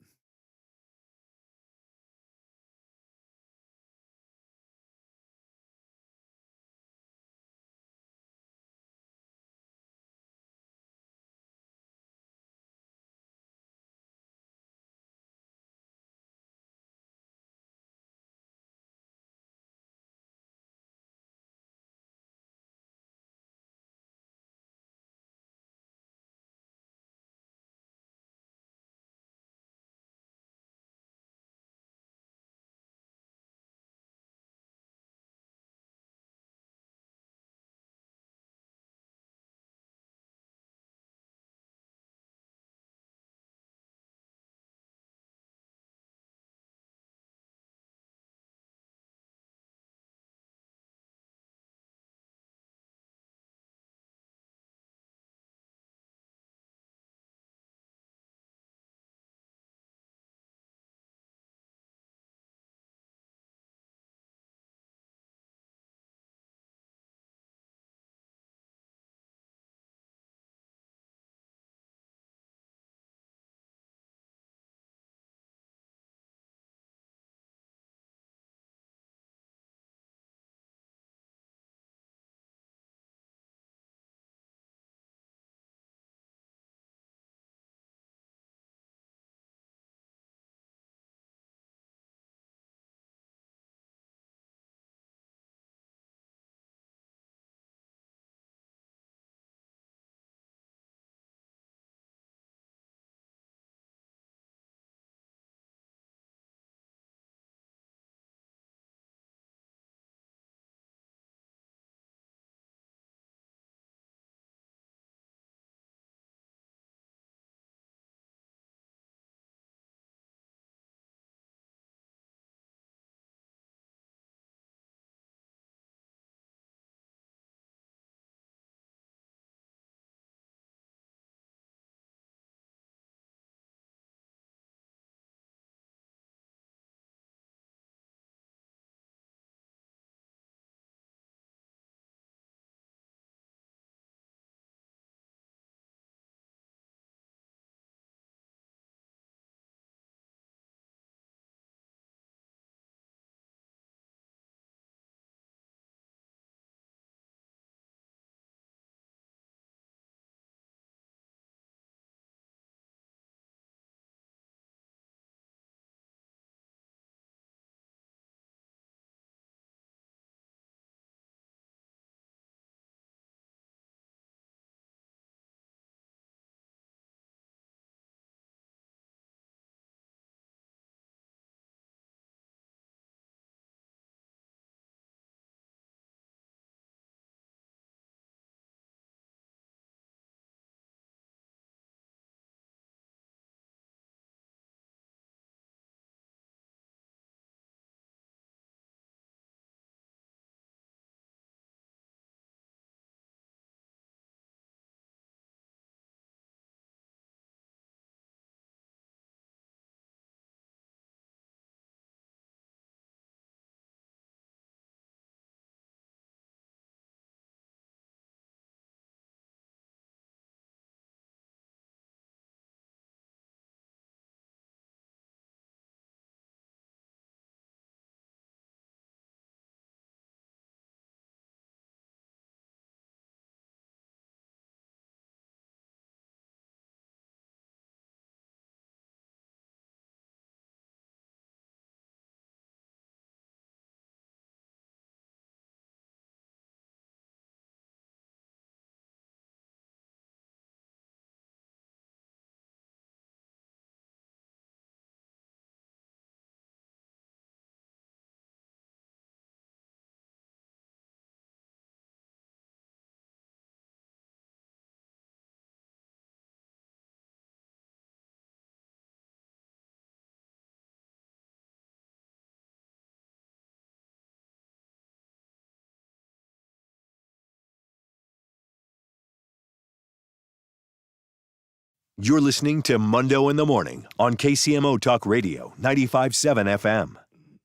You're listening to Mundo in the Morning on KCMO Talk Radio, 95.7 FM.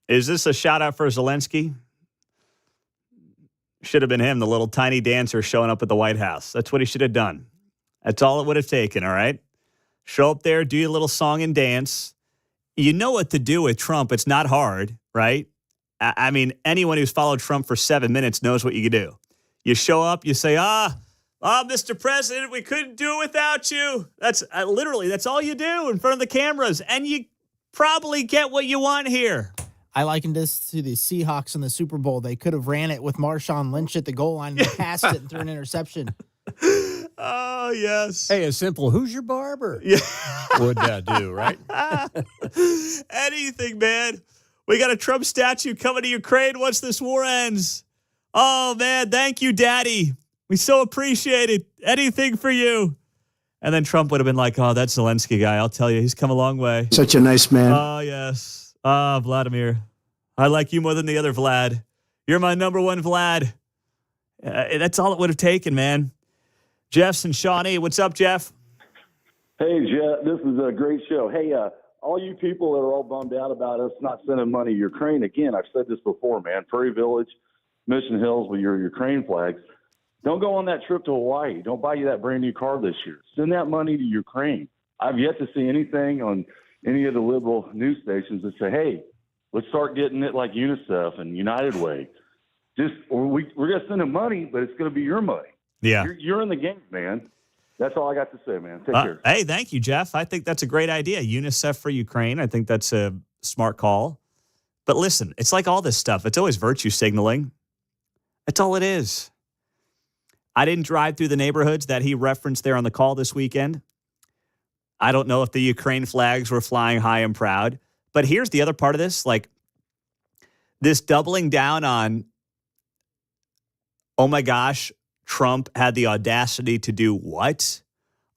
Is this a shout out for Zelensky? Should have been him, the little tiny dancer showing up at the White House. That's what he should have done. That's all it would have taken, all right? Show up there, do your little song and dance. You know what to do with Trump. It's not hard, right? I mean, anyone who's followed Trump for 7 minutes knows what you can do. You show up, you say, Mr. President, we couldn't do it without you. That's literally, that's all you do in front of the cameras. And you probably get what you want here. I likened this to the Seahawks in the Super Bowl. They could have ran it with Marshawn Lynch at the goal line and passed it and threw an interception. Oh, yes. Hey, a simple, who's your barber? Yeah. Would do, right? Anything, man. We got a Trump statue coming to Ukraine once this war ends. Oh, man, thank you, Daddy. We so appreciate it. Anything for you. And then Trump would have been like, oh, that Zelensky guy, I'll tell you, he's come a long way. Such a nice man. Oh, yes. Vladimir. I like you more than the other Vlad. You're my number one Vlad. That's all it would have taken, man. Jeff's in Shawnee. What's up, Jeff? Hey, Jeff. This is a great show. Hey, all you people that are all bummed out about us not sending money to Ukraine, again, I've said this before, man. Prairie Village, Mission Hills with your Ukraine flags. Don't go on that trip to Hawaii. Don't buy you that brand new car this year. Send that money to Ukraine. I've yet to see anything on any of the liberal news stations that say, hey, let's start getting it like UNICEF and United Way. We're going to send them money, but it's going to be your money. Yeah. You're in the game, man. That's all I got to say, man. Take care. Hey, thank you, Jeff. I think that's a great idea. UNICEF for Ukraine. I think that's a smart call. But listen, it's like all this stuff. It's always virtue signaling. That's all it is. I didn't drive through the neighborhoods that he referenced there on the call this weekend. I don't know if the Ukraine flags were flying high and proud. But here's the other part of this. Like, this doubling down on, oh my gosh, Trump had the audacity to do what?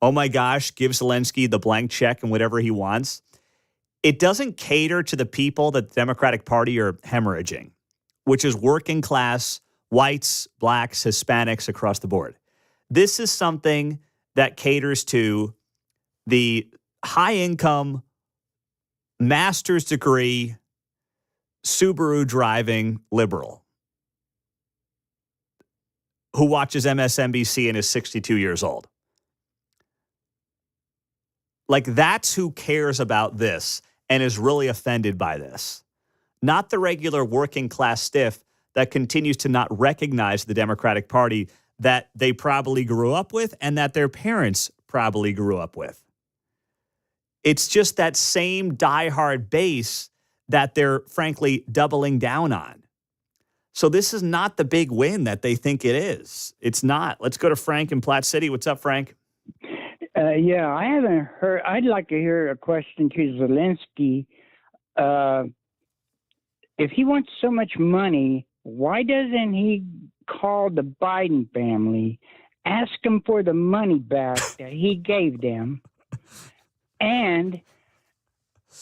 Oh my gosh, give Zelensky the blank check and whatever he wants. It doesn't cater to the people that the Democratic Party are hemorrhaging, which is working class, whites, blacks, Hispanics across the board. This is something that caters to the high-income, master's degree, Subaru driving liberal who watches MSNBC and is 62 years old. Like, that's who cares about this and is really offended by this. Not the regular working class stiff that continues to not recognize the Democratic Party that they probably grew up with and that their parents probably grew up with. It's just that same diehard base that they're frankly doubling down on. So this is not the big win that they think it is. It's not. Let's go to Frank in Platte City. What's up, Frank? Yeah, I haven't heard. I'd like to hear a question to Zelensky. If he wants so much money, why doesn't he call the Biden family, ask them for the money back that he gave them, and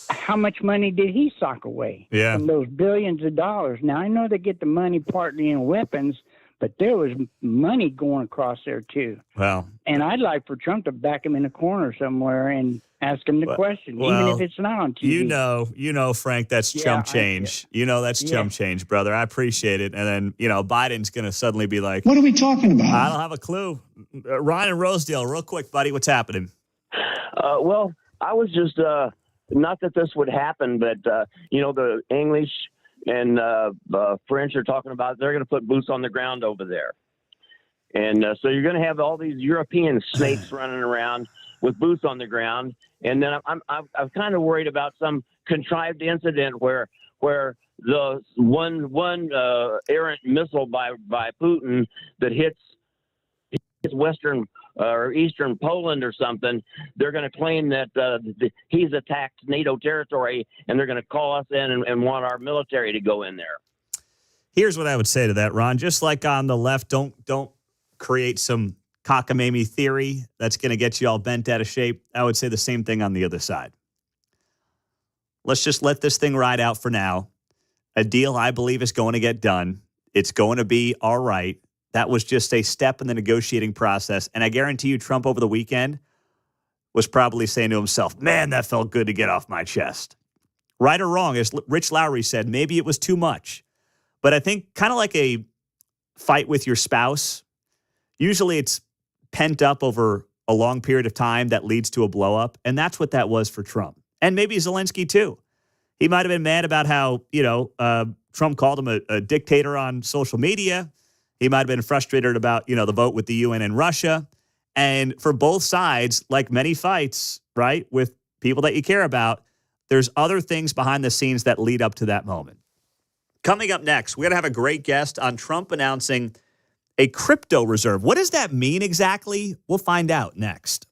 how much money did he sock away from those billions of dollars? Now, I know they get the money partly in weapons, but there was money going across there, too. Well, and I'd like for Trump to back him in a corner somewhere and ask him the question, even if it's not on TV. You know, Frank, that's chump change. That's chump change, brother. I appreciate it. And then, Biden's going to suddenly be like, What are we talking about? I don't have a clue. Ryan in Rosedale, real quick, buddy. What's happening? Well, I was just, not that this would happen, but, the English and French are talking about they're going to put boots on the ground over there. And so you're going to have all these European snakes running around with boots on the ground. And then I'm kind of worried about some contrived incident where the one errant missile by Putin that hits Western or Eastern Poland or something, they're going to claim that he's attacked NATO territory, and they're going to call us in and want our military to go in there. Here's what I would say to that, Ron. Just like on the left, don't create some cockamamie theory that's going to get you all bent out of shape. I would say the same thing on the other side. Let's just let this thing ride out for now. A deal I believe is going to get done. It's going to be all right. That was just a step in the negotiating process. And I guarantee you, Trump over the weekend was probably saying to himself, man, that felt good to get off my chest. Right or wrong, as Rich Lowry said, maybe it was too much. But I think kind of like a fight with your spouse, usually it's pent up over a long period of time that leads to a blow up. And that's what that was for Trump. And maybe Zelensky too. He might have been mad about how, Trump called him a dictator on social media. He might have been frustrated about, the vote with the UN and Russia. And for both sides, like many fights, right, with people that you care about, there's other things behind the scenes that lead up to that moment. Coming up next, we're going to have a great guest on Trump announcing a crypto reserve. What does that mean exactly? We'll find out next.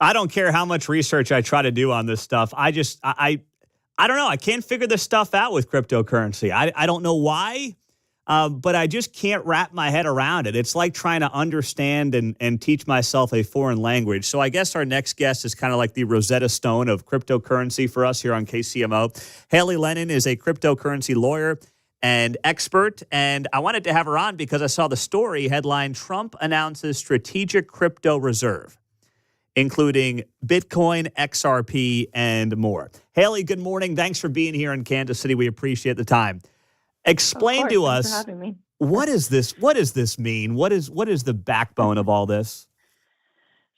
I don't care how much research I try to do on this stuff. I don't know. I can't figure this stuff out with cryptocurrency. I don't know why, but I just can't wrap my head around it. It's like trying to understand and teach myself a foreign language. So I guess our next guest is kind of like the Rosetta Stone of cryptocurrency for us here on KCMO. Haley Lennon is a cryptocurrency lawyer and expert, and I wanted to have her on because I saw the story headline, Trump announces strategic crypto reserve, including Bitcoin, XRP, and more. Haley, good morning. Thanks for being here in Kansas City. We appreciate the time. Explain to us, Thanks for having me. what is this? What does this mean? What is the backbone of all this?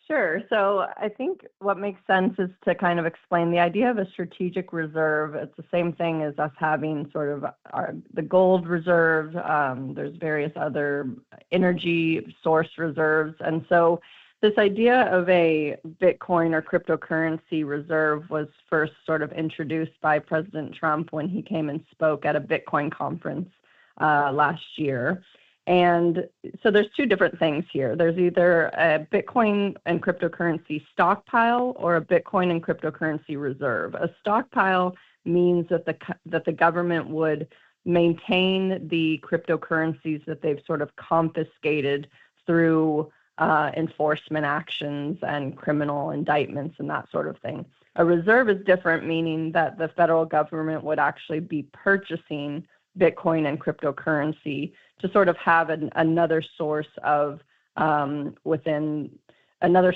Sure. So I think what makes sense is to kind of explain the idea of a strategic reserve. It's the same thing as us having sort of the gold reserve. There's various other energy source reserves. And so this idea of a Bitcoin or cryptocurrency reserve was first sort of introduced by President Trump when he came and spoke at a Bitcoin conference last year. And so there's two different things here. There's either a Bitcoin and cryptocurrency stockpile or a Bitcoin and cryptocurrency reserve. A stockpile means that the government would maintain the cryptocurrencies that they've sort of confiscated through enforcement actions and criminal indictments and that sort of thing. A reserve is different, meaning that the federal government would actually be purchasing Bitcoin and cryptocurrency to sort of have another source of another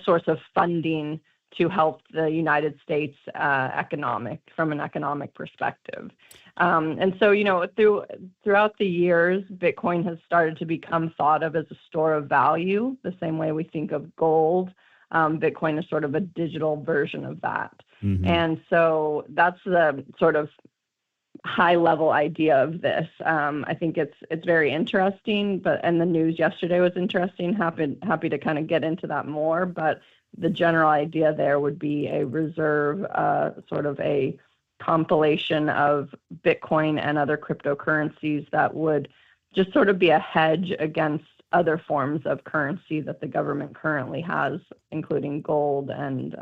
source of funding to help the United States from an economic perspective. And so, throughout the years, Bitcoin has started to become thought of as a store of value, the same way we think of gold. Bitcoin is sort of a digital version of that. Mm-hmm. And so that's the sort of high-level idea of this. I think it's very interesting, and the news yesterday was interesting. Happy to kind of get into that more, but the general idea there would be a reserve, sort of a compilation of Bitcoin and other cryptocurrencies that would just sort of be a hedge against other forms of currency that the government currently has, including gold and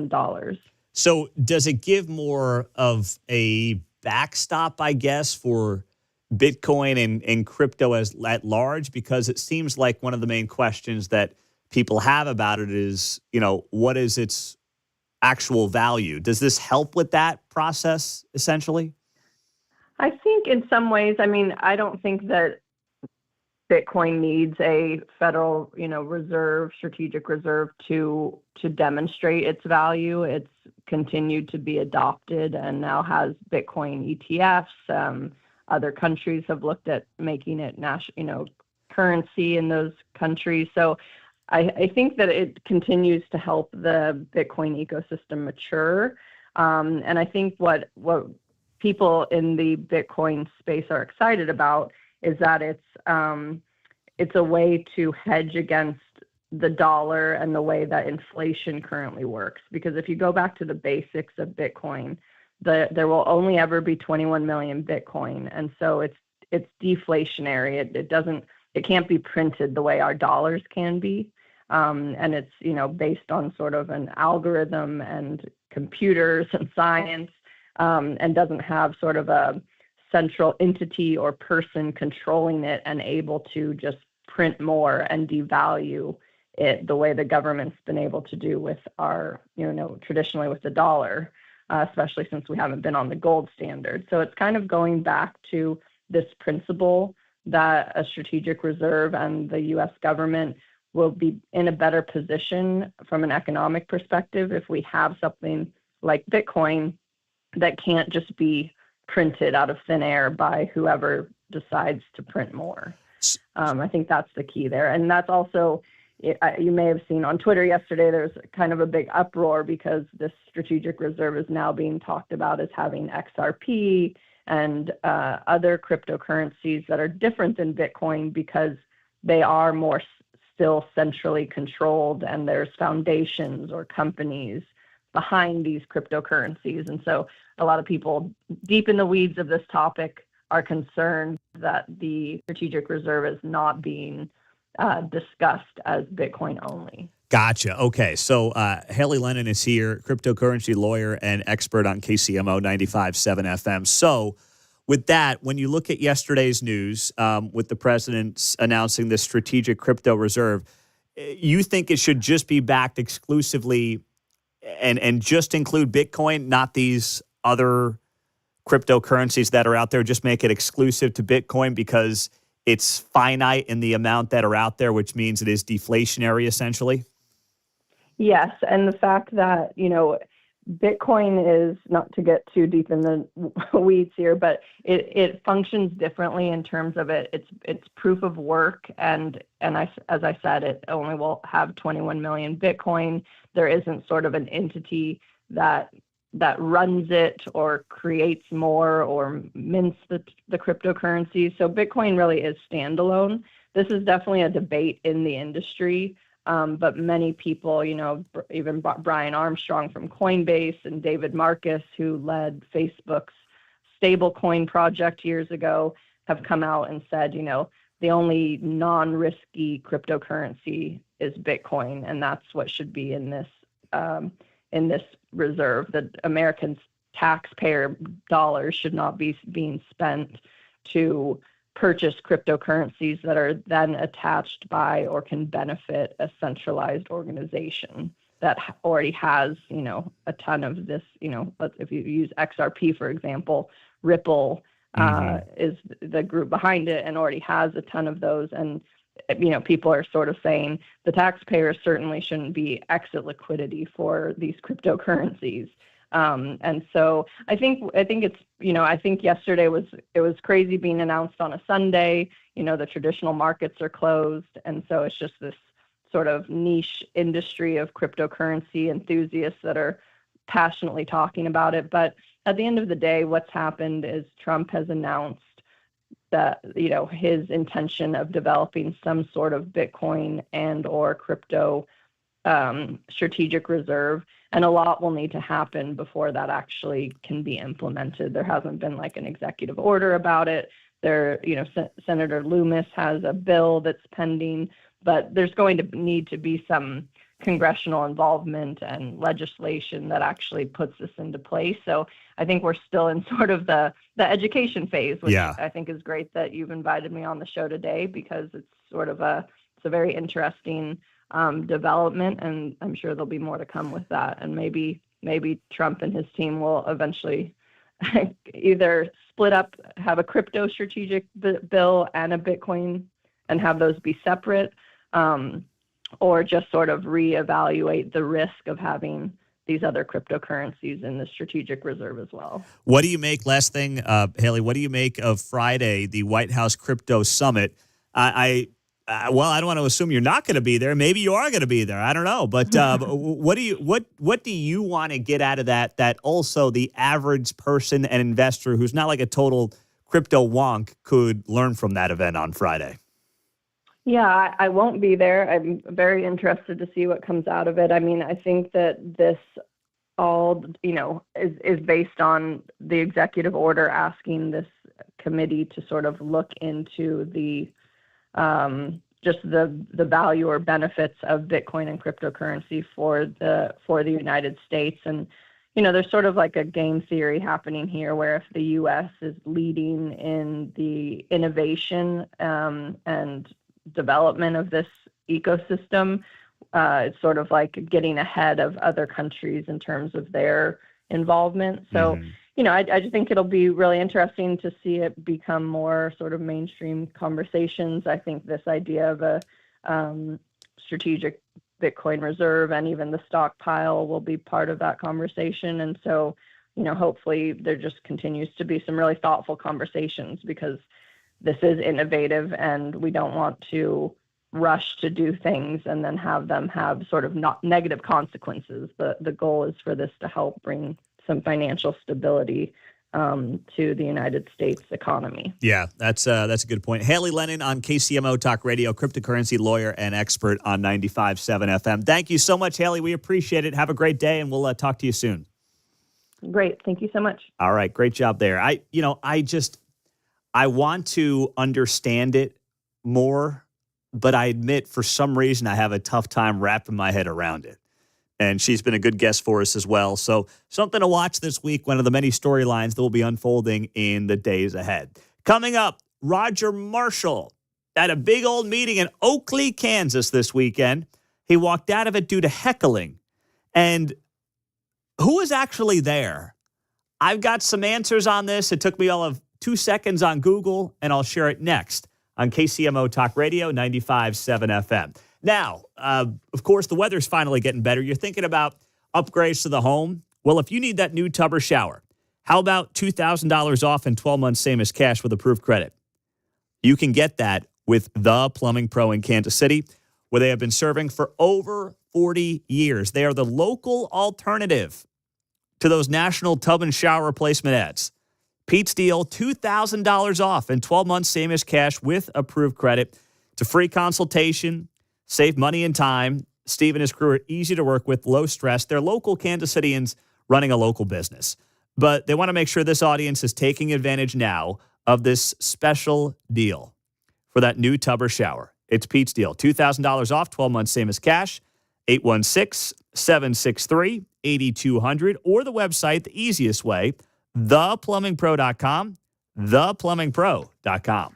dollars. So does it give more of a backstop, I guess, for Bitcoin and crypto at large? Because it seems like one of the main questions that people have about it is, what is its actual value? Does this help with that process, essentially? I think in some ways, I don't think that Bitcoin needs a federal, reserve, strategic reserve to demonstrate its value. It's continued to be adopted and now has Bitcoin ETFs. Other countries have looked at making it national, currency in those countries. So I think that it continues to help the Bitcoin ecosystem mature. And I think what people in the Bitcoin space are excited about is that it's a way to hedge against the dollar and the way that inflation currently works. Because if you go back to the basics of Bitcoin, there will only ever be 21 million Bitcoin, and so it's deflationary. It can't be printed the way our dollars can be, and it's based on sort of an algorithm and computers and science, and doesn't have sort of a central entity or person controlling it and able to just print more and devalue it the way the government's been able to do with our, traditionally with the dollar, especially since we haven't been on the gold standard. So it's kind of going back to this principle that a strategic reserve and the U.S. government will be in a better position from an economic perspective if we have something like Bitcoin that can't just be printed out of thin air by whoever decides to print more. I think that's the key there. And that's also, you may have seen on Twitter yesterday, there's kind of a big uproar because this strategic reserve is now being talked about as having XRP and other cryptocurrencies that are different than Bitcoin because they are more still centrally controlled, and there's foundations or companies behind these cryptocurrencies. And so a lot of people deep in the weeds of this topic are concerned that the strategic reserve is not being discussed as Bitcoin only. Gotcha. Okay. So Haley Lennon is here, cryptocurrency lawyer and expert on KCMO 95.7 FM. So with that, when you look at yesterday's news with the president announcing the strategic crypto reserve, you think it should just be backed exclusively and just include Bitcoin, not these other cryptocurrencies that are out there, just make it exclusive to Bitcoin because it's finite in the amount that are out there, which means it is deflationary essentially? Yes, and the fact that, Bitcoin is, not to get too deep in the weeds here, but it functions differently in terms of it's proof of work, and as I said, it only will have 21 million Bitcoin. There isn't sort of an entity that runs it or creates more or mints the cryptocurrency. So Bitcoin really is standalone. This is definitely a debate in the industry. But many people, even Brian Armstrong from Coinbase and David Marcus, who led Facebook's stablecoin project years ago, have come out and said, the only non-risky cryptocurrency is Bitcoin, and that's what should be in this reserve. That American taxpayer dollars should not be being spent to purchase cryptocurrencies that are then attached by or can benefit a centralized organization that already has, a ton of this, if you use XRP, for example, Ripple is the group behind it and already has a ton of those. And, people are sort of saying the taxpayers certainly shouldn't be exit liquidity for these cryptocurrencies. And so I think it's, I think yesterday it was crazy being announced on a Sunday. The traditional markets are closed. And so it's just this sort of niche industry of cryptocurrency enthusiasts that are passionately talking about it. But at the end of the day, what's happened is Trump has announced that, his intention of developing some sort of Bitcoin and or crypto strategic reserve, and a lot will need to happen before that actually can be implemented. There hasn't been like an executive order about it. Senator Loomis has a bill that's pending, but there's going to need to be some congressional involvement and legislation that actually puts this into place. So I think we're still in sort of the education phase, which I think is great that you've invited me on the show today, because it's sort of it's a very interesting development, and I'm sure there'll be more to come with that. And maybe Trump and his team will eventually either split up, have a crypto strategic bill and a Bitcoin and have those be separate, or just sort of reevaluate the risk of having these other cryptocurrencies in the strategic reserve as well. What do you make, last thing, Haley, what do you make of Friday, the White House Crypto Summit? I don't want to assume you're not going to be there. Maybe you are going to be there. I don't know. But what do you want to get out of that? That also the average person and investor who's not like a total crypto wonk could learn from that event on Friday. Yeah, I won't be there. I'm very interested to see what comes out of it. I mean, I think that this all, is based on the executive order asking this committee to sort of look into the just the value or benefits of Bitcoin and cryptocurrency for the United States. And, there's sort of like a game theory happening here where if the U.S. is leading in the innovation and development of this ecosystem, it's sort of like getting ahead of other countries in terms of their involvement. So, I just think it'll be really interesting to see it become more sort of mainstream conversations. I think this idea of a strategic Bitcoin reserve and even the stockpile will be part of that conversation. And so, hopefully there just continues to be some really thoughtful conversations, because this is innovative and we don't want to rush to do things and then have them have sort of not negative consequences. The goal is for this to help bring some financial stability to the United States economy. Yeah, that's a good point. Haley Lennon on KCMO Talk Radio, cryptocurrency lawyer and expert on 95.7 FM. Thank you so much, Haley. We appreciate it. Have a great day, and we'll talk to you soon. Great. Thank you so much. All right. Great job there. I want to understand it more, but I admit for some reason I have a tough time wrapping my head around it. And she's been a good guest for us as well. So something to watch this week, one of the many storylines that will be unfolding in the days ahead. Coming up, Roger Marshall at a big old meeting in Oakley, Kansas this weekend. He walked out of it due to heckling. And who is actually there? I've got some answers on this. It took me all of 2 seconds on Google, and I'll share it next on KCMO Talk Radio 95.7 FM. Now, of course, the weather's finally getting better. You're thinking about upgrades to the home. Well, if you need that new tub or shower, how about $2,000 off and 12 months same as cash with approved credit? You can get that with The Plumbing Pro in Kansas City, where they have been serving for over 40 years. They are the local alternative to those national tub and shower replacement ads. Pete's deal, $2,000 off and 12 months same as cash with approved credit. It's a free consultation, save money and time. Steve and his crew are easy to work with, low stress. They're local Kansas Cityans running a local business. But they want to make sure this audience is taking advantage now of this special deal for that new tub or shower. It's Pete's deal, $2,000 off, 12 months same as cash, 816-763-8200, or the website, the easiest way, theplumbingpro.com, theplumbingpro.com.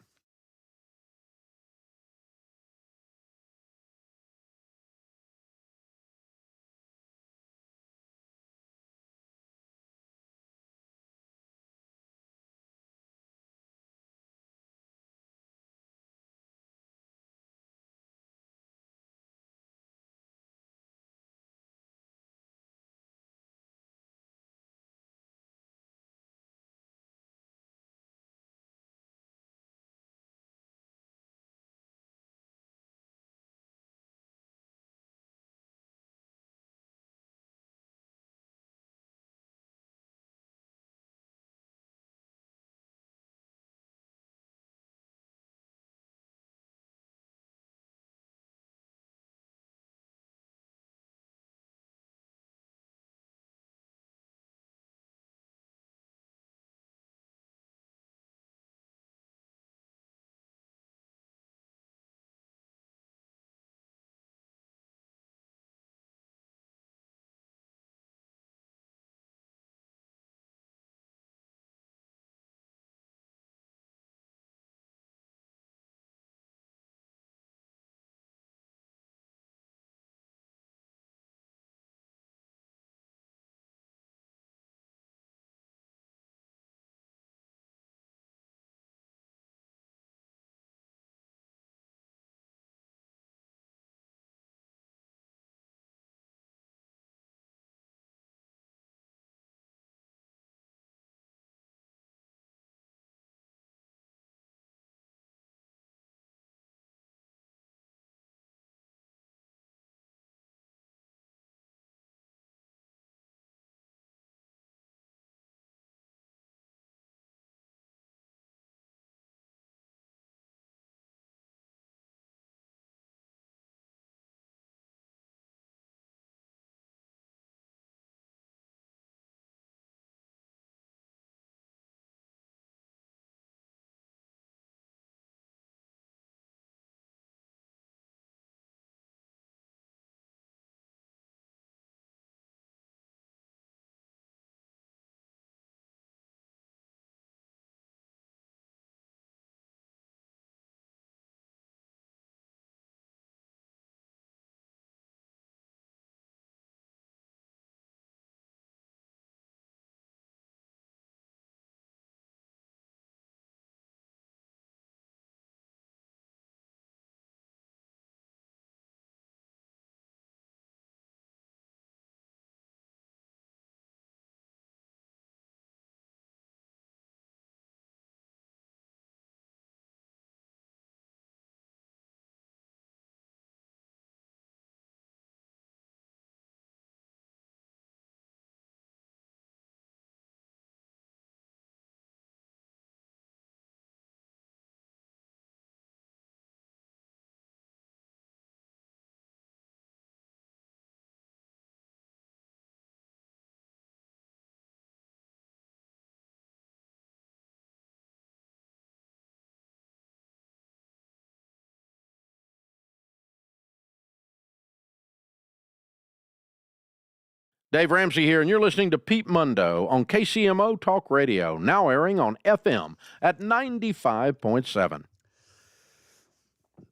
Dave Ramsey here, and you're listening to Pete Mundo on KCMO Talk Radio, now airing on FM at 95.7.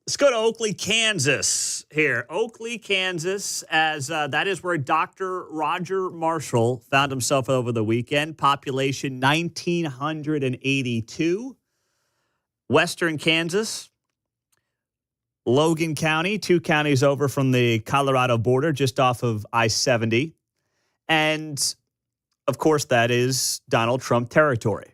Let's go to Oakley, Kansas here. Oakley, Kansas, as that is where Dr. Roger Marshall found himself over the weekend. Population 1,982. Western Kansas, Logan County, 2 counties over from the Colorado border, just off of I-70. And, of course, that is Donald Trump territory.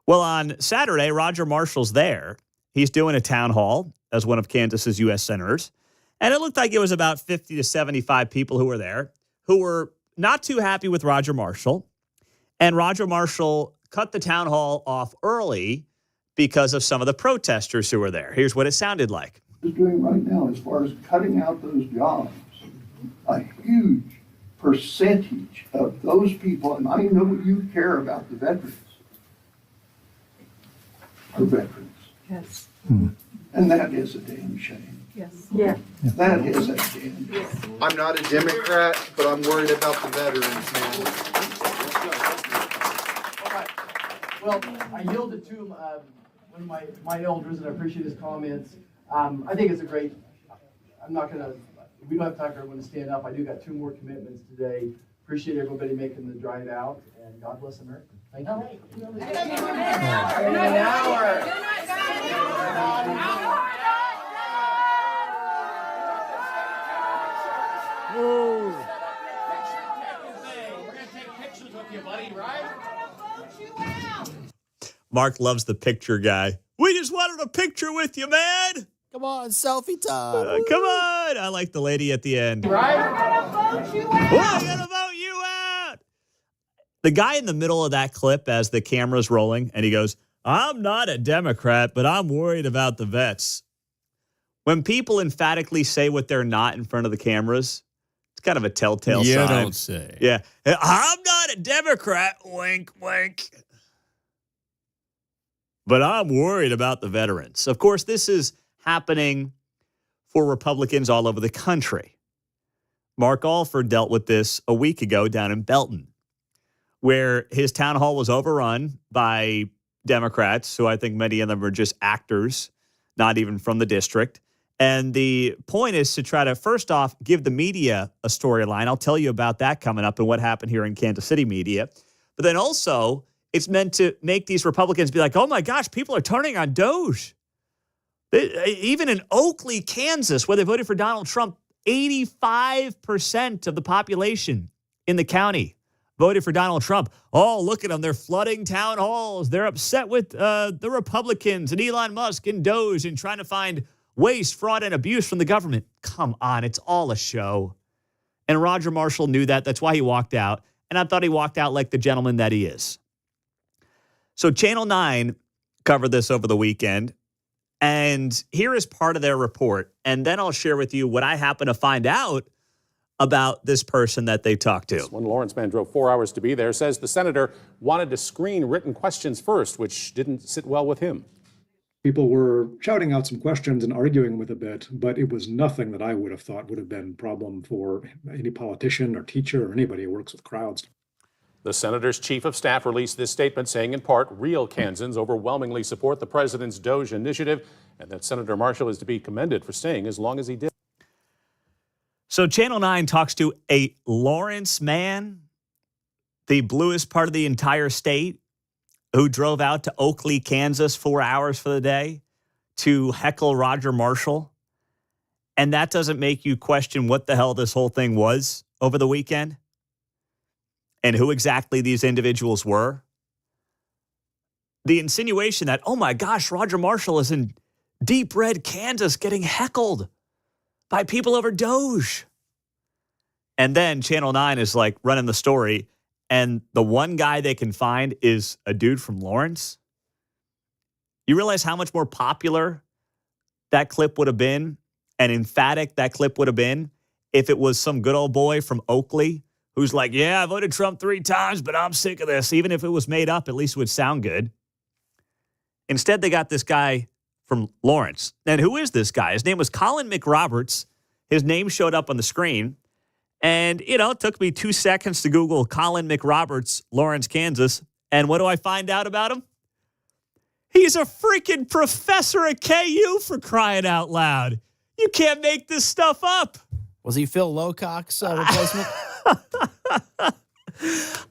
Well, on Saturday, Roger Marshall's there. He's doing a town hall as one of Kansas's U.S. senators. And it looked like it was about 50 to 75 people who were there who were not too happy with Roger Marshall. And Roger Marshall cut the town hall off early because of some of the protesters who were there. Here's what it sounded like. Is doing right now as far as cutting out those jobs, a huge percentage of those people, and I know you care about the veterans, are veterans. Yes. And that is a damn shame. Yes. Yeah. That is a damn shame. I'm not a Democrat, but I'm worried about the veterans, man. Well, I yielded to one of my elders, and I appreciate his comments. I think it's a great, I'm not going to, we don't have time for everyone to stand up. I do got 2 more commitments today. Appreciate everybody making the drive out, and God bless America. Thank you. We're going to take pictures with you, buddy, right? Mark loves the picture guy. We just wanted a picture with you, man. Come on, selfie time. Come on. I like the lady at the end. Right? We're going to vote you out. The guy in the middle of that clip as the camera's rolling, and he goes, I'm not a Democrat, but I'm worried about the vets. When people emphatically say what they're not in front of the cameras, it's kind of a telltale sign. You don't say. Yeah. I'm not a Democrat, wink, wink. But I'm worried about the veterans. Of course, this is happening for Republicans all over the country. Mark Alford dealt with this a week ago down in Belton, where his town hall was overrun by Democrats, who I think many of them are just actors, not even from the district. And the point is to try to, first off, give the media a storyline. I'll tell you about that coming up and what happened here in Kansas City media. But then also, it's meant to make these Republicans be like, oh my gosh, people are turning on Doge. Even in Oakley, Kansas, where they voted for Donald Trump, 85% of the population in the county voted for Donald Trump. Oh, look at them. They're flooding town halls. They're upset with the Republicans and Elon Musk and Doge and trying to find waste, fraud, and abuse from the government. Come on. It's all a show. And Roger Marshall knew that. That's why he walked out. And I thought he walked out like the gentleman that he is. So Channel 9 covered this over the weekend. And here is part of their report. And then I'll share with you what I happen to find out about this person that they talked to. When Lawrence Mann drove 4 hours to be there, says the senator wanted to screen written questions first, which didn't sit well with him. People were shouting out some questions and arguing with a bit, but it was nothing that I would have thought would have been a problem for any politician or teacher or anybody who works with crowds. The senator's chief of staff released this statement saying, in part, real Kansans overwhelmingly support the president's Doge initiative and that Senator Marshall is to be commended for staying as long as he did. So Channel 9 talks to a Lawrence man, the bluest part of the entire state, who drove out to Oakley, Kansas, 4 hours for the day to heckle Roger Marshall. And that doesn't make you question what the hell this whole thing was over the weekend and who exactly these individuals were. The insinuation that, oh my gosh, Roger Marshall is in deep red Kansas getting heckled by people over Doge. And then Channel 9 is like running the story, and the one guy they can find is a dude from Lawrence. You realize how much more popular that clip would have been and emphatic that clip would have been if it was some good old boy from Oakley who's like, yeah, I voted Trump 3 times, but I'm sick of this. Even if it was made up, at least it would sound good. Instead, they got this guy from Lawrence. And who is this guy? His name was Colin McRoberts. His name showed up on the screen. And, it took me 2 seconds to Google Colin McRoberts, Lawrence, Kansas. And what do I find out about him? He's a freaking professor at KU, for crying out loud. You can't make this stuff up. Was he Phil Lowcock's replacement?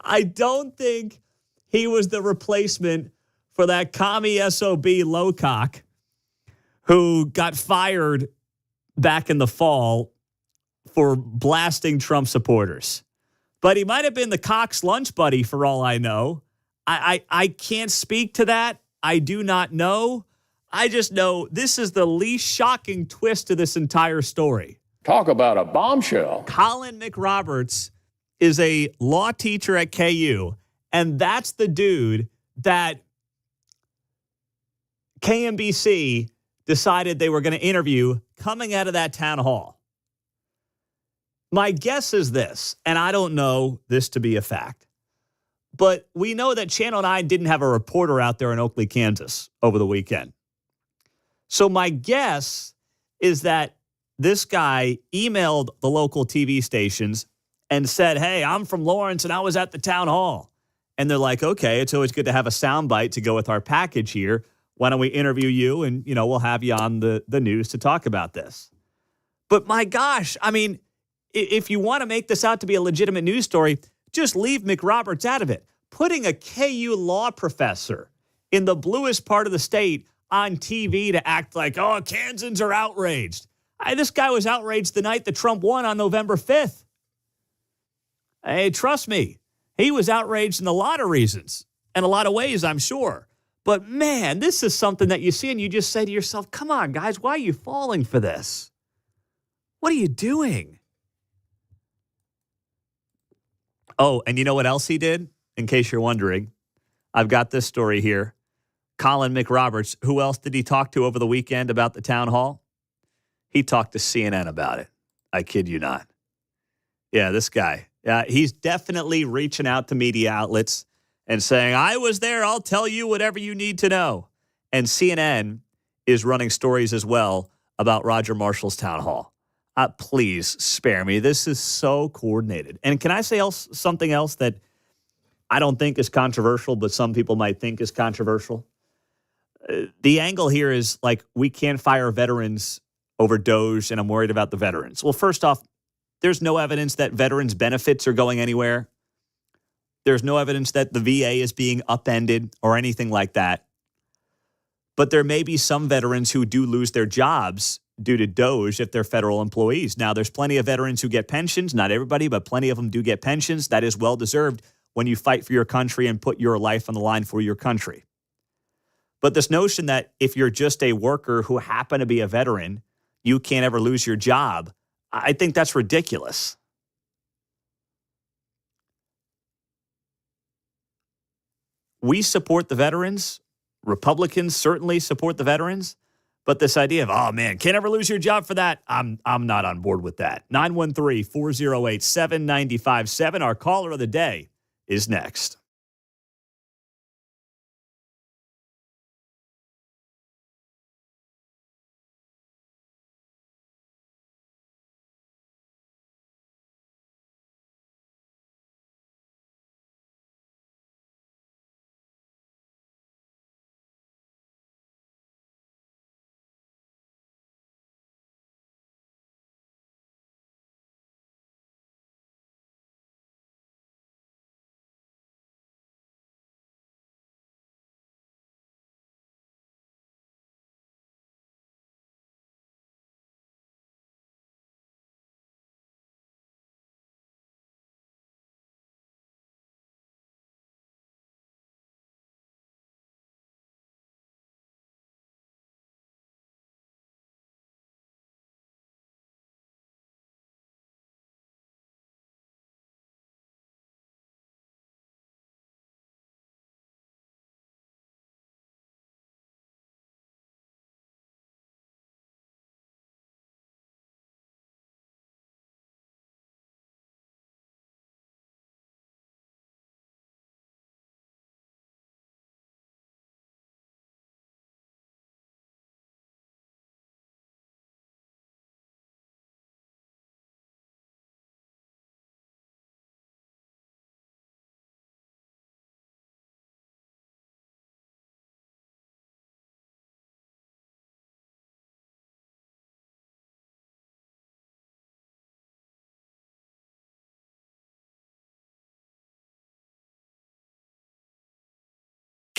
I don't think he was the replacement for that commie SOB Lowcock who got fired back in the fall for blasting Trump supporters. But he might have been the Cox lunch buddy for all I know. I can't speak to that. I do not know. I just know this is the least shocking twist to this entire story. Talk about a bombshell. Colin McRoberts is a law teacher at KU, and that's the dude that KMBC decided they were going to interview coming out of that town hall. My guess is this, and I don't know this to be a fact, but we know that Channel 9 didn't have a reporter out there in Oakley, Kansas over the weekend. So my guess is that this guy emailed the local TV stations and said, hey, I'm from Lawrence and I was at the town hall. And they're like, okay, it's always good to have a soundbite to go with our package here. Why don't we interview you and, we'll have you on the news to talk about this. But my gosh, I mean, if you want to make this out to be a legitimate news story, just leave McRoberts out of it. Putting a KU law professor in the bluest part of the state on TV to act like, oh, Kansans are outraged. This guy was outraged the night that Trump won on November 5th. Hey, trust me, he was outraged in a lot of reasons, in a lot of ways, I'm sure. But man, this is something that you see and you just say to yourself, come on, guys, why are you falling for this? What are you doing? Oh, and you know what else he did? In case you're wondering, I've got this story here. Colin McRoberts, who else did he talk to over the weekend about the town hall? He talked to CNN about it. I kid you not. Yeah, this guy. He's definitely reaching out to media outlets and saying, I was there, I'll tell you whatever you need to know. And CNN is running stories as well about Roger Marshall's town hall. Please spare me. This is so coordinated. And can I say something else that I don't think is controversial, but some people might think is controversial? The angle here is like, we can't fire veterans over Doge, and I'm worried about the veterans. Well, first off, there's no evidence that veterans' benefits are going anywhere. There's no evidence that the VA is being upended or anything like that. But there may be some veterans who do lose their jobs due to Doge if they're federal employees. Now, there's plenty of veterans who get pensions. Not everybody, but plenty of them do get pensions. That is well-deserved when you fight for your country and put your life on the line for your country. But this notion that if you're just a worker who happen to be a veteran, you can't ever lose your job, I think that's ridiculous. We support the veterans. Republicans certainly support the veterans. But this idea of, oh, man, can't ever lose your job for that, I'm not on board with that. 913-408-7957. Our caller of the day is next.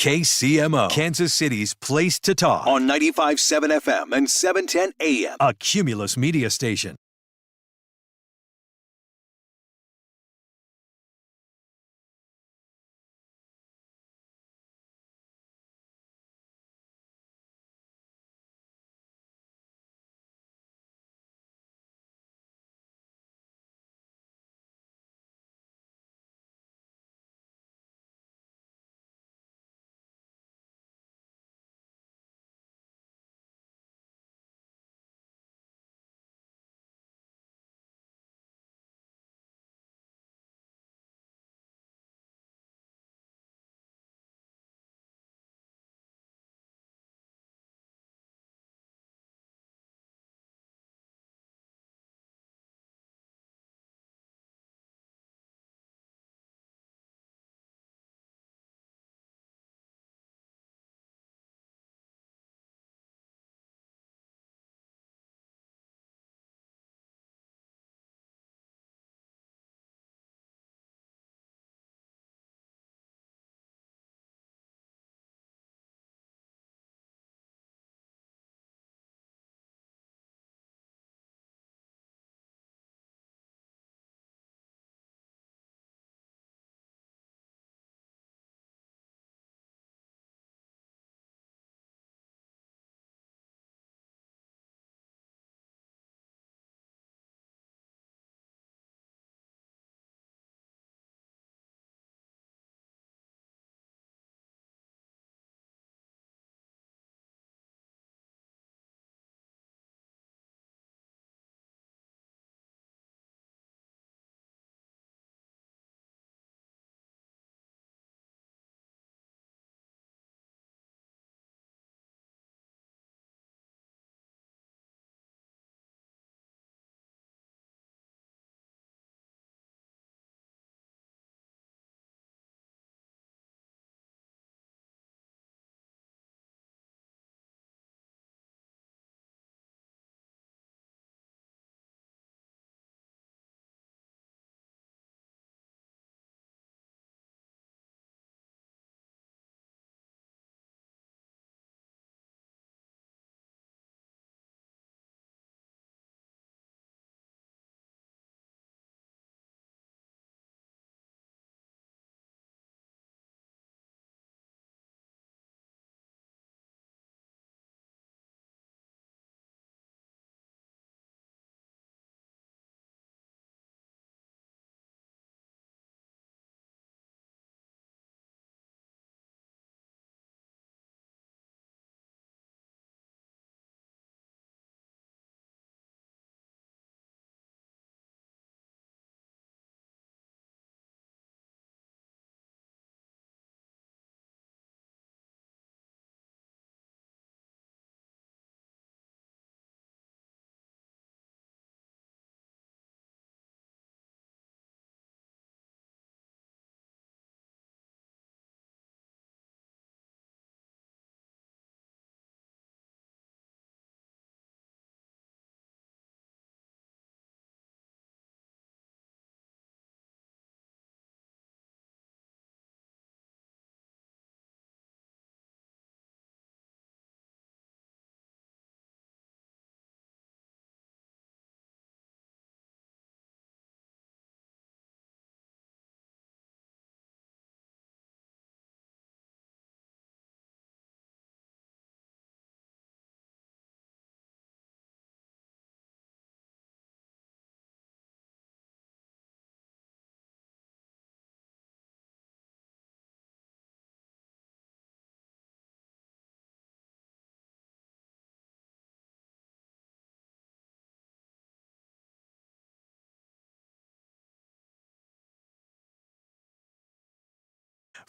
KCMO, Kansas City's place to talk on 95.7 FM and 710 AM, a Cumulus media station.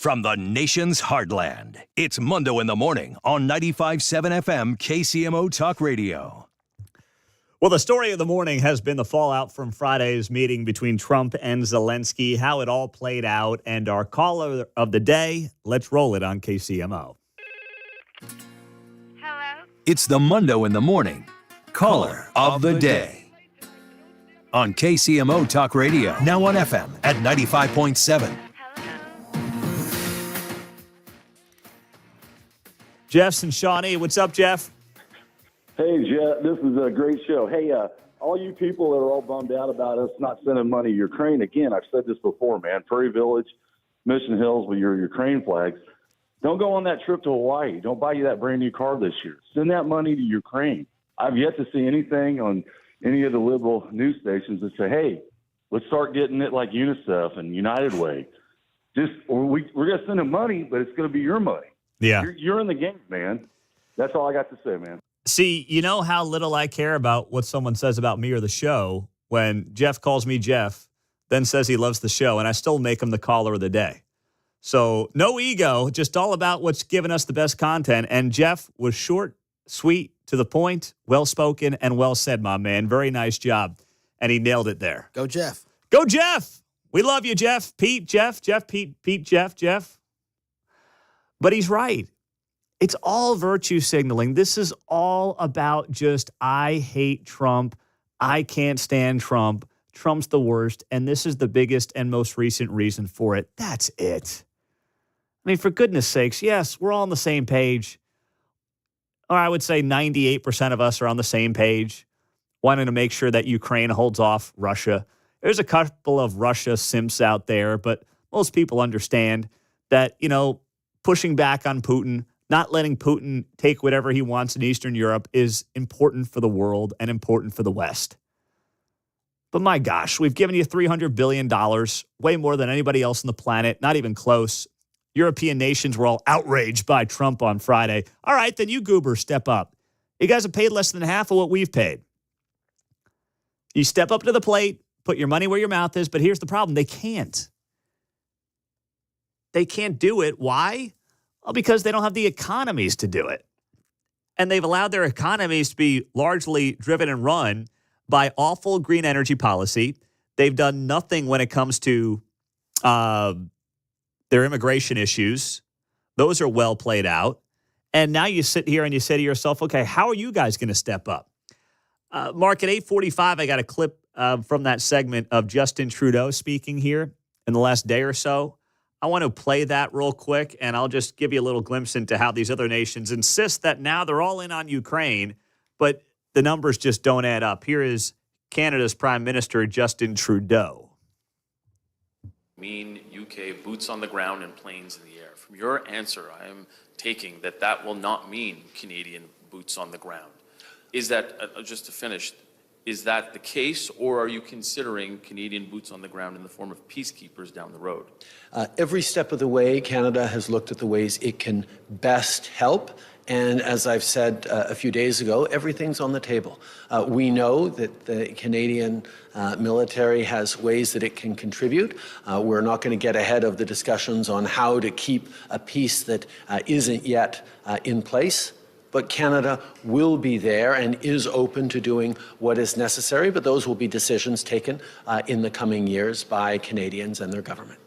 From the nation's heartland, it's Mundo in the Morning on 95.7 FM KCMO Talk Radio. Well, the story of the morning has been the fallout from Friday's meeting between Trump and Zelensky, how it all played out, and our caller of the day. Let's roll it on KCMO. It's the Mundo in the Morning Caller of the Day on KCMO Talk Radio, now on FM at 95.7. Jeff's in Shawnee. What's up, Jeff? Hey, Jeff, this is a great show. Hey, all you people that are all bummed out about us not sending money to Ukraine, again, I've said this before, man, Prairie Village, Mission Hills with your Ukraine flags, don't go on that trip to Hawaii. Don't buy you that brand new car this year. Send that money to Ukraine. I've yet to see anything on any of the liberal news stations that say, hey, let's start getting it like UNICEF and United Way. We're going to send them money, but it's going to be your money. Yeah. You're in the game, man. That's all I got to say, man. See, you know how little I care about what someone says about me or the show when Jeff calls me Jeff, then says he loves the show, and I still make him the caller of the day. So no ego, just all about what's giving us the best content. And Jeff was short, sweet, to the point, well-spoken, and well said, my man. Very nice job. And he nailed it there. Go, Jeff. Go, Jeff. We love you, Jeff. Pete, Jeff, Pete, Jeff. But he's right. It's all virtue signaling. This is all about just, I hate Trump. I can't stand Trump. Trump's the worst. And this is the biggest and most recent reason for it. That's it. I mean, for goodness sakes, yes, we're all on the same page. Or I would say 98% of us are on the same page, wanting to make sure that Ukraine holds off Russia. There's a couple of Russia simps out there, but most people understand that, pushing back on Putin, not letting Putin take whatever he wants in Eastern Europe is important for the world and important for the West. But my gosh, we've given you $300 billion, way more than anybody else on the planet, not even close. European nations were all outraged by Trump on Friday. All right, then you goobers step up. You guys have paid less than half of what we've paid. You step up to the plate, put your money where your mouth is, but here's the problem. They can't. They can't do it. Why? Well, because they don't have the economies to do it. And they've allowed their economies to be largely driven and run by awful green energy policy. They've done nothing when it comes to their immigration issues. Those are well played out. And now you sit here and you say to yourself, okay, how are you guys going to step up? Mark, at 8:45, I got a clip from that segment of Justin Trudeau speaking here in the last day or so. I want to play that real quick, and I'll just give you a little glimpse into how these other nations insist that now they're all in on Ukraine, but the numbers just don't add up. Here is Canada's Prime Minister, Justin Trudeau. Mean UK boots on the ground and planes in the air. From your answer, I am taking that will not mean Canadian boots on the ground. Is that, just to finish, is that the case, or are you considering Canadian boots on the ground in the form of peacekeepers down the road? Every step of the way, Canada has looked at the ways it can best help. And as I've said a few days ago, everything's on the table. We know that the Canadian military has ways that it can contribute. We're not going to get ahead of the discussions on how to keep a peace that isn't yet in place. But Canada will be there and is open to doing what is necessary, but those will be decisions taken in the coming years by Canadians and their government.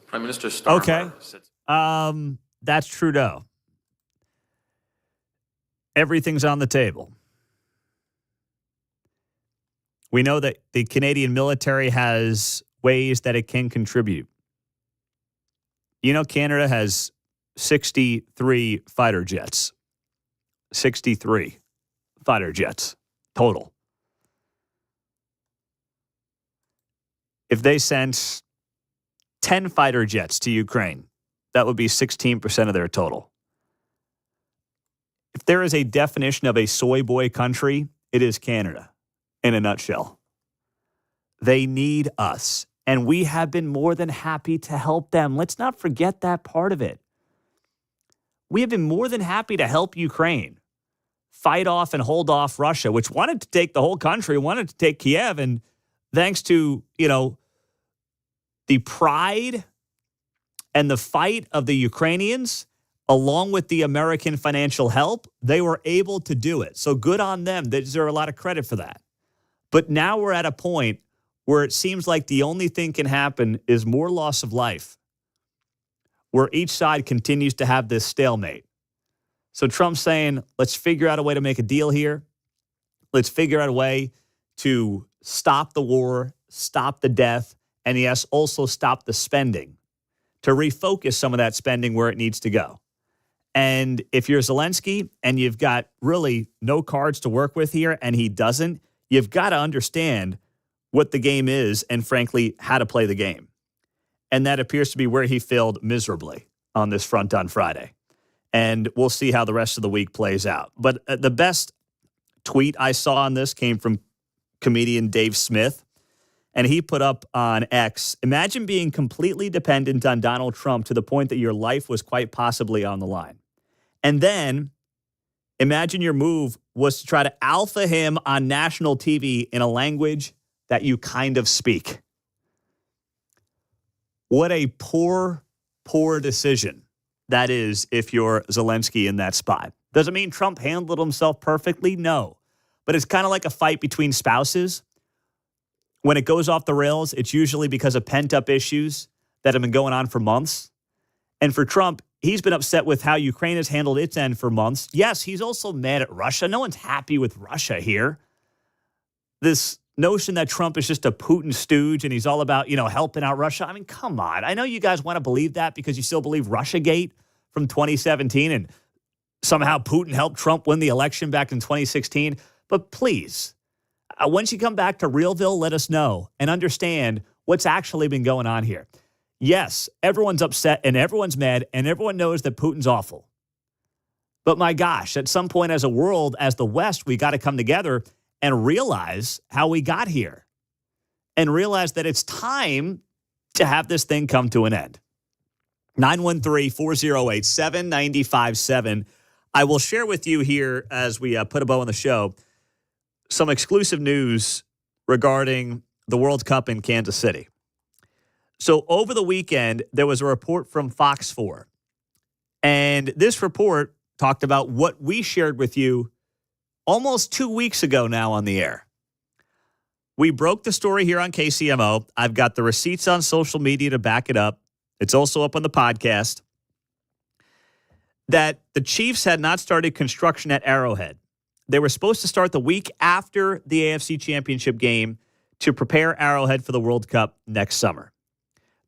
Prime Minister Starmer said... That's Trudeau. Everything's on the table. We know that the Canadian military has ways that it can contribute. Canada has 63 fighter jets. 63 fighter jets total. If they sent 10 fighter jets to Ukraine, that would be 16% of their total. If there is a definition of a soy boy country, it is Canada in a nutshell. They need us, and we have been more than happy to help them. Let's not forget that part of it. We have been more than happy to help Ukraine fight off and hold off Russia, which wanted to take the whole country, wanted to take Kiev, and thanks to, the pride and the fight of the Ukrainians, along with the American financial help, they were able to do it. So good on them. They deserve a lot of credit for that. But now we're at a point where it seems like the only thing can happen is more loss of life, where each side continues to have this stalemate. So Trump's saying, let's figure out a way to make a deal here. Let's figure out a way to stop the war, stop the death, and yes, also stop the spending, to refocus some of that spending where it needs to go. And if you're Zelensky and you've got really no cards to work with here and he doesn't, you've got to understand what the game is and, frankly, how to play the game. And that appears to be where he failed miserably on this front on Friday. And we'll see how the rest of the week plays out. But the best tweet I saw on this came from comedian Dave Smith. And he put up on X, imagine being completely dependent on Donald Trump to the point that your life was quite possibly on the line. And then imagine your move was to try to alpha him on national TV in a language that you kind of speak. What a poor, poor decision that is if you're Zelensky in that spot. Doesn't mean Trump handled himself perfectly, no. But it's kind of like a fight between spouses. When it goes off the rails, it's usually because of pent-up issues that have been going on for months. And for Trump, he's been upset with how Ukraine has handled its end for months. Yes, he's also mad at Russia. No one's happy with Russia here. This notion that Trump is just a Putin stooge and he's all about, helping out Russia. I mean, come on. I know you guys want to believe that because you still believe Russiagate from 2017 and somehow Putin helped Trump win the election back in 2016. But please, once you come back to Realville, let us know and understand what's actually been going on here. Yes, everyone's upset and everyone's mad and everyone knows that Putin's awful. But my gosh, at some point as a world, as the West, we got to come together and realize how we got here and realize that it's time to have this thing come to an end. 913-408-7957. I will share with you here as we put a bow on the show some exclusive news regarding the World Cup in Kansas City. So over the weekend, there was a report from Fox 4. And this report talked about what we shared with you almost 2 weeks ago now on the air. We broke the story here on KCMO. I've got the receipts on social media to back it up. It's also up on the podcast. That the Chiefs had not started construction at Arrowhead. They were supposed to start the week after the AFC Championship game to prepare Arrowhead for the World Cup next summer.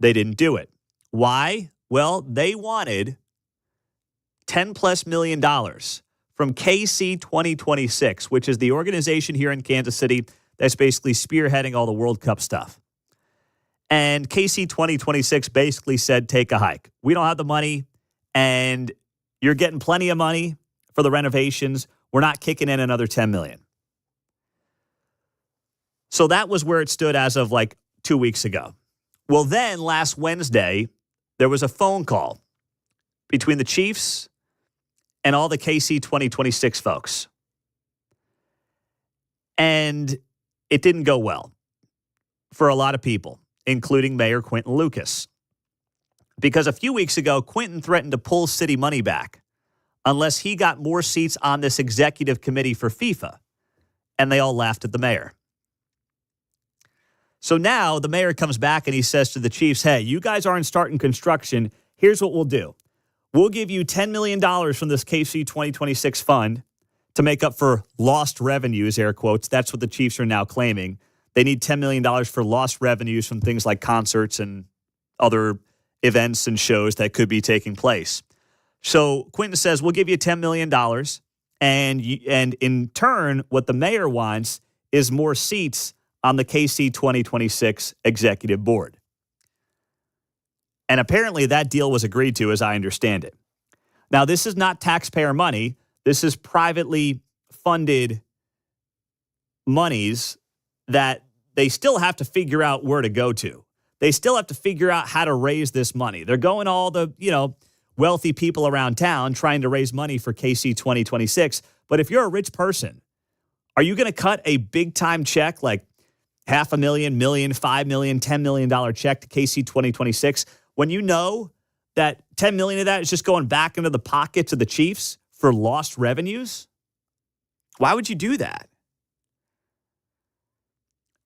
They didn't do it. Why? Well, they wanted $10+ million from KC 2026, which is the organization here in Kansas City that's basically spearheading all the World Cup stuff. And KC 2026 basically said, take a hike. We don't have the money, and you're getting plenty of money for the renovations. We're not kicking in another $10 million. So that was where it stood as of 2 weeks ago. Well, then last Wednesday, there was a phone call between the Chiefs and all the KC 2026 folks. And it didn't go well for a lot of people, including Mayor Quinton Lucas. Because a few weeks ago, Quinton threatened to pull city money back unless he got more seats on this executive committee for FIFA. And they all laughed at the mayor. So now the mayor comes back and he says to the Chiefs, hey, you guys aren't starting construction. Here's what we'll do. We'll give you $10 million from this KC 2026 fund to make up for lost revenues, air quotes. That's what the Chiefs are now claiming. They need $10 million for lost revenues from things like concerts and other events and shows that could be taking place. So Quinton says, we'll give you $10 million. And in turn, what the mayor wants is more seats on the KC 2026 executive board. And apparently that deal was agreed to, as I understand it. Now, this is not taxpayer money. This is privately funded monies that they still have to figure out where to go to. They still have to figure out how to raise this money. They're going to all the, wealthy people around town trying to raise money for KC 2026. But if you're a rich person, are you going to cut a big-time check like $500,000, $1 million, $5 million, $10 million check to KC 2026 when you know that $10 million of that is just going back into the pockets of the Chiefs for lost revenues? Why would you do that?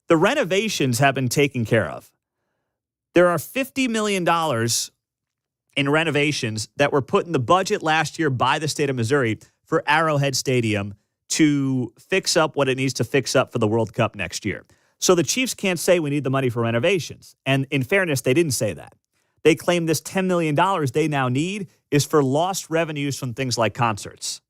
The renovations have been taken care of. There are $50 million in renovations that were put in the budget last year by the state of Missouri for Arrowhead Stadium to fix up what it needs to fix up for the World Cup next year. So the Chiefs can't say we need the money for renovations. And in fairness, they didn't say that. They claim this $10 million they now need is for lost revenues from things like concerts.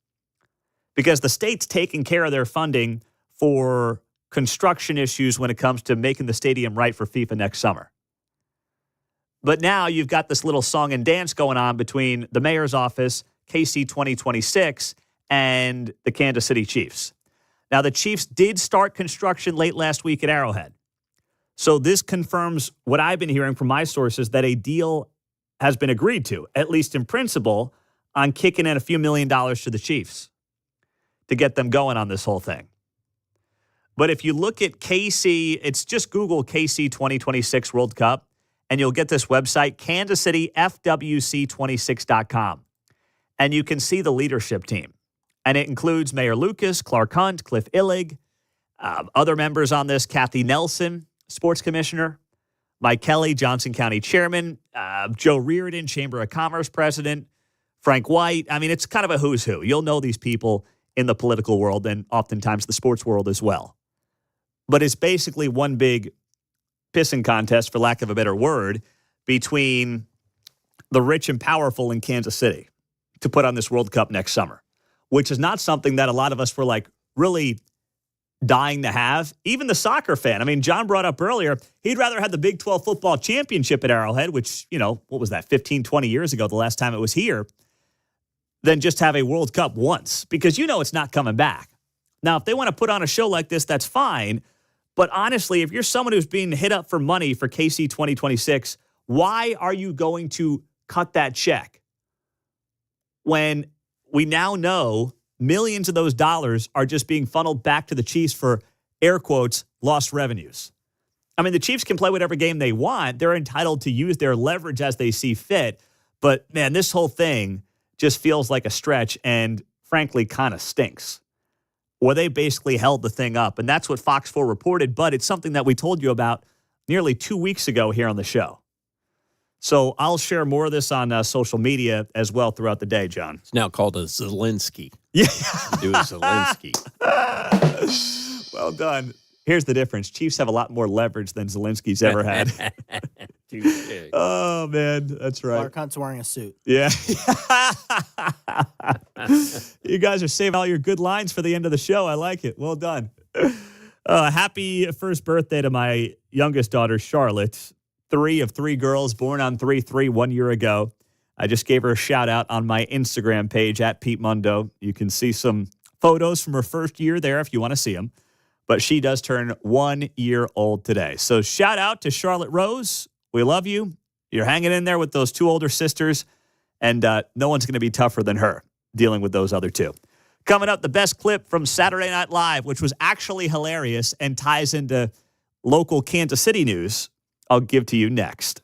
Because the state's taking care of their funding for construction issues when it comes to making the stadium right for FIFA next summer. But now you've got this little song and dance going on between the mayor's office, KC 2026, and the Kansas City Chiefs. Now, the Chiefs did start construction late last week at Arrowhead. So this confirms what I've been hearing from my sources, that a deal has been agreed to, at least in principle, on kicking in a few $1 million to the Chiefs to get them going on this whole thing. But if you look at KC, it's just Google KC 2026 World Cup, and you'll get this website, kansascityfwc26.com. And you can see the leadership team. And it includes Mayor Lucas, Clark Hunt, Cliff Illig, other members on this, Kathy Nelson, sports commissioner, Mike Kelly, Johnson County chairman, Joe Reardon, Chamber of Commerce president, Frank White. I mean, it's kind of a who's who. You'll know these people in the political world and oftentimes the sports world as well. But it's basically one big pissing contest, for lack of a better word, between the rich and powerful in Kansas City to put on this World Cup next summer, which is not something that a lot of us were like really dying to have. Even the soccer fan. I mean, John brought up earlier, he'd rather have the Big 12 football championship at Arrowhead, which, you know, what was that, 15, 20 years ago, the last time it was here, than just have a World Cup once, because you know it's not coming back. Now, if they want to put on a show like this, that's fine. But honestly, if you're someone who's being hit up for money for KC 2026, why are you going to cut that check when we now know millions of those dollars are just being funneled back to the Chiefs for, air quotes, lost revenues? I mean, the Chiefs can play whatever game they want. They're entitled to use their leverage as they see fit. But, man, this whole thing just feels like a stretch and, frankly, kind of stinks. Or they basically held the thing up. And that's what Fox 4 reported, but it's something that we told you about nearly 2 weeks ago here on the show. So I'll share more of this on social media as well throughout the day, John. It's now called a Zelensky. Yeah. Do a Zelensky. Well done. Here's the difference. Chiefs have a lot more leverage than Zelensky's ever had. Oh, man. That's right. Clark Hunt's wearing a suit. Yeah. You guys are saving all your good lines for the end of the show. I like it. Well done. Happy first birthday to my youngest daughter, Charlotte. 3 of 3 girls born on 3/3 1 year ago. I just gave her a shout out on my Instagram page at Pete Mundo. You can see some photos from her first year there if you want to see them. But she does turn 1 year old today. So shout out to Charlotte Rose. We love you. You're hanging in there with those 2 older sisters. And no one's going to be tougher than her dealing with those other 2. Coming up, the best clip from Saturday Night Live, which was actually hilarious and ties into local Kansas City news, I'll give to you next.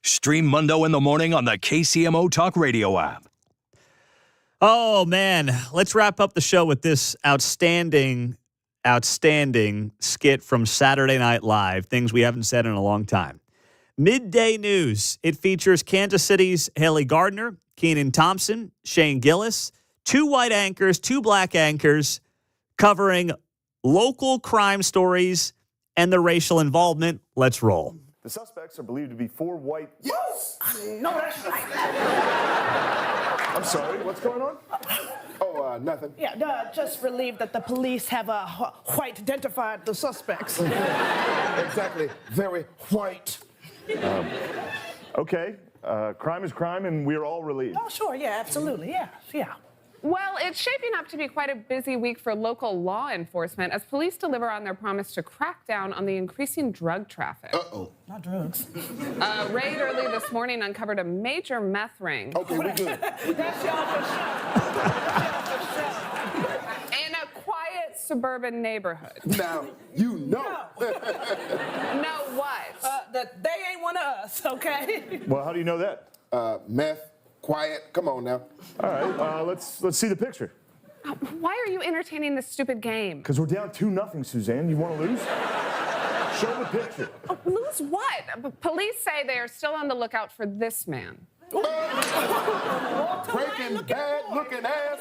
Stream Mundo in the morning on the KCMO Talk Radio app. Oh, man. Let's wrap up the show with this outstanding skit from Saturday Night Live, things we haven't said in a long time. Midday News. It features Kansas City's Haley Gardner, Keenan Thompson, Shane Gillis, 2 white anchors, 2 black anchors, covering local crime stories and the racial involvement. Let's roll. The suspects are believed to be 4 white... Yes! No, that's right. I'm sorry, what's going on? Oh, nothing. Yeah, just relieved that the police have white identified the suspects. Exactly. Very white. Okay. Crime is crime, and we're all relieved. Oh, sure, yeah, absolutely, yeah. Well, it's shaping up to be quite a busy week for local law enforcement as police deliver on their promise to crack down on the increasing drug traffic. Uh-oh. Not drugs. A raid early this morning uncovered a major meth ring. Okay, we're good. That's y'all for sure. In a quiet suburban neighborhood. Now, you know. Know what? That they ain't one of us, okay? Well, how do you know that? Meth, quiet, come on now. All right, let's see the picture. Why are you entertaining this stupid game? Because we're down 2-0, Suzanne. You want to lose? Show the picture. Oh, lose what? Police say they are still on the lookout for this man. Breaking bad looking ass.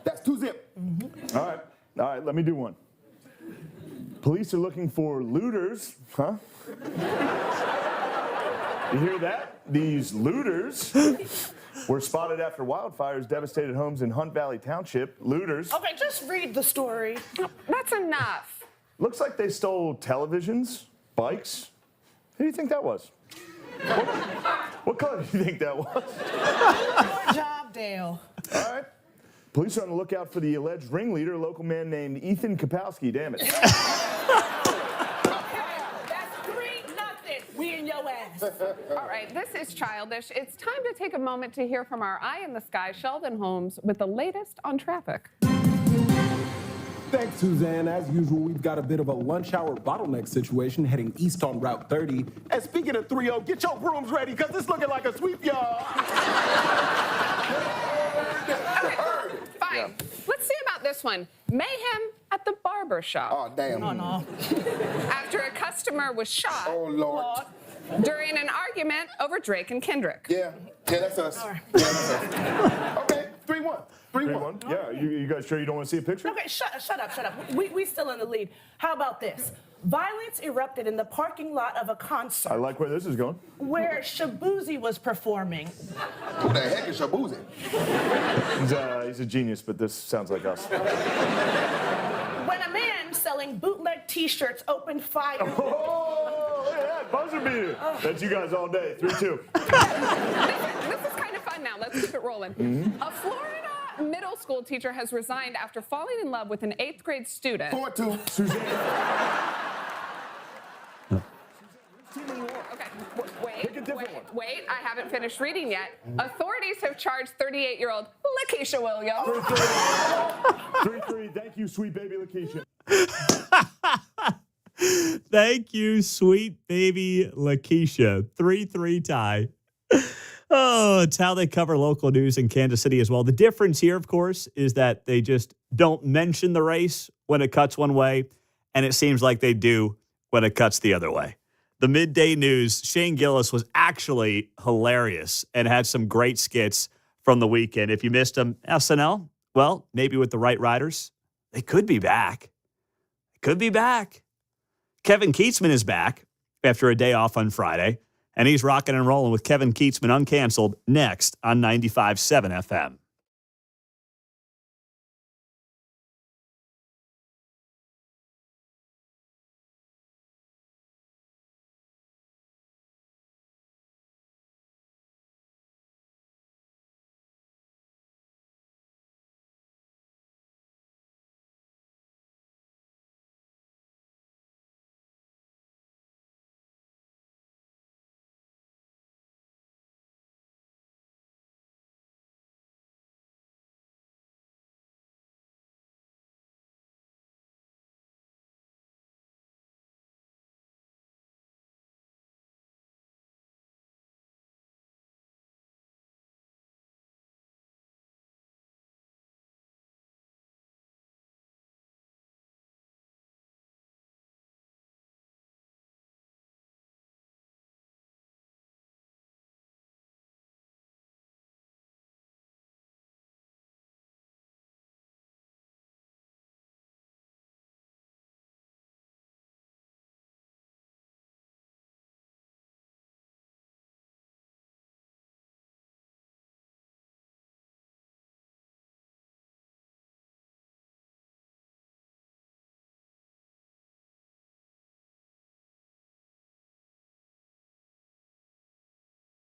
That's 2-zip. Mm-hmm. All right, let me do one. Police are looking for looters, huh? You hear that? These looters were spotted after wildfires devastated homes in Hunt Valley Township. Looters. Okay, just read the story. That's enough. Looks like they stole televisions, bikes. Who do you think that was? What color do you think that was? Good job, Dale. All right. Police are on the lookout for the alleged ringleader, a local man named Ethan Kapowski. Damn it. We in your ass. All right, this is childish. It's time to take a moment to hear from our eye in the sky, Sheldon Holmes, with the latest on traffic. Thanks, Suzanne. As usual, we've got a bit of a lunch hour bottleneck situation heading east on Route 30. And speaking of 3-0, get your brooms ready, because it's looking like a sweep, y'all. Fine. Yeah. Let's see about this one. Mayhem at the barber shop. Oh, damn. Oh, no. After a customer was shot. Oh, Lord. During an argument over Drake and Kendrick. Yeah, that's us. Right. Yeah, that's us. Okay, 3-1. 3-1. Yeah, you guys sure you don't want to see a picture? Okay, shut up. We still in the lead. How about this? Violence erupted in the parking lot of a concert. I like where this is going. Where Shabuzi was performing. Who the heck is Shabuzi? He's a genius, but this sounds like us. When a man selling bootleg T-shirts opened fire. Oh, look at that buzzer beater. That's you guys all day. 3-2. This is kind of fun now. Let's keep it rolling. Mm-hmm. A Florida middle school teacher has resigned after falling in love with an 8th grade student. 4-2. Suzanne. Okay, wait, I haven't finished reading yet. Authorities have charged 38-year-old Lakeisha Williams. 3-3. Thank you, sweet baby Lakeisha. Thank you, sweet baby Lakeisha. 3-3 tie. Oh, it's how they cover local news in Kansas City as well. The difference here, of course, is that they just don't mention the race when it cuts one way, and it seems like they do when it cuts the other way. The midday news, Shane Gillis was actually hilarious and had some great skits from the weekend. If you missed them, SNL, well, maybe with the right writers, they could be back. Kevin Keatsman is back after a day off on Friday, and he's rocking and rolling with Kevin Keatsman Uncanceled next on 95.7 FM.